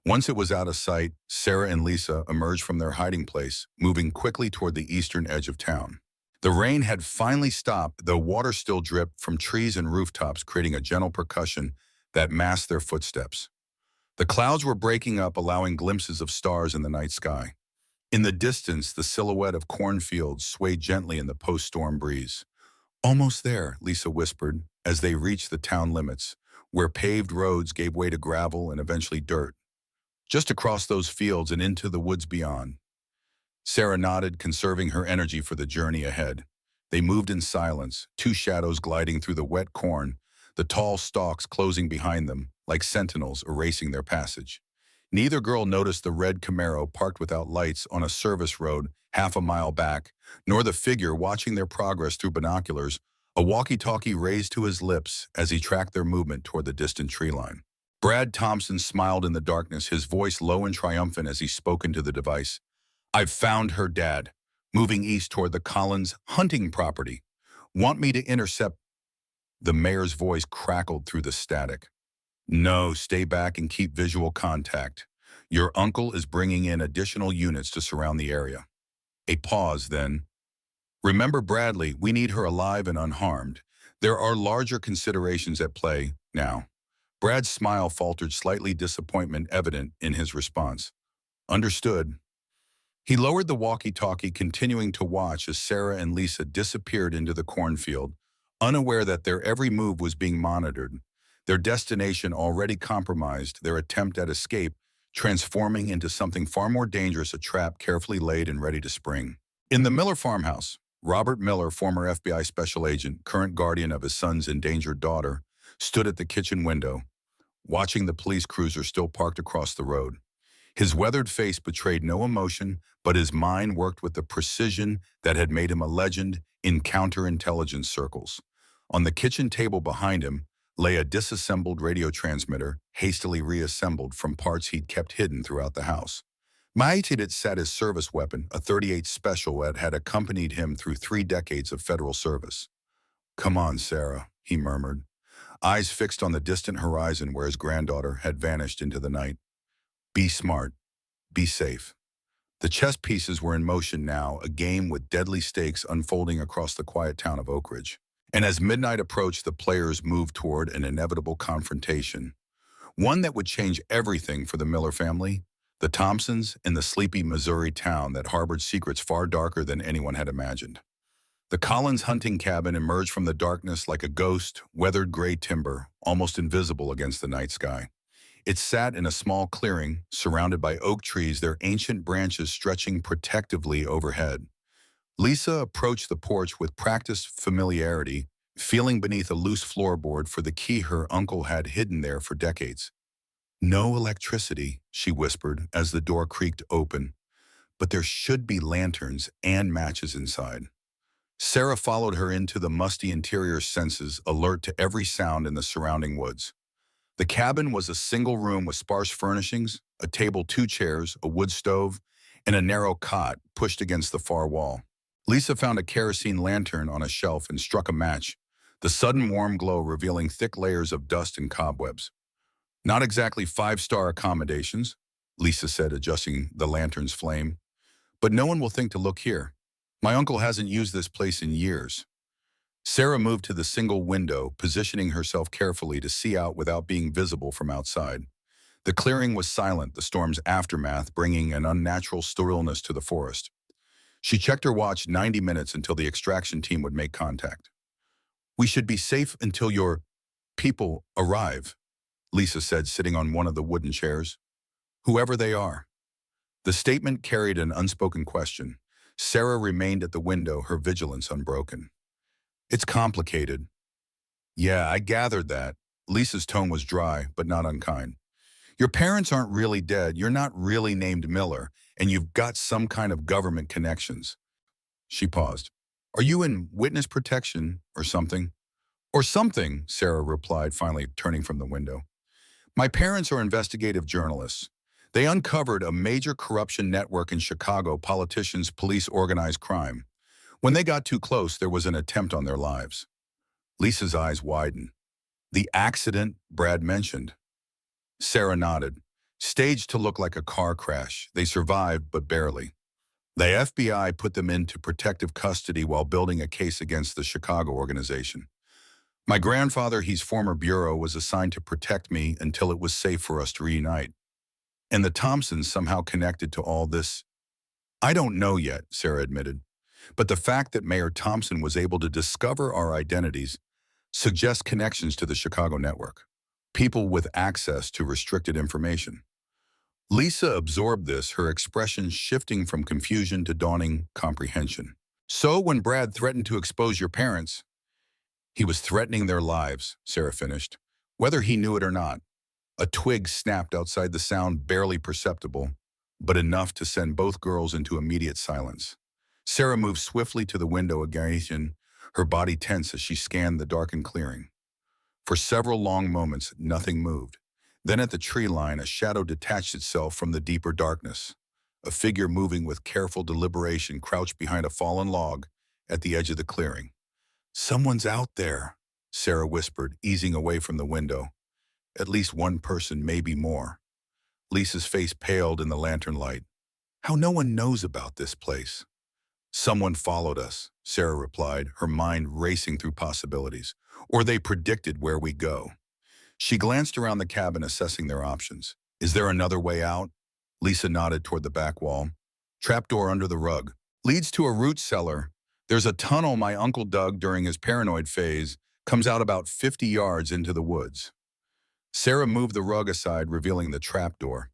Once it was out of sight, Sarah and Lisa emerged from their hiding place, moving quickly toward the eastern edge of town. The rain had finally stopped, though water still dripped from trees and rooftops, creating a gentle percussion that masked their footsteps. The clouds were breaking up, allowing glimpses of stars in the night sky. In the distance, the silhouette of cornfields swayed gently in the post-storm breeze. Almost there, Lisa whispered, as they reached the town limits, where paved roads gave way to gravel and eventually dirt. Just across those fields and into the woods beyond. Sarah nodded, conserving her energy for the journey ahead. They moved in silence, two shadows gliding through the wet corn, the tall stalks closing behind them, like sentinels erasing their passage. Neither girl noticed the red Camaro parked without lights on a service road half a mile back, nor the figure watching their progress through binoculars, a walkie-talkie raised to his lips as he tracked their movement toward the distant tree line. Brad Thompson smiled in the darkness, his voice low and triumphant as he spoke into the device. I've found her, Dad, moving east toward the Collins hunting property. Want me to intercept? The mayor's voice crackled through the static. No, stay back and keep visual contact. Your uncle is bringing in additional units to surround the area. A pause, then. Remember Bradley, we need her alive and unharmed. There are larger considerations at play now. Brad's smile faltered, slightly disappointment evident in his response. Understood. He lowered the walkie-talkie, continuing to watch as Sarah and Lisa disappeared into the cornfield, unaware that their every move was being monitored, their destination already compromised, their attempt at escape transforming into something far more dangerous, a trap carefully laid and ready to spring. In the Miller farmhouse, Robert Miller, former FBI special agent, current guardian of his son's endangered daughter, stood at the kitchen window, watching the police cruiser still parked across the road. His weathered face betrayed no emotion, but his mind worked with the precision that had made him a legend in counterintelligence circles. On the kitchen table behind him lay a disassembled radio transmitter, hastily reassembled from parts he'd kept hidden throughout the house. Behind it sat his service weapon, a .38 Special that had accompanied him through 3 decades of federal service. Come on, Sarah, he murmured, eyes fixed on the distant horizon where his granddaughter had vanished into the night. Be smart. Be safe. The chess pieces were in motion now, a game with deadly stakes unfolding across the quiet town of Oak Ridge. And as midnight approached, the players moved toward an inevitable confrontation, one that would change everything for the Miller family, the Thompsons, in the sleepy Missouri town that harbored secrets far darker than anyone had imagined. The Collins hunting cabin emerged from the darkness like a ghost, weathered gray timber, almost invisible against the night sky. It sat in a small clearing, surrounded by oak trees, their ancient branches stretching protectively overhead. Lisa approached the porch with practiced familiarity, feeling beneath a loose floorboard for the key her uncle had hidden there for decades. No electricity, she whispered as the door creaked open, but there should be lanterns and matches inside. Sarah followed her into the musty interior, senses alert to every sound in the surrounding woods. The cabin was a single room with sparse furnishings, a table, 2 chairs, a wood stove, and a narrow cot pushed against the far wall. Lisa found a kerosene lantern on a shelf and struck a match, the sudden warm glow revealing thick layers of dust and cobwebs. Not exactly 5-star accommodations, Lisa said, adjusting the lantern's flame. But no one will think to look here. My uncle hasn't used this place in years. Sarah moved to the single window, positioning herself carefully to see out without being visible from outside. The clearing was silent, the storm's aftermath bringing an unnatural stillness to the forest. She checked her watch, 90 minutes until the extraction team would make contact. We should be safe until your people arrive, Lisa said, sitting on one of the wooden chairs. Whoever they are. The statement carried an unspoken question. Sarah remained at the window, her vigilance unbroken. It's complicated. Yeah, I gathered that. Lisa's tone was dry, but not unkind. Your parents aren't really dead, you're not really named Miller, and you've got some kind of government connections. She paused. Are you in witness protection or something? Or something, Sarah replied, finally turning from the window. My parents are investigative journalists. They uncovered a major corruption network in Chicago. Politicians, police, organized crime. When they got too close, there was an attempt on their lives. Lisa's eyes widened. The accident Brad mentioned. Sarah nodded. Staged to look like a car crash. They survived, but barely. The FBI put them into protective custody while building a case against the Chicago organization. My grandfather, he's former bureau, was assigned to protect me until it was safe for us to reunite. And the Thompsons somehow connected to all this. I don't know yet, Sarah admitted. But the fact that Mayor Thompson was able to discover our identities suggests connections to the Chicago network. People with access to restricted information. Lisa absorbed this, her expression shifting from confusion to dawning comprehension. So when Brad threatened to expose your parents, he was threatening their lives, Sarah finished, whether he knew it or not. A twig snapped outside the sound, barely perceptible, but enough to send both girls into immediate silence. Sarah moved swiftly to the window again, her body tense as she scanned the darkened clearing. For several long moments, nothing moved. Then at the tree line, a shadow detached itself from the deeper darkness. A figure moving with careful deliberation crouched behind a fallen log at the edge of the clearing. Someone's out there, Sarah whispered, easing away from the window. At least one person, maybe more. Lisa's face paled in the lantern light. How no one knows about this place. Someone followed us, Sarah replied, her mind racing through possibilities. Or they predicted where we go. She glanced around the cabin, assessing their options. Is there another way out? Lisa nodded toward the back wall. Trapdoor under the rug. Leads to a root cellar. There's a tunnel my uncle dug during his paranoid phase. Comes out about 50 yards into the woods. Sarah moved the rug aside, revealing the trapdoor.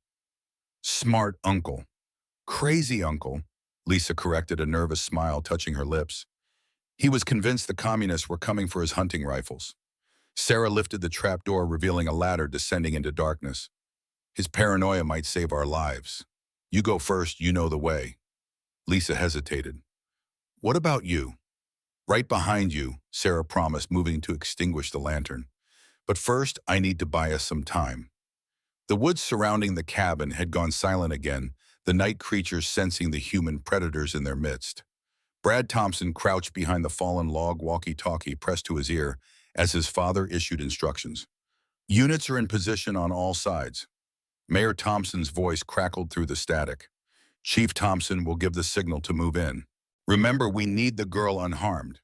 Smart uncle. Crazy uncle, Lisa corrected, a nervous smile touching her lips. He was convinced the communists were coming for his hunting rifles. Sarah lifted the trapdoor, revealing a ladder descending into darkness. His paranoia might save our lives. You go first, you know the way. Lisa hesitated. What about you? Right behind you, Sarah promised, moving to extinguish the lantern. But first, I need to buy us some time. The woods surrounding the cabin had gone silent again, the night creatures sensing the human predators in their midst. Brad Thompson crouched behind the fallen log, walkie-talkie pressed to his ear as his father issued instructions. Units are in position on all sides. Mayor Thompson's voice crackled through the static. Chief Thompson will give the signal to move in. Remember, we need the girl unharmed.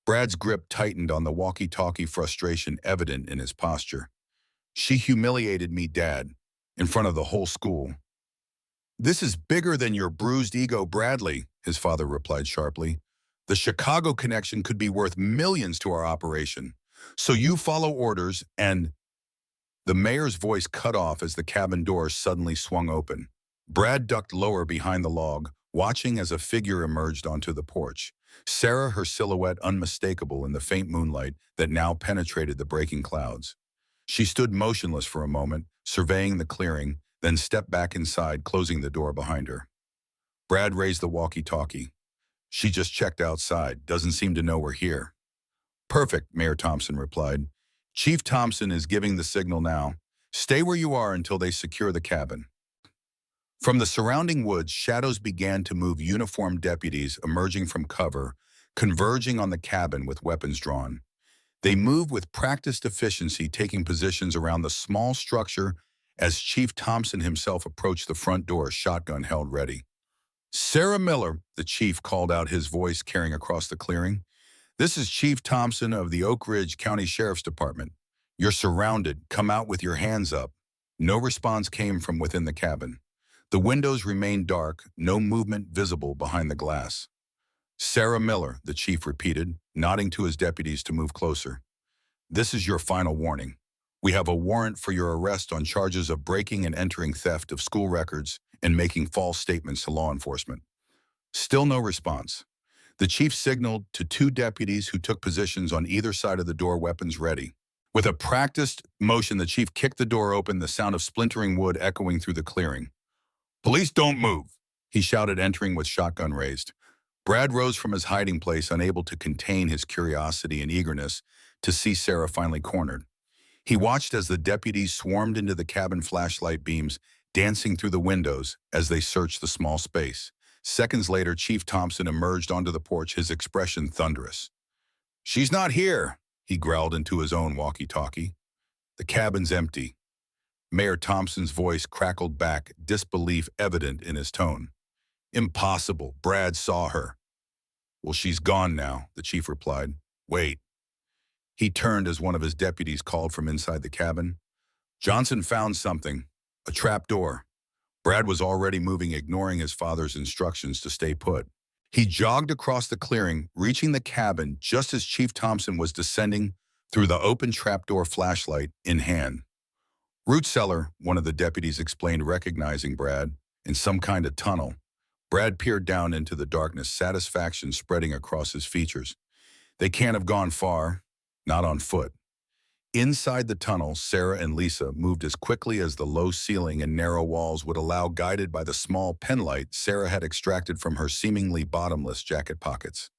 Brad's grip tightened on the walkie-talkie, frustration evident in his posture. She humiliated me, Dad, in front of the whole school. This is bigger than your bruised ego, Bradley, his father replied sharply. The Chicago connection could be worth millions to our operation. So you follow orders and... The mayor's voice cut off as the cabin door suddenly swung open. Brad ducked lower behind the log, watching as a figure emerged onto the porch. Sarah, her silhouette unmistakable in the faint moonlight that now penetrated the breaking clouds. She stood motionless for a moment, surveying the clearing, then stepped back inside, closing the door behind her. Brad raised the walkie-talkie. She just checked outside, doesn't seem to know we're here. Perfect, Mayor Thompson replied. Chief Thompson is giving the signal now. Stay where you are until they secure the cabin. From the surrounding woods, shadows began to move, uniformed deputies emerging from cover, converging on the cabin with weapons drawn. They moved with practiced efficiency, taking positions around the small structure as Chief Thompson himself approached the front door, shotgun held ready. Sarah Miller, the chief called out, his voice carrying across the clearing. This is Chief Thompson of the Oak Ridge County Sheriff's Department. You're surrounded. Come out with your hands up. No response came from within the cabin. The windows remained dark, no movement visible behind the glass. Sarah Miller, the chief repeated, nodding to his deputies to move closer. This is your final warning. We have a warrant for your arrest on charges of breaking and entering, theft of school records, and making false statements to law enforcement. Still no response. The chief signaled to two deputies who took positions on either side of the door, weapons ready. With a practiced motion, the chief kicked the door open, the sound of splintering wood echoing through the clearing. Police don't move, he shouted, entering with shotgun raised. Brad rose from his hiding place, unable to contain his curiosity and eagerness to see Sarah finally cornered. He watched as the deputies swarmed into the cabin, flashlight beams dancing through the windows as they searched the small space. Seconds later, Chief Thompson emerged onto the porch, his expression thunderous. "She's not here," he growled into his own walkie-talkie. "The cabin's empty." Mayor Thompson's voice crackled back, disbelief evident in his tone. "Impossible. Brad saw her." "Well, she's gone now," the chief replied. "Wait." He turned as one of his deputies called from inside the cabin. "Johnson found something. A trap door." Brad was already moving, ignoring his father's instructions to stay put. He jogged across the clearing, reaching the cabin just as Chief Thompson was descending through the open trapdoor, flashlight in hand. "Root cellar," one of the deputies explained, recognizing Brad, "in some kind of tunnel." Brad peered down into the darkness, satisfaction spreading across his features. "They can't have gone far, not on foot." Inside the tunnel, Sarah and Lisa moved as quickly as the low ceiling and narrow walls would allow, guided by the small penlight Sarah had extracted from her seemingly bottomless jacket pockets.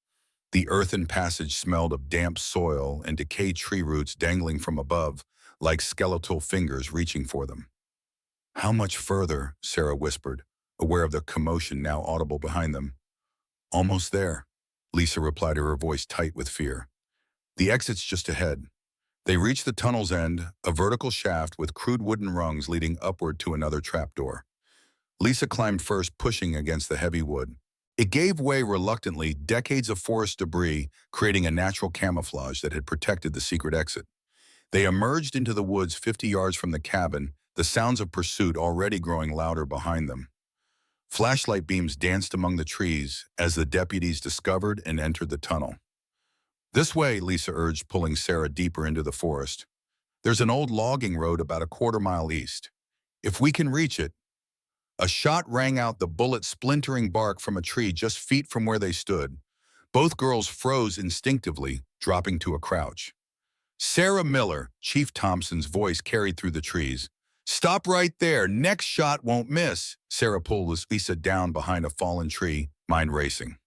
The earthen passage smelled of damp soil and decayed tree roots dangling from above, like skeletal fingers reaching for them. "How much further?" Sarah whispered, aware of the commotion now audible behind them. "Almost there," Lisa replied, her voice tight with fear. "The exit's just ahead." They reached the tunnel's end, a vertical shaft with crude wooden rungs leading upward to another trapdoor. Lisa climbed first, pushing against the heavy wood. It gave way reluctantly, decades of forest debris creating a natural camouflage that had protected the secret exit. They emerged into the woods 50 yards from the cabin, the sounds of pursuit already growing louder behind them. Flashlight beams danced among the trees as the deputies discovered and entered the tunnel. "This way," Lisa urged, pulling Sarah deeper into the forest. "There's an old logging road about a quarter-mile east. If we can reach it." A shot rang out, the bullet splintering bark from a tree just feet from where they stood. Both girls froze instinctively, dropping to a crouch. "Sarah Miller," Chief Thompson's voice carried through the trees. "Stop right there. Next shot won't miss." Sarah pulled Lisa down behind a fallen tree, mind racing.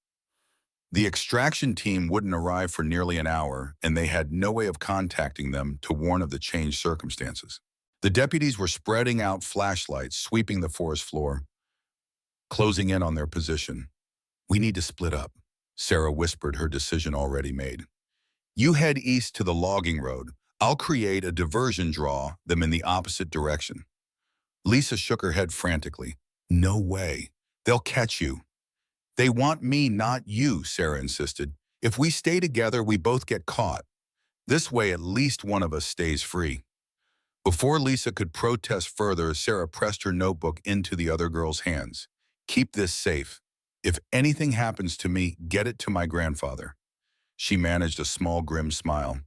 The extraction team wouldn't arrive for nearly an hour, and they had no way of contacting them to warn of the changed circumstances. The deputies were spreading out flashlights, sweeping the forest floor, closing in on their position. "We need to split up," Sarah whispered, her decision already made. "You head east to the logging road. I'll create a diversion, draw them in the opposite direction." Lisa shook her head frantically. "No way. They'll catch you." "They want me, not you," Sarah insisted. "If we stay together, we both get caught. This way, at least one of us stays free." Before Lisa could protest further, Sarah pressed her notebook into the other girl's hands. "Keep this safe. If anything happens to me, get it to my grandfather." She managed a small, grim smile.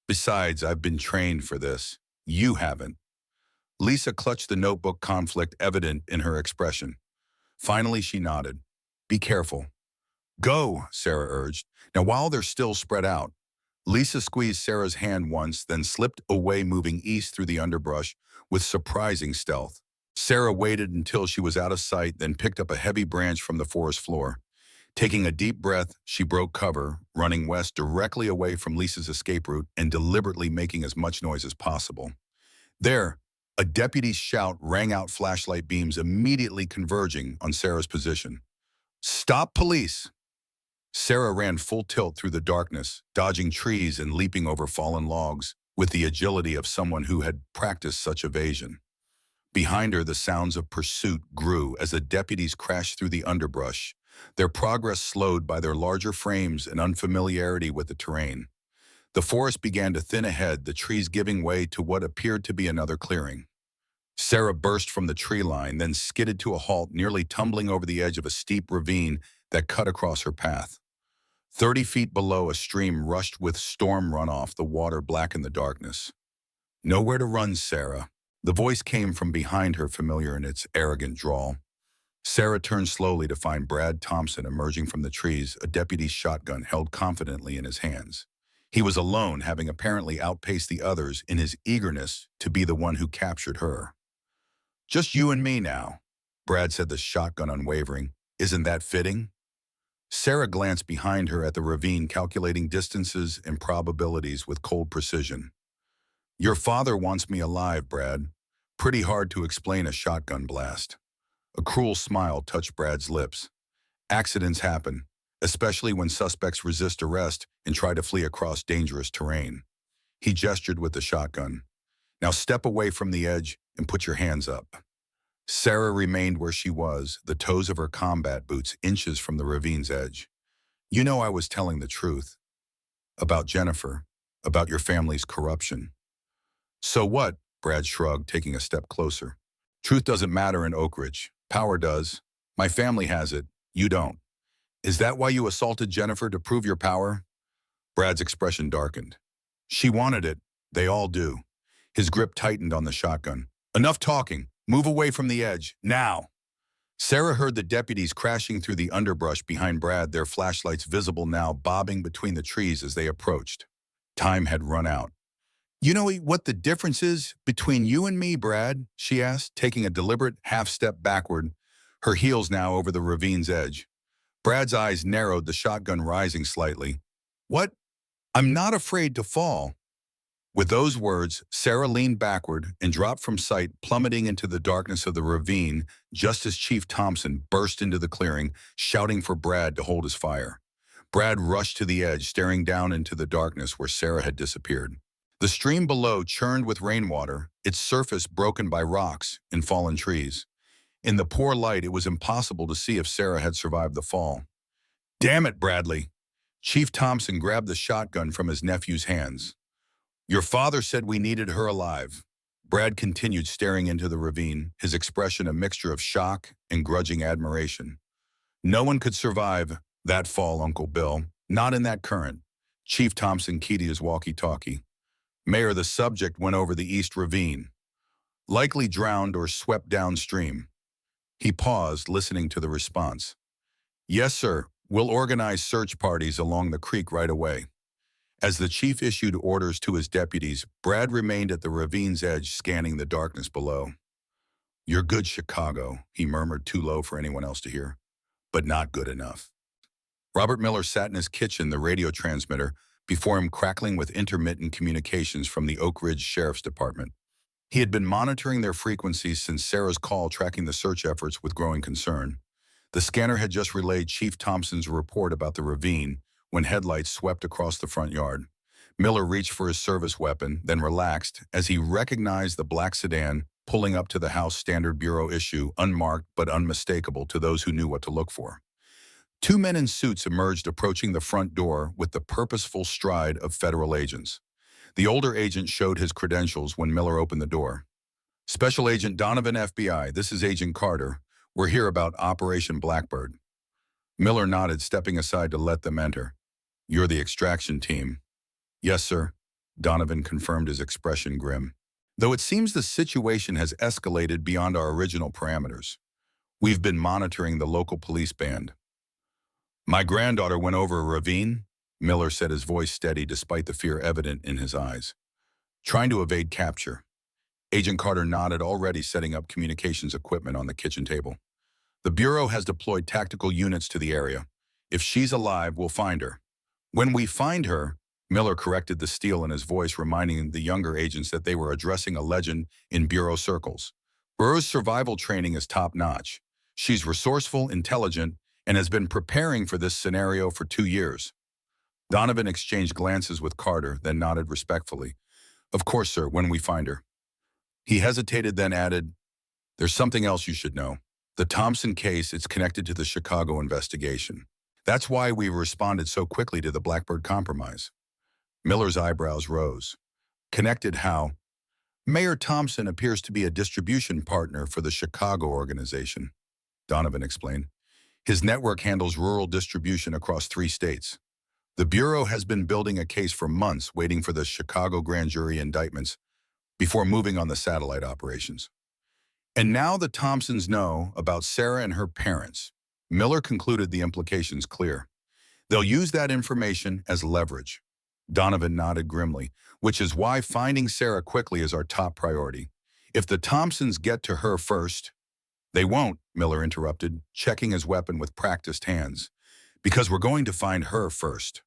"Besides, I've been trained for this. You haven't." Lisa clutched the notebook, conflict evident in her expression. Finally, she nodded. "Be careful." "Go," Sarah urged. Now, while they're still spread out, Lisa squeezed Sarah's hand once, then slipped away, moving east through the underbrush with surprising stealth. Sarah waited until she was out of sight, then picked up a heavy branch from the forest floor. Taking a deep breath, she broke cover, running west directly away from Lisa's escape route and deliberately making as much noise as possible. There, a deputy's shout rang out, flashlight beams immediately converging on Sarah's position. "Stop, police!" Sarah ran full tilt through the darkness, dodging trees and leaping over fallen logs with the agility of someone who had practiced such evasion. Behind her, the sounds of pursuit grew as the deputies crashed through the underbrush, their progress slowed by their larger frames and unfamiliarity with the terrain. The forest began to thin ahead, the trees giving way to what appeared to be another clearing. Sarah burst from the tree line, then skidded to a halt, nearly tumbling over the edge of a steep ravine that cut across her path. 30 feet below, a stream rushed with storm runoff, the water black in the darkness. "Nowhere to run, Sarah." The voice came from behind her, familiar in its arrogant drawl. Sarah turned slowly to find Brad Thompson emerging from the trees, a deputy's shotgun held confidently in his hands. He was alone, having apparently outpaced the others in his eagerness to be the one who captured her. "Just you and me now," Brad said, the shotgun unwavering. "Isn't that fitting?" Sarah glanced behind her at the ravine, calculating distances and probabilities with cold precision. "Your father wants me alive, Brad. Pretty hard to explain a shotgun blast. A cruel smile touched Brad's lips. Accidents happen, especially when suspects resist arrest and try to flee across dangerous terrain. He gestured with the shotgun. Now step away from the edge and put your hands up. Sarah remained where she was, the toes of her combat boots inches from the ravine's edge. You know I was telling the truth. About Jennifer. About your family's corruption. So what? Brad shrugged, taking a step closer. Truth doesn't matter in Oak Ridge. Power does. My family has it. You don't. Is that why you assaulted Jennifer, to prove your power? Brad's expression darkened. She wanted it. They all do. His grip tightened on the shotgun. Enough talking. Move away from the edge. Now. Sarah heard the deputies crashing through the underbrush behind Brad, their flashlights visible now, bobbing between the trees as they approached. Time had run out. You know what the difference is between you and me, Brad? She asked, taking a deliberate half-step backward, her heels now over the ravine's edge. Brad's eyes narrowed, the shotgun rising slightly. What? I'm not afraid to fall. With those words, Sarah leaned backward and dropped from sight, plummeting into the darkness of the ravine just as Chief Thompson burst into the clearing, shouting for Brad to hold his fire. Brad rushed to the edge, staring down into the darkness where Sarah had disappeared. The stream below churned with rainwater, its surface broken by rocks and fallen trees. In the poor light, it was impossible to see if Sarah had survived the fall. Damn it, Bradley! Chief Thompson grabbed the shotgun from his nephew's hands. Your father said we needed her alive. Brad continued staring into the ravine, his expression a mixture of shock and grudging admiration. No one could survive that fall, Uncle Bill. Not in that current. Chief Thompson keyed his walkie-talkie. Mayor, the subject went over the East Ravine. Likely drowned or swept downstream. He paused, listening to the response. Yes, sir. We'll organize search parties along the creek right away. As the chief issued orders to his deputies, Brad remained at the ravine's edge, scanning the darkness below. You're good, Chicago, he murmured, too low for anyone else to hear. But not good enough. Robert Miller sat in his kitchen, the radio transmitter before him crackling with intermittent communications from the Oak Ridge Sheriff's Department. He had been monitoring their frequencies since Sarah's call, tracking the search efforts with growing concern. The scanner had just relayed Chief Thompson's report about the ravine when headlights swept across the front yard. Miller reached for his service weapon, then relaxed as he recognized the black sedan pulling up to the house, standard bureau issue, unmarked but unmistakable to those who knew what to look for. Two men in suits emerged, approaching the front door with the purposeful stride of federal agents. The older agent showed his credentials when Miller opened the door. Special Agent Donovan, FBI, this is Agent Carter. We're here about Operation Blackbird. Miller nodded, stepping aside to let them enter. You're the extraction team. Yes, sir. Donovan confirmed, his expression grim. Though it seems the situation has escalated beyond our original parameters. We've been monitoring the local police band. My granddaughter went over a ravine, Miller said, his voice steady despite the fear evident in his eyes. Trying to evade capture. Agent Carter nodded, already setting up communications equipment on the kitchen table. The Bureau has deployed tactical units to the area. If she's alive, we'll find her. When we find her, Miller corrected the steel in his voice, reminding the younger agents that they were addressing a legend in Bureau circles. Burroughs' survival training is top-notch. She's resourceful, intelligent, and has been preparing for this scenario for 2 years. Donovan exchanged glances with Carter, then nodded respectfully. Of course, sir, when we find her. He hesitated, then added, there's something else you should know. The Thompson case, it's connected to the Chicago investigation. That's why we responded so quickly to the Blackbird compromise. Miller's eyebrows rose. Connected how? Mayor Thompson appears to be a distribution partner for the Chicago organization, Donovan explained. His network handles rural distribution across 3 states. The Bureau has been building a case for months, waiting for the Chicago grand jury indictments before moving on the satellite operations. And now the Thompsons know about Sarah and her parents. Miller concluded, the implications clear. They'll use that information as leverage. Donovan nodded grimly, which is why finding Sarah quickly is our top priority. If the Thompsons get to her first, they won't, Miller interrupted, checking his weapon with practiced hands, because we're going to find her first.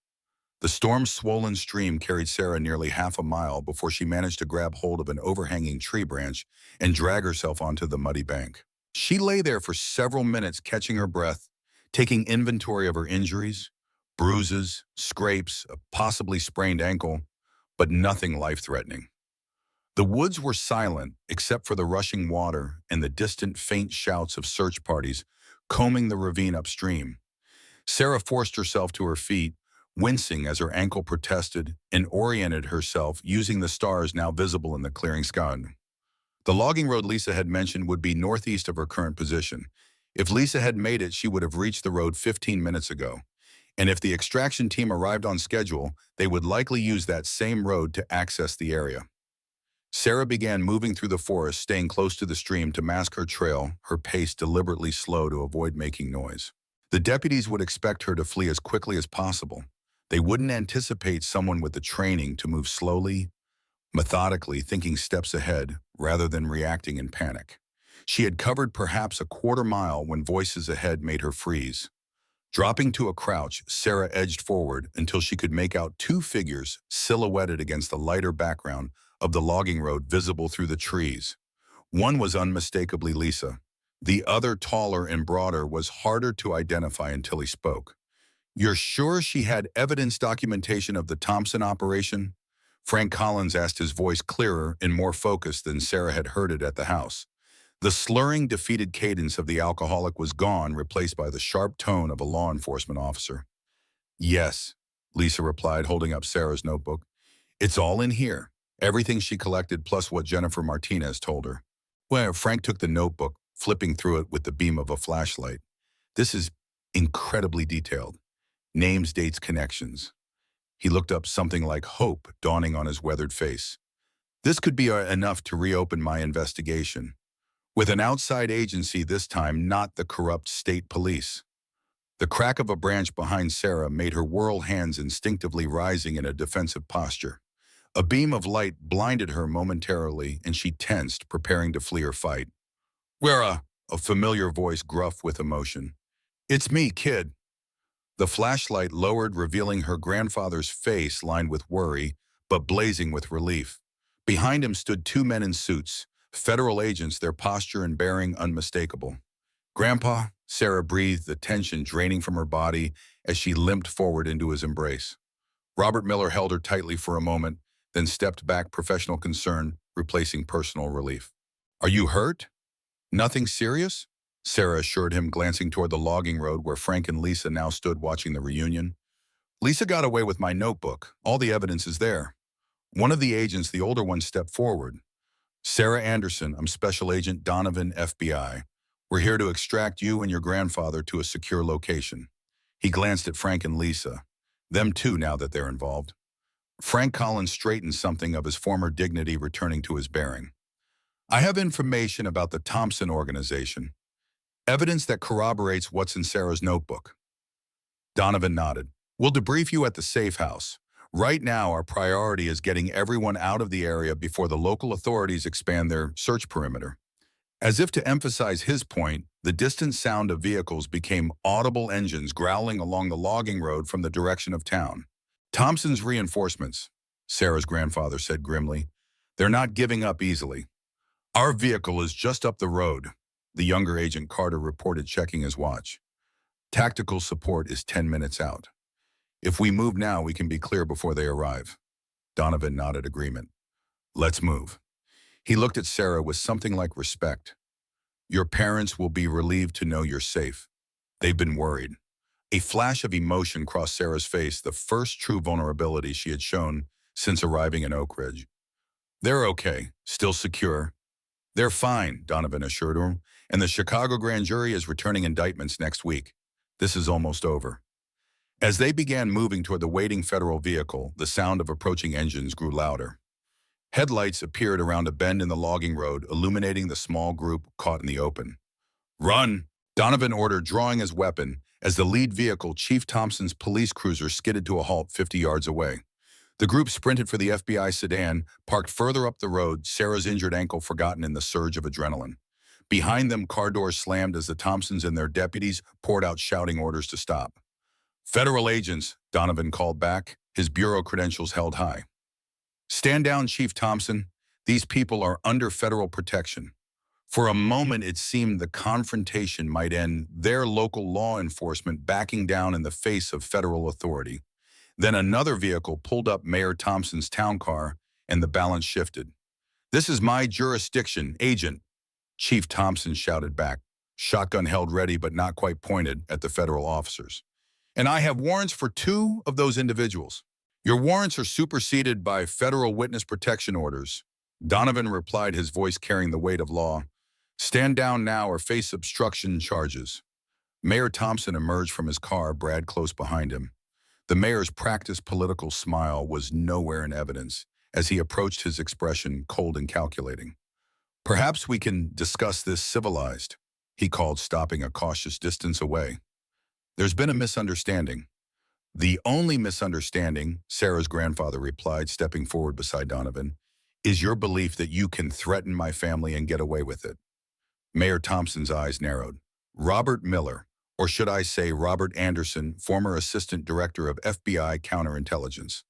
The storm's swollen stream carried Sarah nearly half a mile before she managed to grab hold of an overhanging tree branch and drag herself onto the muddy bank. She lay there for several minutes, catching her breath, taking inventory of her injuries, bruises, scrapes, a possibly sprained ankle, but nothing life-threatening. The woods were silent except for the rushing water and the distant faint shouts of search parties combing the ravine upstream. Sarah forced herself to her feet, wincing as her ankle protested, and oriented herself using the stars now visible in the clearing sky. The logging road Lisa had mentioned would be northeast of her current position. If Lisa had made it, she would have reached the road 15 minutes ago. And if the extraction team arrived on schedule, they would likely use that same road to access the area. Sarah began moving through the forest, staying close to the stream to mask her trail, her pace deliberately slow to avoid making noise. The deputies would expect her to flee as quickly as possible. They wouldn't anticipate someone with the training to move slowly, methodically, thinking steps ahead rather than reacting in panic. She had covered perhaps a quarter-mile when voices ahead made her freeze. Dropping to a crouch, Sarah edged forward until she could make out two figures silhouetted against the lighter background of the logging road visible through the trees. One was unmistakably Lisa. The other, taller and broader, was harder to identify until he spoke. "You're sure she had evidence documentation of the Thompson operation?" Frank Collins asked, his voice clearer and more focused than Sarah had heard it at the house. The slurring, defeated cadence of the alcoholic was gone, replaced by the sharp tone of a law enforcement officer. "Yes," Lisa replied, holding up Sarah's notebook. "It's all in here. Everything she collected plus what Jennifer Martinez told her." Well, Frank took the notebook, flipping through it with the beam of a flashlight. "This is incredibly detailed. Names, dates, connections." He looked up, something like hope dawning on his weathered face. "This could be enough to reopen my investigation. With an outside agency this time, not the corrupt state police." The crack of a branch behind Sarah made her whirl, hands instinctively rising in a defensive posture. A beam of light blinded her momentarily, and she tensed, preparing to flee or fight. "Where a familiar voice gruff with emotion. "It's me, kid." The flashlight lowered, revealing her grandfather's face lined with worry, but blazing with relief. Behind him stood two men in suits, federal agents, their posture and bearing unmistakable. "Grandpa," Sarah breathed, the tension draining from her body as she limped forward into his embrace. Robert Miller held her tightly for a moment, then stepped back, professional concern replacing personal relief. "Are you hurt?" "Nothing serious?" Sarah assured him, glancing toward the logging road where Frank and Lisa now stood watching the reunion. "Lisa got away with my notebook. All the evidence is there." One of the agents, the older one, stepped forward. "Sarah Anderson, I'm Special Agent Donovan, FBI. We're here to extract you and your grandfather to a secure location." He glanced at Frank and Lisa. Them too, now that they're involved. Frank Collins straightened, something of his former dignity returning to his bearing. "I have information about the Thompson organization. Evidence that corroborates what's in Sarah's notebook." Donovan nodded. "We'll debrief you at the safe house. Right now, our priority is getting everyone out of the area before the local authorities expand their search perimeter." As if to emphasize his point, the distant sound of vehicles became audible, engines growling along the logging road from the direction of town. "Thompson's reinforcements," Sarah's grandfather said grimly. "They're not giving up easily." "Our vehicle is just up the road," the younger Agent Carter reported, checking his watch. "Tactical support is 10 minutes out. If we move now, we can be clear before they arrive." Donovan nodded agreement. "Let's move." He looked at Sarah with something like respect. "Your parents will be relieved to know you're safe. They've been worried." A flash of emotion crossed Sarah's face, the first true vulnerability she had shown since arriving in Oak Ridge. "They're okay, still secure." "They're fine," Donovan assured her, "and the Chicago grand jury is returning indictments next week. This is almost over." As they began moving toward the waiting federal vehicle, the sound of approaching engines grew louder. Headlights appeared around a bend in the logging road, illuminating the small group caught in the open. "Run!" Donovan ordered, drawing his weapon, as the lead vehicle, Chief Thompson's police cruiser, skidded to a halt 50 yards away. The group sprinted for the FBI sedan, parked further up the road, Sarah's injured ankle forgotten in the surge of adrenaline. Behind them, car doors slammed as the Thompsons and their deputies poured out, shouting orders to stop. "Federal agents," Donovan called back, his bureau credentials held high. "Stand down, Chief Thompson. These people are under federal protection." For a moment, it seemed the confrontation might end, their local law enforcement backing down in the face of federal authority. Then another vehicle pulled up Mayor Thompson's town car, and the balance shifted. "This is my jurisdiction, Agent," Chief Thompson shouted back, shotgun held ready but not quite pointed at the federal officers. "And I have warrants for 2 of those individuals." "Your warrants are superseded by federal witness protection orders," Donovan replied, his voice carrying the weight of law. "Stand down now or face obstruction charges." Mayor Thompson emerged from his car, Brad close behind him. The mayor's practiced political smile was nowhere in evidence as he approached, his expression cold and calculating. "Perhaps we can discuss this civilized," he called, stopping a cautious distance away. "There's been a misunderstanding." "The only misunderstanding," Sarah's grandfather replied, stepping forward beside Donovan, "is your belief that you can threaten my family and get away with it." Mayor Thompson's eyes narrowed. "Robert Miller, or should I say Robert Anderson, former Assistant Director of FBI Counterintelligence.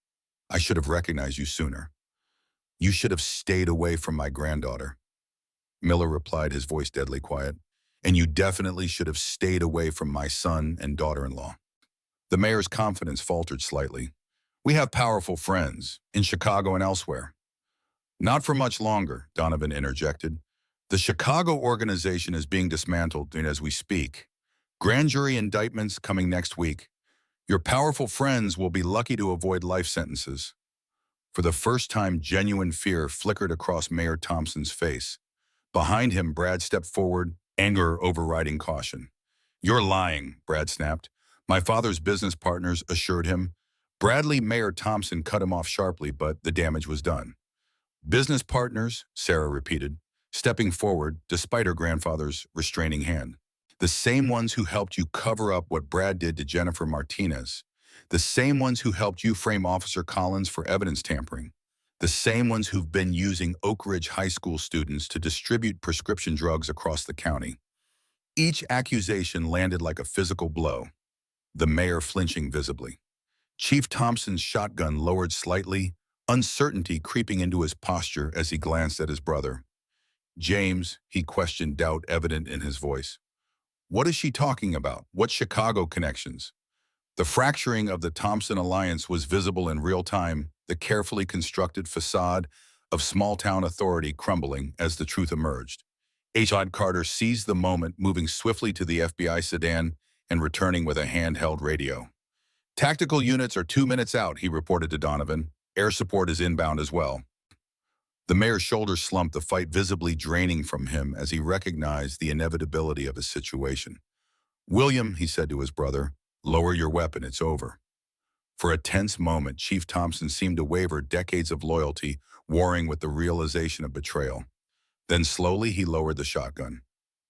I should have recognized you sooner. You should have stayed away from my granddaughter." Miller replied, his voice deadly quiet. "And you definitely should have stayed away from my son and daughter-in-law." The mayor's confidence faltered slightly. "We have powerful friends, in Chicago and elsewhere." "Not for much longer," Donovan interjected. "The Chicago organization is being dismantled as we speak. Grand jury indictments coming next week. Your powerful friends will be lucky to avoid life sentences." For the first time, genuine fear flickered across Mayor Thompson's face. Behind him, Brad stepped forward, anger overriding caution. "You're lying," Brad snapped. "My father's business partners assured him." Bradley Mayor Thompson cut him off sharply, but the damage was done. "Business partners," Sarah repeated, stepping forward despite her grandfather's restraining hand. "The same ones who helped you cover up what Brad did to Jennifer Martinez. The same ones who helped you frame Officer Collins for evidence tampering. The same ones who've been using Oak Ridge High School students to distribute prescription drugs across the county." Each accusation landed like a physical blow, the mayor flinching visibly. Chief Thompson's shotgun lowered slightly, uncertainty creeping into his posture as he glanced at his brother. "James," he questioned, doubt evident in his voice. "What is she talking about? What Chicago connections?" The fracturing of the Thompson alliance was visible in real time, the carefully constructed facade of small-town authority crumbling as the truth emerged. H.I. Carter seized the moment, moving swiftly to the FBI sedan and returning with a handheld radio. "Tactical units are 2 minutes out," he reported to Donovan. "Air support is inbound as well." The mayor's shoulders slumped, the fight visibly draining from him as he recognized the inevitability of his situation. "William," he said to his brother, "lower your weapon, it's over." For a tense moment, Chief Thompson seemed to waver, decades of loyalty warring with the realization of betrayal. Then slowly he lowered the shotgun.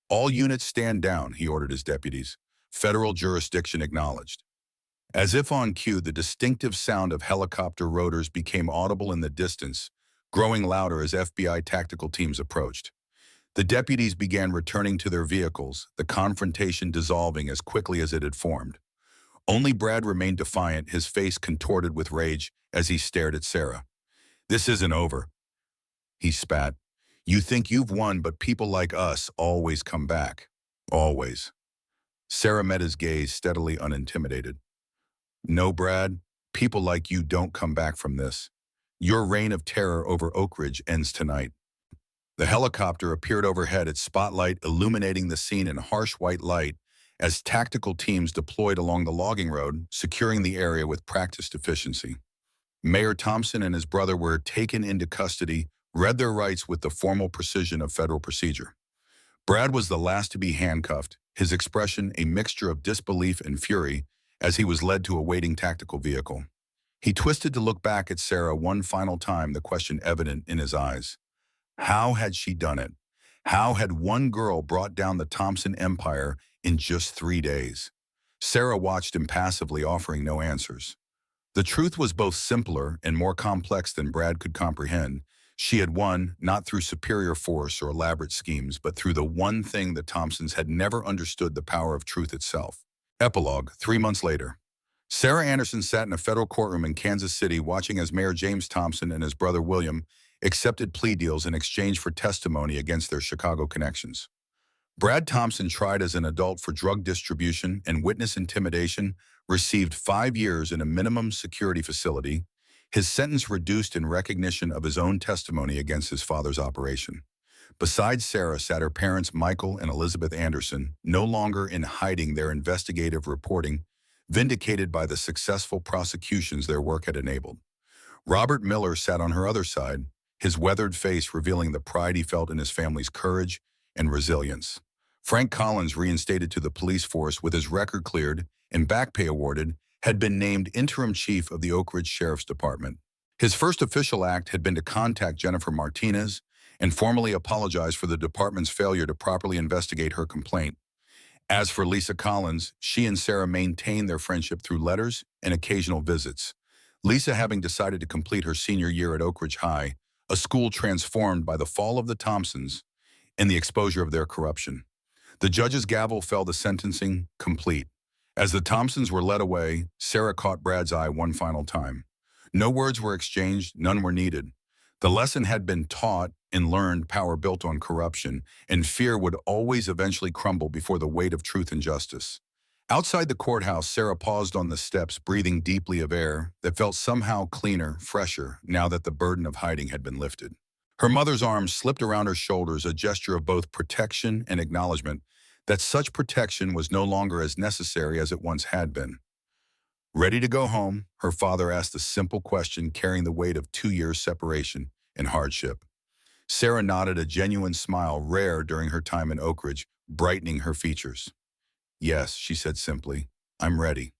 "All units stand down," he ordered his deputies. "Federal jurisdiction acknowledged." As if on cue, the distinctive sound of helicopter rotors became audible in the distance, growing louder as FBI tactical teams approached. The deputies began returning to their vehicles, the confrontation dissolving as quickly as it had formed. Only Brad remained defiant, his face contorted with rage as he stared at Sarah. "This isn't over," he spat. "You think you've won, but people like us always come back. Always." Sarah met his gaze, steadily unintimidated. "No, Brad, people like you don't come back from this. Your reign of terror over Oak Ridge ends tonight." The helicopter appeared overhead, its spotlight illuminating the scene in harsh white light as tactical teams deployed along the logging road, securing the area with practiced efficiency. Mayor Thompson and his brother were taken into custody, read their rights with the formal precision of federal procedure. Brad was the last to be handcuffed, his expression a mixture of disbelief and fury as he was led to a waiting tactical vehicle. He twisted to look back at Sarah one final time, the question evident in his eyes. How had she done it? How had one girl brought down the Thompson empire in just 3 days? Sarah watched impassively, offering no answers. The truth was both simpler and more complex than Brad could comprehend. She had won, not through superior force or elaborate schemes, but through the one thing the Thompsons had never understood: the power of truth itself. Epilogue, 3 months later. Sarah Anderson sat in a federal courtroom in Kansas City watching as Mayor James Thompson and his brother William accepted plea deals in exchange for testimony against their Chicago connections. Brad Thompson, tried as an adult for drug distribution and witness intimidation, received 5 years in a minimum security facility, his sentence reduced in recognition of his own testimony against his father's operation. Beside Sarah sat her parents Michael and Elizabeth Anderson, no longer in hiding their investigative reporting, vindicated by the successful prosecutions their work had enabled. Robert Miller sat on her other side, his weathered face revealing the pride he felt in his family's courage and resilience. Frank Collins, reinstated to the police force with his record cleared and back pay awarded, had been named interim chief of the Oak Ridge Sheriff's Department. His first official act had been to contact Jennifer Martinez and formally apologize for the department's failure to properly investigate her complaint. As for Lisa Collins, she and Sarah maintained their friendship through letters and occasional visits. Lisa having decided to complete her senior year at Oak Ridge High, a school transformed by the fall of the Thompsons and the exposure of their corruption. The judge's gavel fell, the sentencing complete. As the Thompsons were led away, Sarah caught Brad's eye one final time. No words were exchanged, none were needed. The lesson had been taught and learned: power built on corruption, and fear would always eventually crumble before the weight of truth and justice. Outside the courthouse, Sarah paused on the steps, breathing deeply of air that felt somehow cleaner, fresher, now that the burden of hiding had been lifted. Her mother's arms slipped around her shoulders, a gesture of both protection and acknowledgement that such protection was no longer as necessary as it once had been. Ready to go home, her father asked a simple question carrying the weight of 2 years' separation and hardship. Sarah nodded, a genuine smile rare during her time in Oak Ridge, brightening her features. "Yes," she said simply, "I'm ready."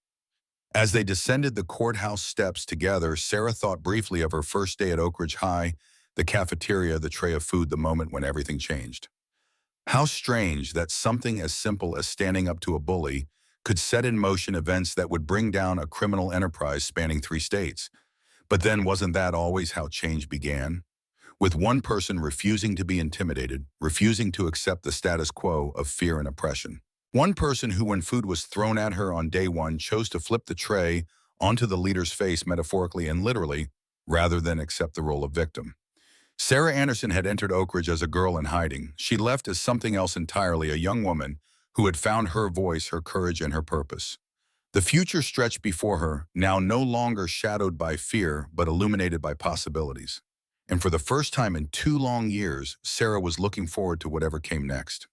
As they descended the courthouse steps together, Sarah thought briefly of her first day at Oak Ridge High, the cafeteria, the tray of food, the moment when everything changed. How strange that something as simple as standing up to a bully could set in motion events that would bring down a criminal enterprise spanning 3 states. But then, wasn't that always how change began? With one person refusing to be intimidated, refusing to accept the status quo of fear and oppression. One person who, when food was thrown at her on day one, chose to flip the tray onto the leader's face, metaphorically and literally, rather than accept the role of victim. Sarah Anderson had entered Oak Ridge as a girl in hiding. She left as something else entirely, a young woman who had found her voice, her courage, and her purpose. The future stretched before her, now no longer shadowed by fear, but illuminated by possibilities. And for the first time in 2 long years, Sarah was looking forward to whatever came next.